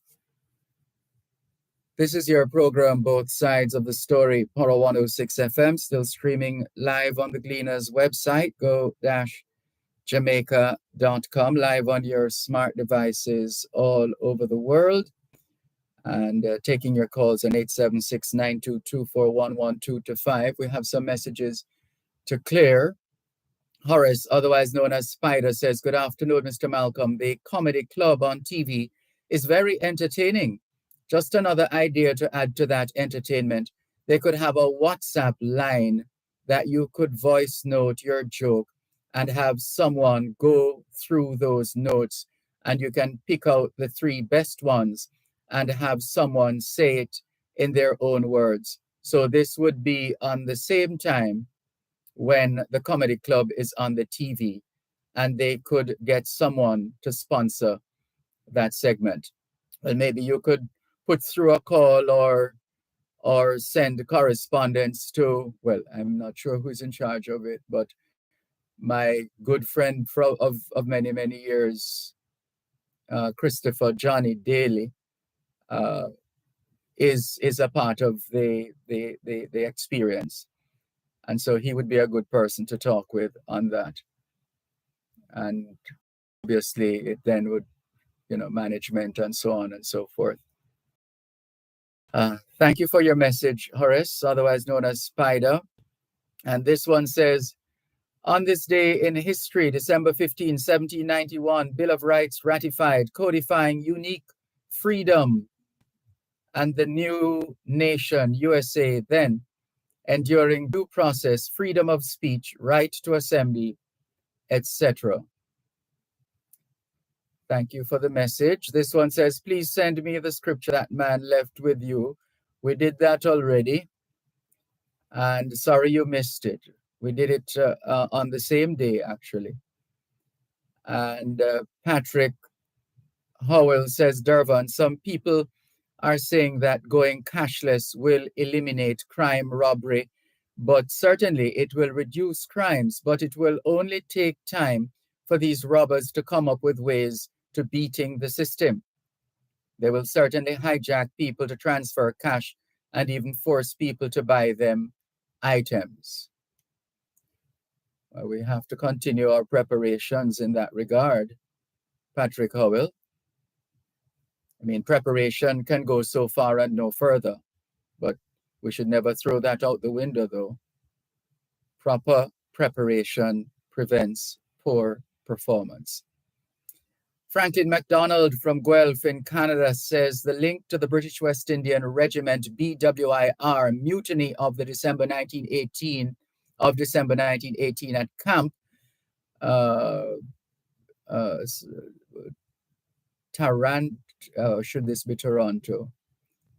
This is your program, Both Sides of the Story, Poro 106 FM, still streaming live on the Gleaners website, go-jamaica.com, live on your smart devices all over the world, and taking your calls on 876-922-4112 to 5. We have some messages to clear. Horace, otherwise known as Spider, says, "Good afternoon, Mr. Malcolm. The comedy club on TV is very entertaining. Just another idea to add to that entertainment. They could have a WhatsApp line that you could voice note your joke and have someone go through those notes, and you can pick out the 3 best ones and have someone say it in their own words. So this would be on the same time when the comedy club is on the TV, and they could get someone to sponsor that segment. Well, maybe you could put through a call or send correspondence to, well, I'm not sure who's in charge of it, but my good friend of many, many years, Christopher Johnny Daly, is a part of the experience. And so he would be a good person to talk with on that. And obviously it then would, management and so on and so forth. Thank you for your message, Horace, otherwise known as Spider. And this one says, on this day in history, December 15, 1791, Bill of Rights ratified, codifying unique freedom, and the new nation, USA, then enduring due process, freedom of speech, right to assembly, etc. Thank you for the message. This one says, please send me the scripture that man left with you. We did that already. And sorry you missed it. We did it on the same day, actually. And Patrick Howell says, Dervan, some people are saying that going cashless will eliminate crime, robbery, but certainly it will reduce crimes, but it will only take time for these robbers to come up with ways to beating the system. They will certainly hijack people to transfer cash and even force people to buy them items. Well, we have to continue our preparations in that regard, Patrick Howell. I mean, preparation can go so far and no further, but we should never throw that out the window, though. Proper preparation prevents poor performance. Franklin MacDonald from Guelph in Canada says the link to the British West Indian Regiment BWIR mutiny of December 1918 at Camp should this be Toronto?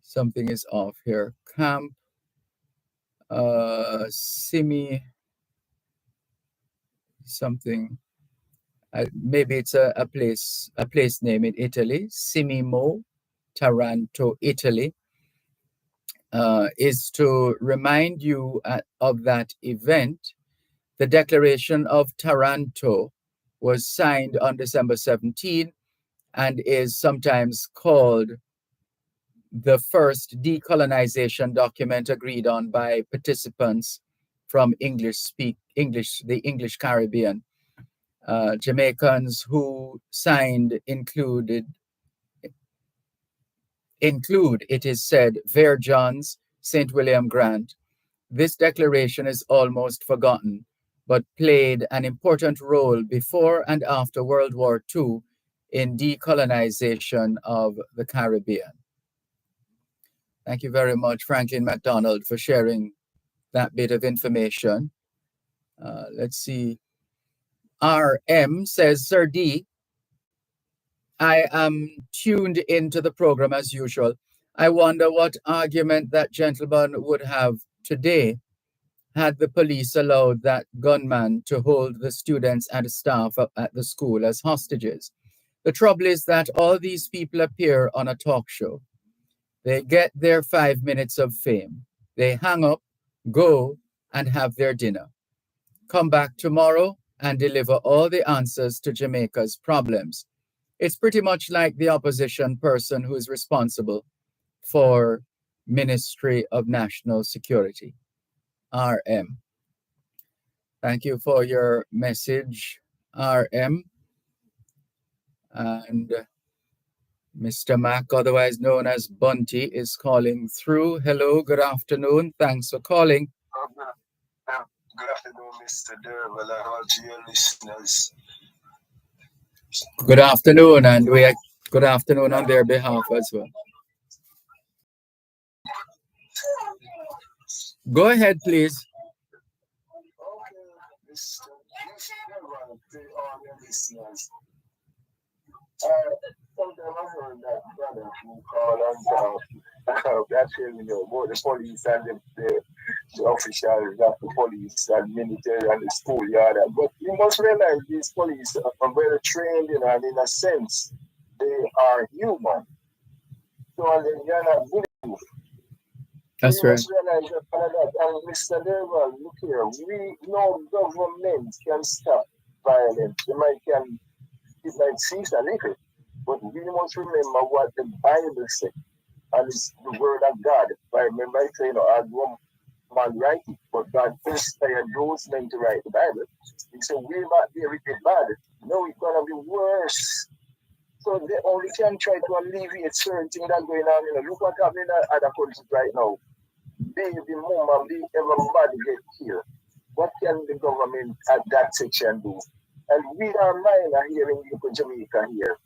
Something is off here. Camp Simi something. Maybe it's a place name in Italy. Simimo, Taranto, Italy. Is to remind you of that event. The Declaration of Taranto was signed on December 17 and is sometimes called the first decolonization document agreed on by participants from the English Caribbean. Jamaicans who signed include, it is said, Ver Johns, St. William Grant. This declaration is almost forgotten, but played an important role before and after World War II in decolonization of the Caribbean. Thank you very much, Franklin MacDonald, for sharing that bit of information. Let's see. RM says, Sir D, I am tuned into the program as usual. I wonder what argument that gentleman would have today. had the police allowed that gunman to hold the students and staff up at the school as hostages. The trouble is that all these people appear on a talk show. They get their 5 minutes of fame. They hang up, go, and have their dinner. Come back tomorrow and deliver all the answers to Jamaica's problems. It's pretty much like the opposition person who is responsible for Ministry of National Security, RM. Thank you for your message, RM. And Mr. Mack, otherwise known as Bunty, is calling through. Hello, good afternoon. Thanks for calling. Good afternoon, Mr. Dervan, and all to your listeners. Good afternoon, and good afternoon on their behalf as well. Go ahead, please. Okay, Mr. Dervan, to all your listeners. Sometimes I heard that brother who called on actually, about the police and the officials of the police and military and the schoolyard. But you must realize these police are very trained, and in a sense, they are human. So they are not bulletproof. That's you right. must realize that, and Mr. Dervan, look here, no government can stop violence. It might cease a little, but we must remember what the Bible says. And it's the word of God. I remember I say, as one man write it, but God inspired those men to write the Bible. He said, will not be written bad. No, it's going to be worse. So they only can try to alleviate certain things that are going on. Look what's happening in other countries right now. Baby, mama, everybody get killed. What can the government at that section do? And we are minor here in Jamaica here.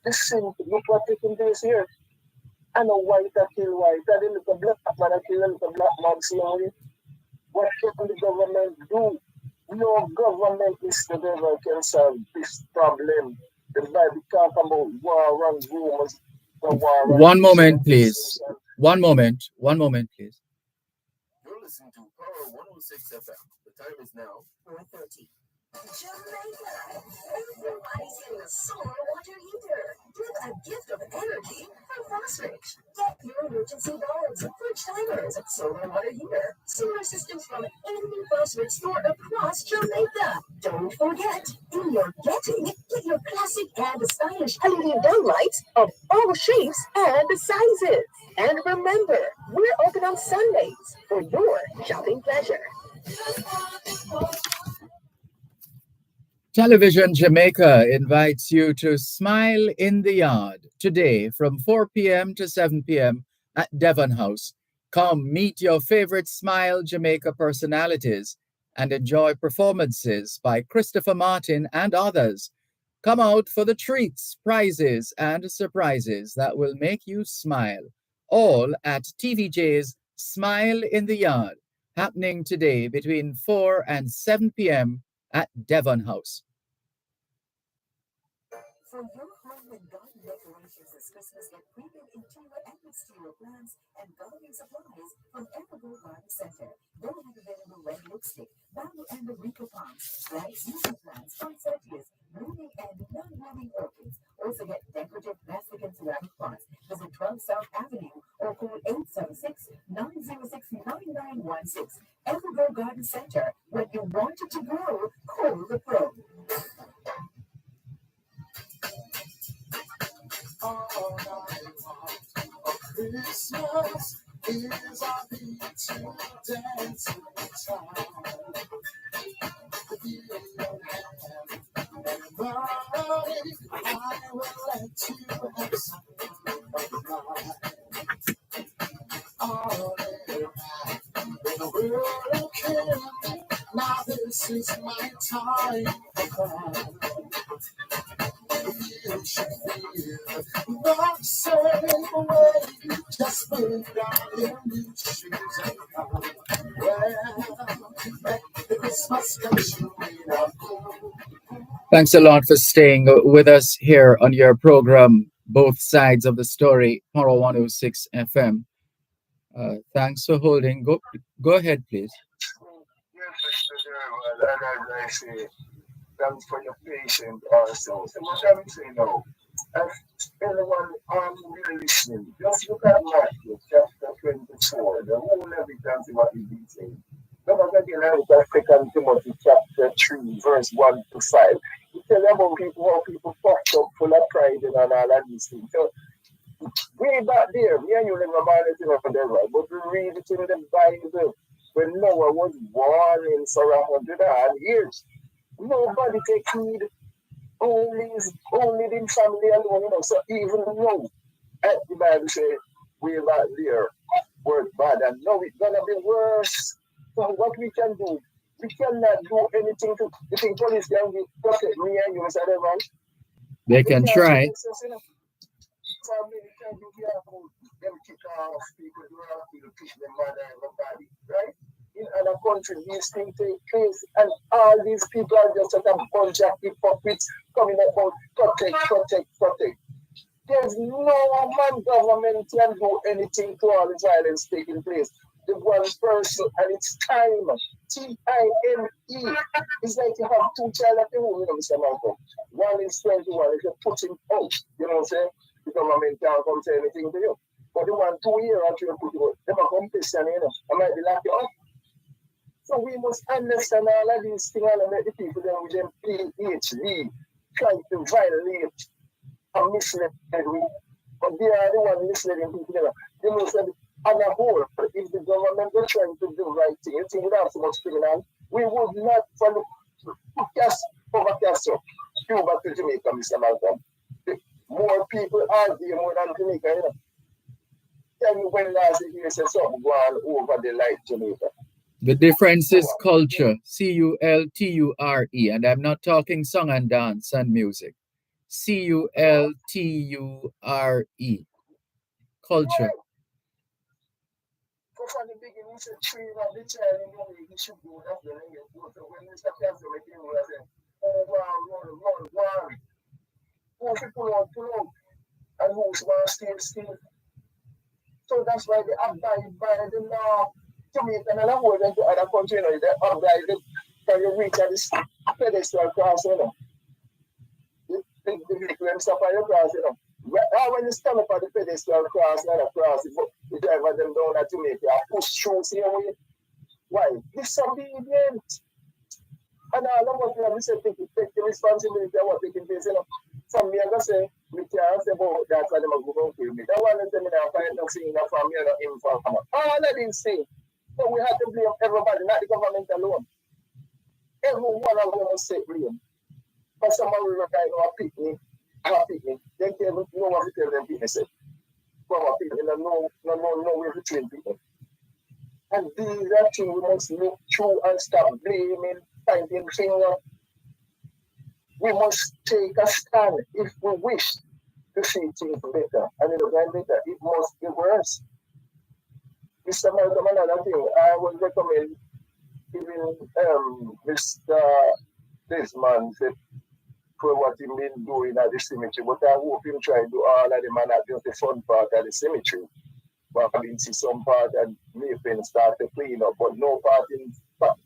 Listen, look what taking place here. And a white that kill white, and then look a black man that kill a little black man slowly. What can the government do? No government, Mr. Dervan, can solve this problem. The Bible talk about war and rumors. One moment, please. One moment, please. You're listening to Power 106 FM. The time is now 4:30. Jamaica! Everybody's getting a solar water heater. Get a gift of energy from Fosrich. Get your emergency bulbs, fridge timers, solar water heater, solar systems from any Fosrich store across Jamaica. Don't forget, in your getting, get your classic and stylish LED dome lights of all shapes and sizes. And remember, we're open on Sundays for your shopping pleasure. Television Jamaica invites you to Smile in the Yard today from 4 p.m. to 7 p.m. at Dervan House. Come meet your favorite Smile Jamaica personalities and enjoy performances by Christopher Martin and others. Come out for the treats, prizes, and surprises that will make you smile. All at TVJ's Smile in the Yard, happening today between 4 and 7 p.m. at Dervan House. For your home and garden decorations this Christmas, get premium interior and exterior plants and gardening supplies from Evergreen Garden Center. They have available red lipstick, bamboo and Rico palms, bright season plants, poinsettias, blooming and non-blooming orchids. Also get decorative plastic and ceramic pots. Visit 12 South Avenue or call 876-906-9916. Evergreen Garden Center. When you want it to grow, call the pro. All I want for Christmas is a beat to dance time. If you don't have any money, I will let you have something of mine. All around in the world can. Now this is my time for fun. You should feel the same way. Just put on your new shoes and come. Well, make the Christmas country now. Thanks a lot for staying with us here on your program, Both Sides of the Story, Power 106 FM. Thanks for holding. Go ahead, please. Mr. Dervan, and as I say, thanks for your patience also. So what I'm saying now, as anyone really listening, just look at Matthew chapter 24, the whole everything see what he's been saying. Then again, I look at 2 Timothy chapter 3, verse 1 to 5. He tells about people, how people fucked up full of pride and all of these things. So way back there, me and you never mind anything of the right, but we read it in the Bible when Noah was born in for 100 years. Nobody take heed, only the family alone, you know. So even now, as the Bible says, way back there, work bad, and now it's gonna be worse. So what we can do, we cannot do anything to the thing police can protect me and you, Mr. Dervan. They can try. Family can be careful. Them kick off people, do not to push them mother everybody, right? In other countries, these things take place, and all these people are just a bunch of hypocrites coming about protect. There's no man government can do anything to all the violence taking place. The one person, and it's time. Time. It's like you have two child at the home, you know, Mr. Malcolm. One is 21, if you put him out, you know what I'm saying? The government can't come say anything to you. But the one 2 years after you put you out, they might come question, you know, I might be like you up. So we must understand all of these things and make the people then with them PhD trying to violate and mislead we. But they are the one misleading people. You know. They must say, on a whole, if the government was trying to do the right thing, you think we have so much criminal, we would not follow overcast up. Go back to Jamaica, Mr. Malcolm. More people are there more than Jamaica, you know. Tell me when last year said something going over the like Jamaica. The difference is culture, C-U-L-T-U-R-E, and I'm not talking song and dance and music. C-U-L-T-U-R-E, culture. From the beginning, he said, train of the child in the way he should go. That's the way you go. So when Mr. Cancer came in, I said, oh, wow. Who's pull out, and who's going to stay still. So that's why they abide by the law. Jamaican and a whole into other countries, you know, they abide can you reach at this pedestal cross, you know. The vehicle and stop on your cross, you know. When you stand up at the pedestal cross, not a cross, the driver them down at Jamaica, push through, see how we. Why? Disobedient. And all of us have to take the responsibility of what taking place, you know. From me, I'm going to say, we can't say about that, and them are going to kill me. That one is them in a fight, not seeing that from me, not informer. All of these things. So we have to blame everybody, not the government alone. Every one of them must say blame. But somebody will right now pick me, then tell them, no one to tell them people say. From a people, no way to train people. And these are things we must look through and stop blaming, finding finger. We must take a stand if we wish to see things better. And in the grand better, it must be worse. Mr. Malcolm, another thing, I would recommend giving this man for what he been doing at the cemetery, but I hope him try to do all of them and not just the fun part of the cemetery. But I didn't see some part that Mayfield start to clean up, but no part in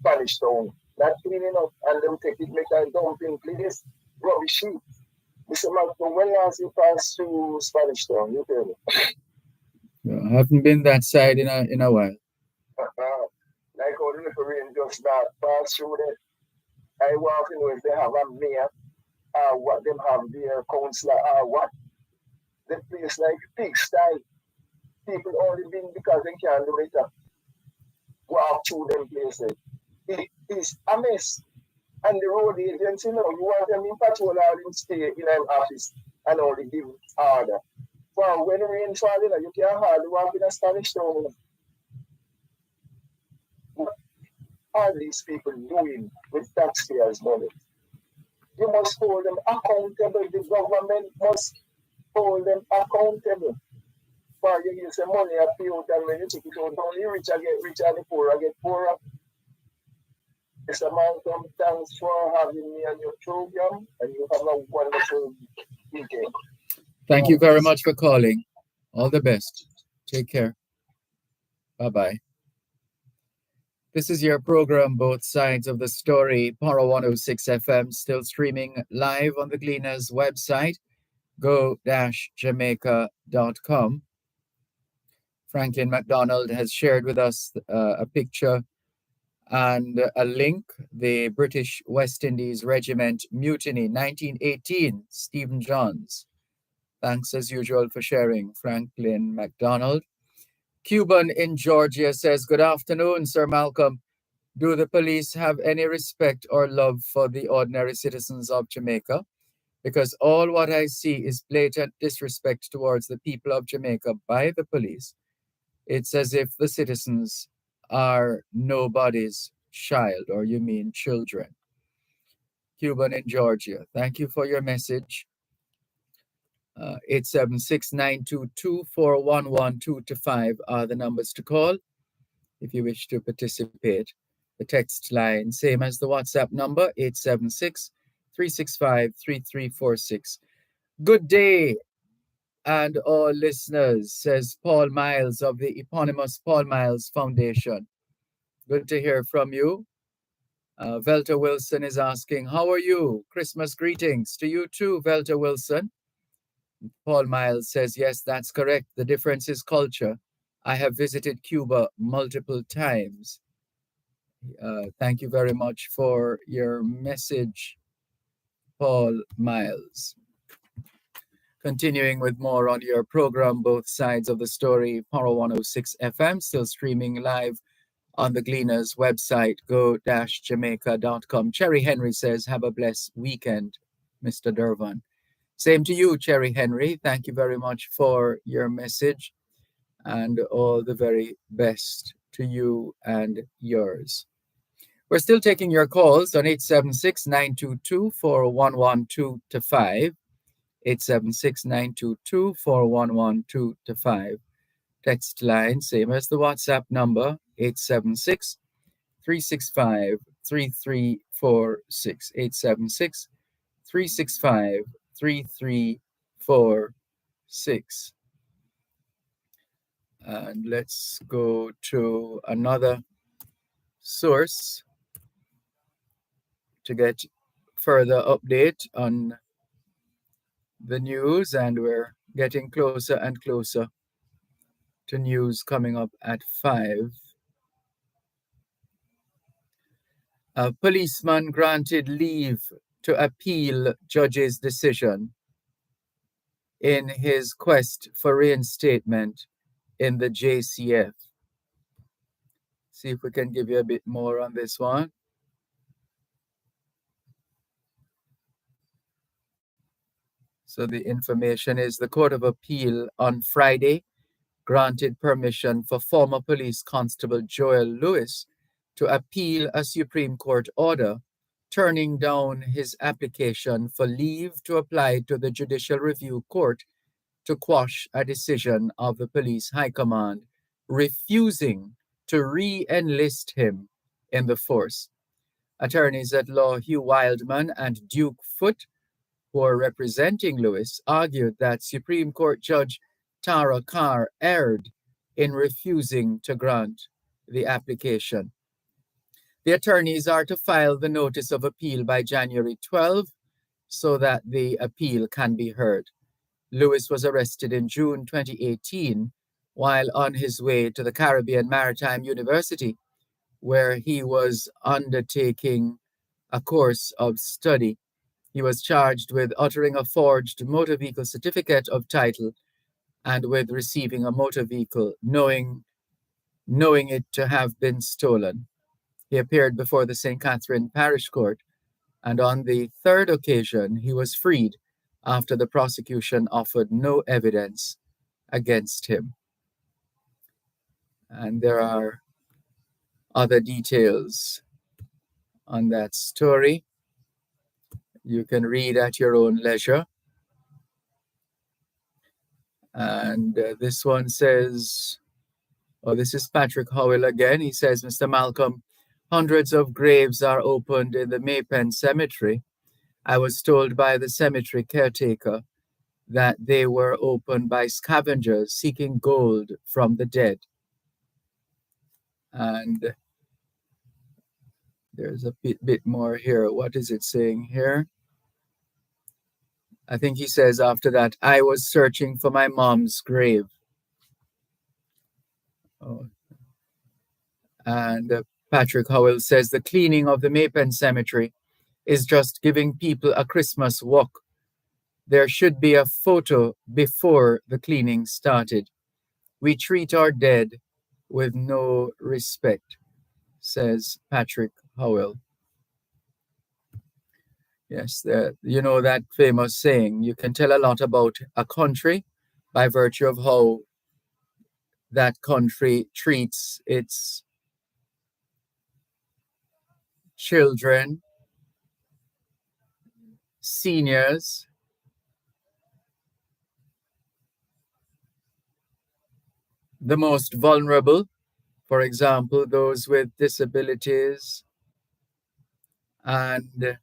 Spanish Town. Not cleaning up, and them take it, make a dumping place, rubbish sheet. Mr. Malcolm, when last you passed through Spanish Town, you tell me? I haven't been that side in a while. Like how the little rain just not pass through there. I want to know if they have a mayor, what them have their councillor, what. The place like pigsty. People only been because they can't do it. Walk through them places. It is a mess. And the road agents, you know, you want them in patrol or in stay in an office and only give order. Well, when the rain falls, you know, you can't hardly walk in a Spanish Town. What are these people doing with taxpayers' money? You must hold them accountable. The government must hold them accountable. For you use the money at you, and when you take it out, only rich I get richer and the poor I get poorer. Mr. Malcolm, thanks for having me on your program, and you have a wonderful weekend. Thank you very much for calling. All the best. Take care. Bye-bye. This is your program, Both Sides of the Story, Power 106 FM, still streaming live on the Gleaners website, go-jamaica.com. Franklin MacDonald has shared with us a picture and a link, the British West Indies Regiment Mutiny, 1918, Stephen Johns. Thanks as usual for sharing, Franklin MacDonald. Cuban in Georgia says, good afternoon, Sir Malcolm. Do the police have any respect or love for the ordinary citizens of Jamaica? Because all what I see is blatant disrespect towards the people of Jamaica by the police. It's as if the citizens are nobody's child, or you mean children. Cuban in Georgia, thank you for your message. 876-922-4112-5 are the numbers to call if you wish to participate. The text line, same as the WhatsApp number, 876-365-3346. Good day, and all listeners, says Paul Miles of the eponymous Paul Miles Foundation. Good to hear from you. Velta Wilson is asking, how are you? Christmas greetings to you too, Velta Wilson. Paul Miles says, yes, that's correct. The difference is culture. I have visited Cuba multiple times. Thank you very much for your message, Paul Miles. Continuing with more on your program, Both Sides of the Story, Power 106 FM, still streaming live on the Gleaners website, go-jamaica.com. Cherry Henry says, have a blessed weekend, Mr. Dervan. Same to you, Cherry Henry. Thank you very much for your message, and all the very best to you and yours. We're still taking your calls on 876-922-4112-5, 876-922-4112-5. Text line, same as the WhatsApp number, 876-365-3346, 876-365-3346. And let's go to another source to get further update on the news, and we're getting closer and closer to news coming up at 5. A policeman granted leave to appeal judge's decision in his quest for reinstatement in the JCF. See if we can give you a bit more on this one. So the information is the Court of Appeal on Friday granted permission for former police constable Joel Lewis to appeal a Supreme Court order turning down his application for leave to apply to the Judicial Review Court to quash a decision of the police high command refusing to re-enlist him in the force. Attorneys at law Hugh Wildman and Duke Foote, who are representing Lewis, argued that Supreme Court Judge Tara Carr erred in refusing to grant the application. The attorneys are to file the notice of appeal by January 12 so that the appeal can be heard. Lewis was arrested in June 2018 while on his way to the Caribbean Maritime University, where he was undertaking a course of study. He was charged with uttering a forged motor vehicle certificate of title and with receiving a motor vehicle, knowing it to have been stolen. He appeared before the St. Catherine Parish Court, and on the third occasion, he was freed after the prosecution offered no evidence against him. And there are other details on that story. You can read at your own leisure. And this one says, this is Patrick Howell again. He says, Mr. Malcolm, hundreds of graves are opened in the Maypen Cemetery. I was told by the cemetery caretaker that they were opened by scavengers seeking gold from the dead. And There's a bit more here. What is it saying here? I think he says after that, I was searching for my mom's grave. Oh. And Patrick Howell says the cleaning of the Maypen Cemetery is just giving people a Christmas walk. There should be a photo before the cleaning started. We treat our dead with no respect, says Patrick Howell. Yes, you know that famous saying, you can tell a lot about a country by virtue of how that country treats its children, seniors, the most vulnerable, for example, those with disabilities, and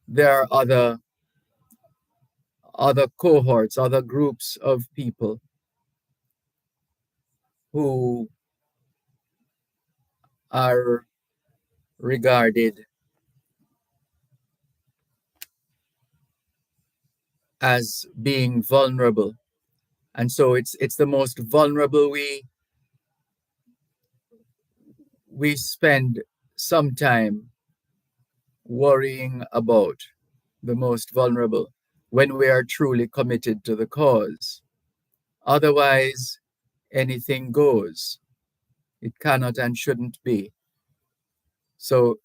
there are other cohorts, other groups of people who are regarded as being vulnerable. And so it's the most vulnerable we spend some time worrying about, the most vulnerable, when we are truly committed to the cause. Otherwise, anything goes. It cannot and shouldn't be. So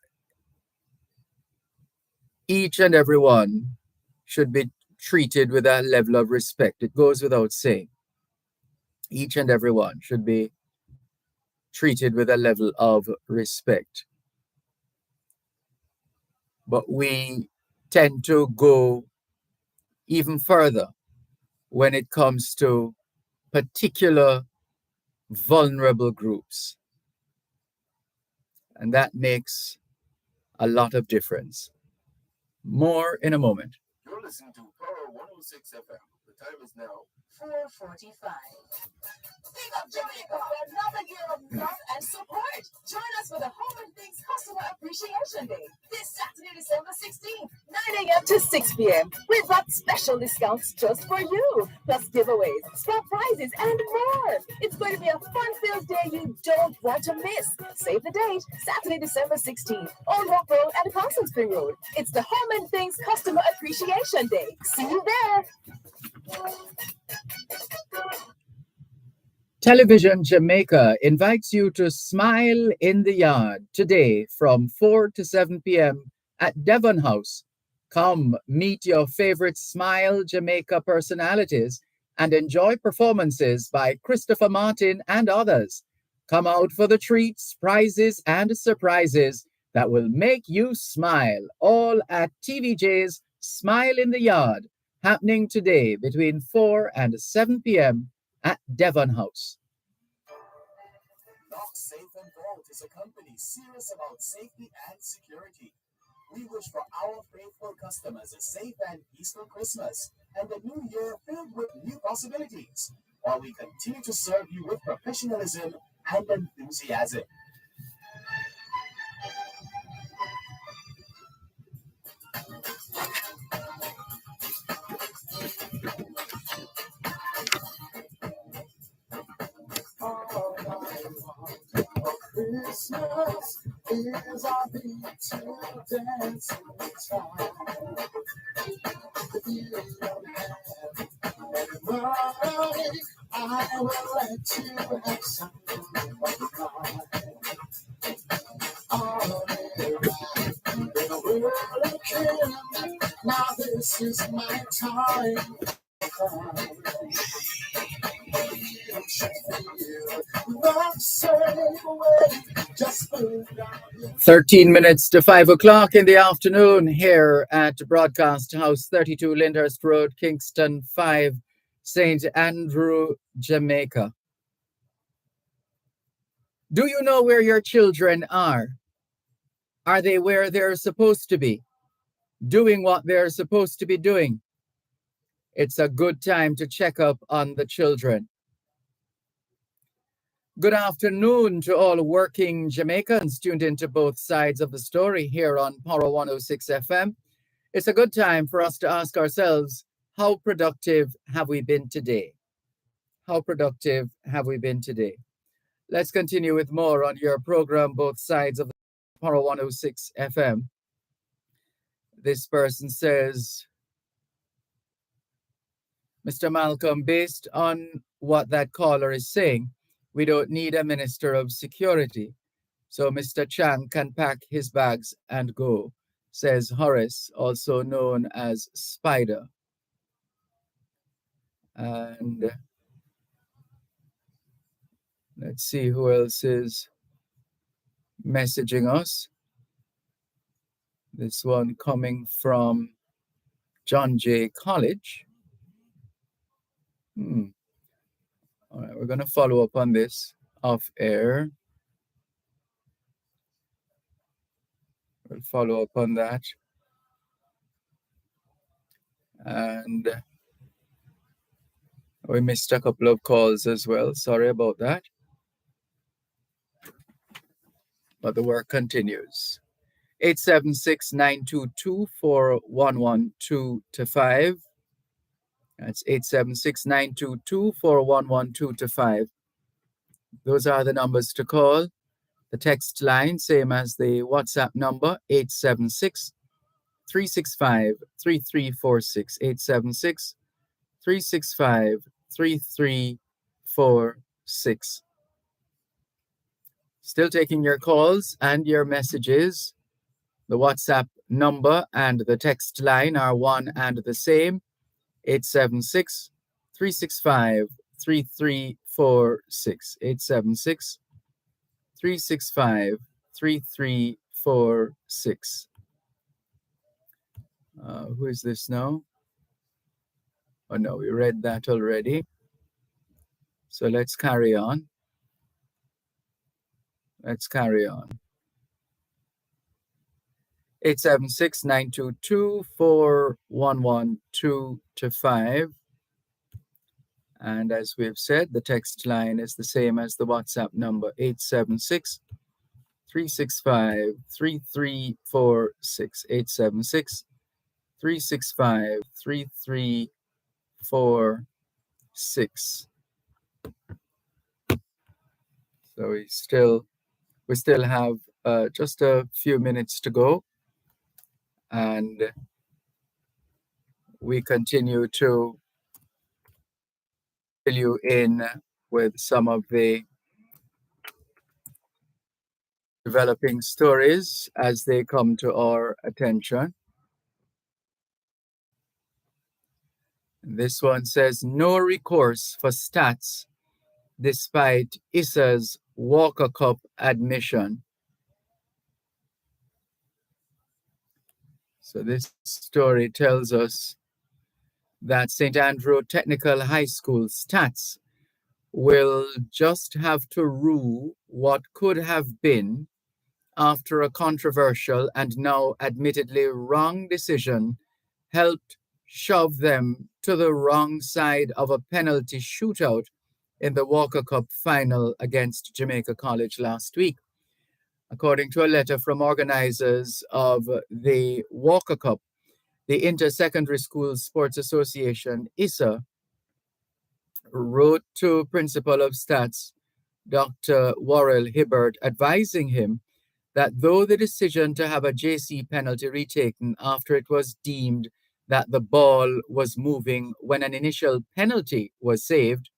each and every one should be treated with a level of respect. It goes without saying. Each and every one should be treated with a level of respect. But we tend to go even further when it comes to particular vulnerable groups. And that makes a lot of difference. More in a moment. You're listening to Power 106 FM. The time is now 4:45. Big up Jamaica for another year of love and support. Join us for the Home and Things Customer Appreciation Day this Saturday, December 16th, 9 a.m. to 6 p.m. We've got special discounts just for you, plus giveaways, swap prizes, and more. It's going to be a fun-filled day you don't want to miss. Save the date, Saturday, December 16th, on Rock Road and Constant Spring Road. It's the Home and Things Customer Appreciation Day. See you there. Television Jamaica invites you to Smile in the Yard today from 4 to 7 p.m. at Dervan House. Come meet your favorite Smile Jamaica personalities and enjoy performances by Christopher Martin and others. Come out for the treats, prizes, and surprises that will make you smile, all at TVJ's Smile in the Yard, happening today between 4 and 7 p.m. at Dervan House. Lock Safe and Vault is a company serious about safety and security. We wish for our faithful customers a safe and peaceful Christmas and a new year filled with new possibilities, while we continue to serve you with professionalism and enthusiasm. Christmas is our beat to dance time. If you don't have any money, I will let you have some of the time. All right, in the world again. Now this is my time. 13 minutes to 5 o'clock in the afternoon here at Broadcast House 32 Lyndhurst Road, Kingston 5, St. Andrew, Jamaica. Do you know where your children are? Are they where they're supposed to be? Doing what they're supposed to be doing? It's a good time to check up on the children. Good afternoon to all working Jamaicans tuned into both sides of the story here on Power 106 FM. It's a good time for us to ask ourselves, how productive have we been today? How productive have we been today? Let's continue with more on your program, both sides of the Power 106 FM. This person says, Mr. Malcolm, based on what that caller is saying, we don't need a minister of security. So Mr. Chan can pack his bags and go, says Horace, also known as Spider. And let's see who else is messaging us. This one coming from John Jay College. All right, we're going to follow up on this off air. We'll follow up on that. And we missed a couple of calls as well. Sorry about that. But the work continues. 876-922-4112-5. That's 876-922-4112-5. Those are the numbers to call. The text line, same as the WhatsApp number, 876-365-3346. 876-365-3346. Still taking your calls and your messages. The WhatsApp number and the text line are one and the same, 876-365-3346. 876-365-3346. Who is this now? Oh no, we read that already. So let's carry on. Let's carry on. 876-922-4112-5. And as we've said, the text line is the same as the WhatsApp number, 876-365-3346. 876-365-3346. So we still have just a few minutes to go, and we continue to fill you in with some of the developing stories as they come to our attention. This one says, no recourse for stats despite ISA's Walker Cup admission. So this story tells us that St. Andrew Technical High School stats will just have to rue what could have been after a controversial and now admittedly wrong decision helped shove them to the wrong side of a penalty shootout in the Walker Cup final against Jamaica College last week. According to a letter from organizers of the Walker Cup, the Inter-Secondary Schools Sports Association, ISA, wrote to Principal of Stats, Dr. Worrell Hibbert, advising him that though the decision to have a JC penalty retaken after it was deemed that the ball was moving when an initial penalty was saved,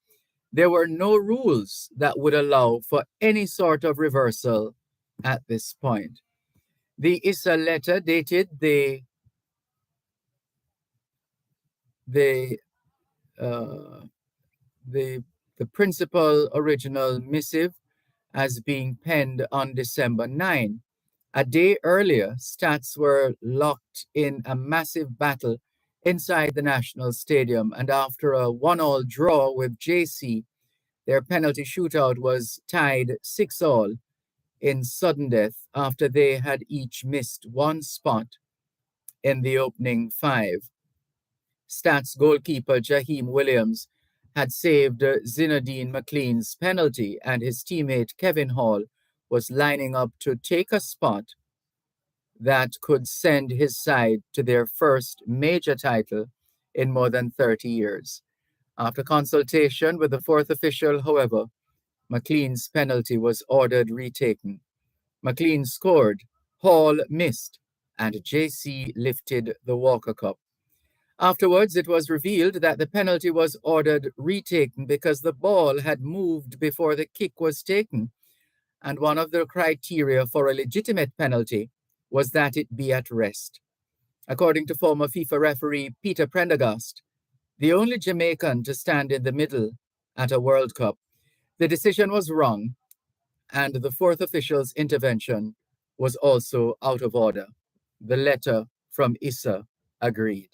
there were no rules that would allow for any sort of reversal at this point. The ISA letter dated the principal original missive as being penned on December 9. A day earlier, Stats were locked in a massive battle inside the National Stadium, and after a 1-1 draw with JC, their penalty shootout was tied 6-6 in sudden death after they had each missed one spot in the opening 5. Stats goalkeeper Jaheim Williams had saved Zinedine McLean's penalty, and his teammate Kevin Hall was lining up to take a spot that could send his side to their first major title in more than 30 years. After consultation with the fourth official, however, McLean's penalty was ordered retaken. McLean scored, Hall missed, and JC lifted the Walker Cup. Afterwards, it was revealed that the penalty was ordered retaken because the ball had moved before the kick was taken, and one of the criteria for a legitimate penalty was that it be at rest. According to former FIFA referee Peter Prendergast, the only Jamaican to stand in the middle at a World Cup, the decision was wrong, and the fourth official's intervention was also out of order. The letter from Issa agreed.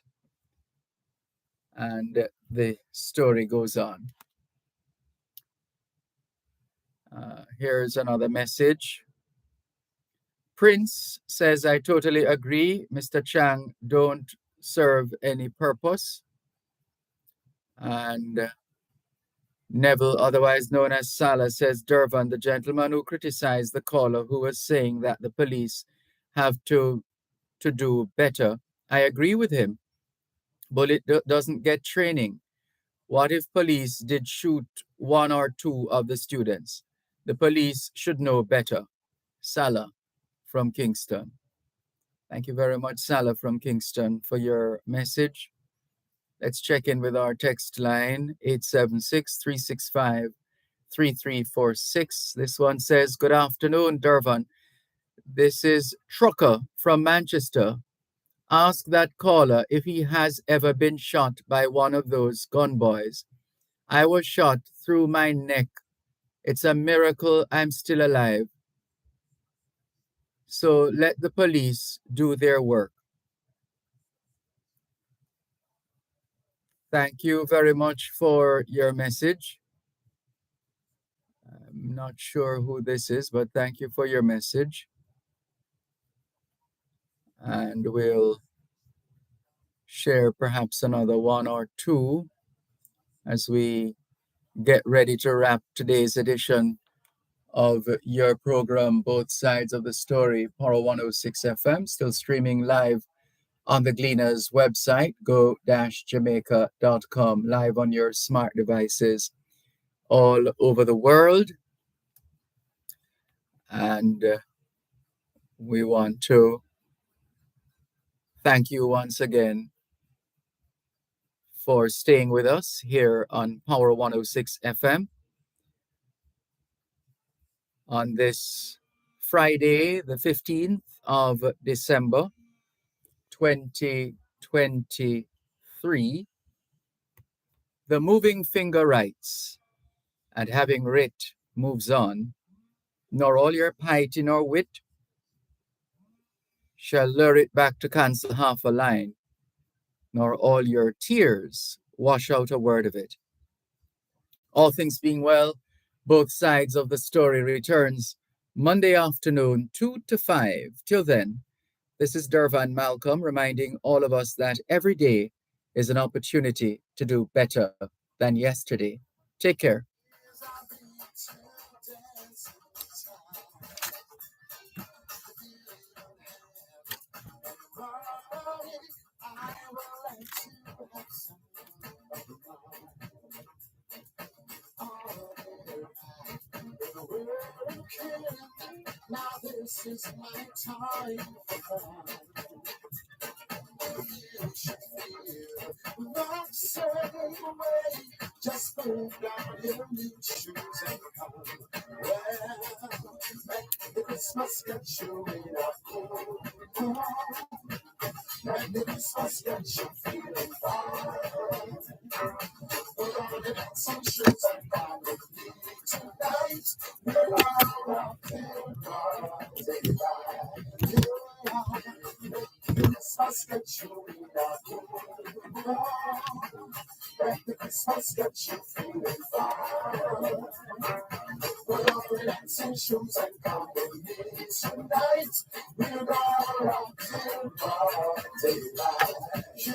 And the story goes on. Here's another message. Prince says, I totally agree. Mr. Chang don't serve any purpose. And Neville, otherwise known as Salah, says, Dervan, the gentleman who criticized the caller who was saying that the police have to do better. I agree with him, but it doesn't get training. What if police did shoot one or two of the students? The police should know better. Salah from Kingston. Thank you very much, Salah from Kingston, for your message. Let's check in with our text line, 876-365-3346. This one says, good afternoon, Dervan. This is Trucker from Manchester. Ask that caller if he has ever been shot by one of those gun boys. I was shot through my neck. It's a miracle I'm still alive. So let the police do their work. Thank you very much for your message. I'm not sure who this is, but thank you for your message. And we'll share perhaps another one or two as we get ready to wrap today's edition of your program, Both Sides of the Story, Power 106 FM, still streaming live on the Gleaners website, go-jamaica.com, live on your smart devices all over the world. And we want to thank you once again for staying with us here on Power 106 FM on this Friday, the 15th of December, 2023. The moving finger writes, and having writ moves on, nor all your piety nor wit shall lure it back to cancel half a line, nor all your tears wash out a word of it. All things being well, Both Sides of the Story returns Monday afternoon, 2 to 5. Till then, this is Dervan Malcolm reminding all of us that every day is an opportunity to do better than yesterday. Take care. Now this is my time for fun. You should feel the same way. Just put down your new shoes and come. Well, make the Christmas get you in a cool. Make the Christmas get you feeling fine. Put on the dancing shoes and come with me tonight. We're all rocking party life. The Christmas get you in a cool. Make the Christmas get you feeling fine. Put on the dancing shoes and come with me tonight. We're all rocking party life. Yeah.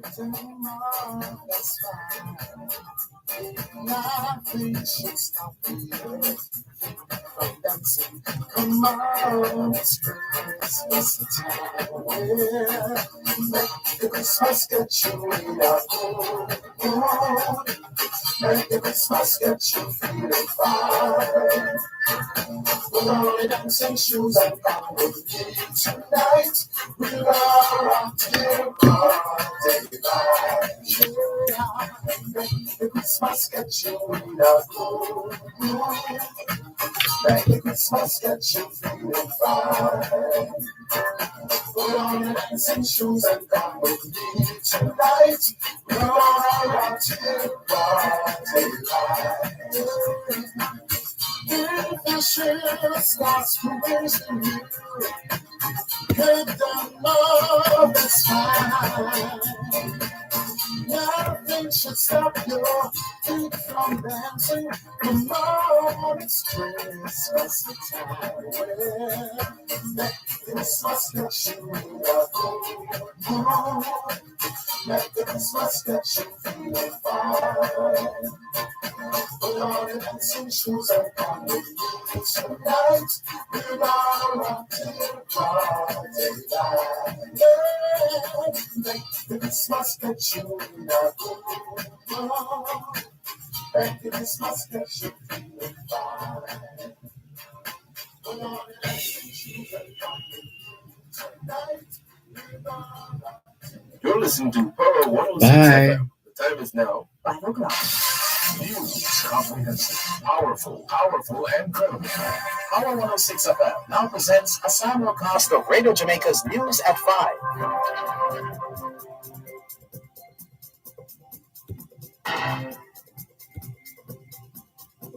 them all, that's fine. Nothing should stop you from dancing. Come on, it's Christmas time. Yeah, make the Christmas get you in a mood. Make the Christmas get you feeling fine. Put on your dancing shoes and come with me tonight. We'll all rock till party light. Yeah, make the Christmas get you in a mood. Make the Christmas get you feeling fine. Put on your dancing shoes and come with me tonight. We'll all rock till party light. If the shit starts raising you, hit them all, that's fine. Nothing should stop your feet from dancing. Come on, it's Christmas time. Let Christmas get you in the mood. Let Christmas get you feeling fine. Put on your dancing shoes and come with me tonight. We'll all rock till party light. Yeah, make the Christmas get you in a mood. Make the Christmas get you feeling fine. Put on your dancing shoes and come with me tonight. We'll all rock till. You're listening to Pearl 106 FM. The time is now 5 o'clock. News, comprehensive, powerful, and credible. Power 106 FM now presents a simulcast of Radio Jamaica's News at 5.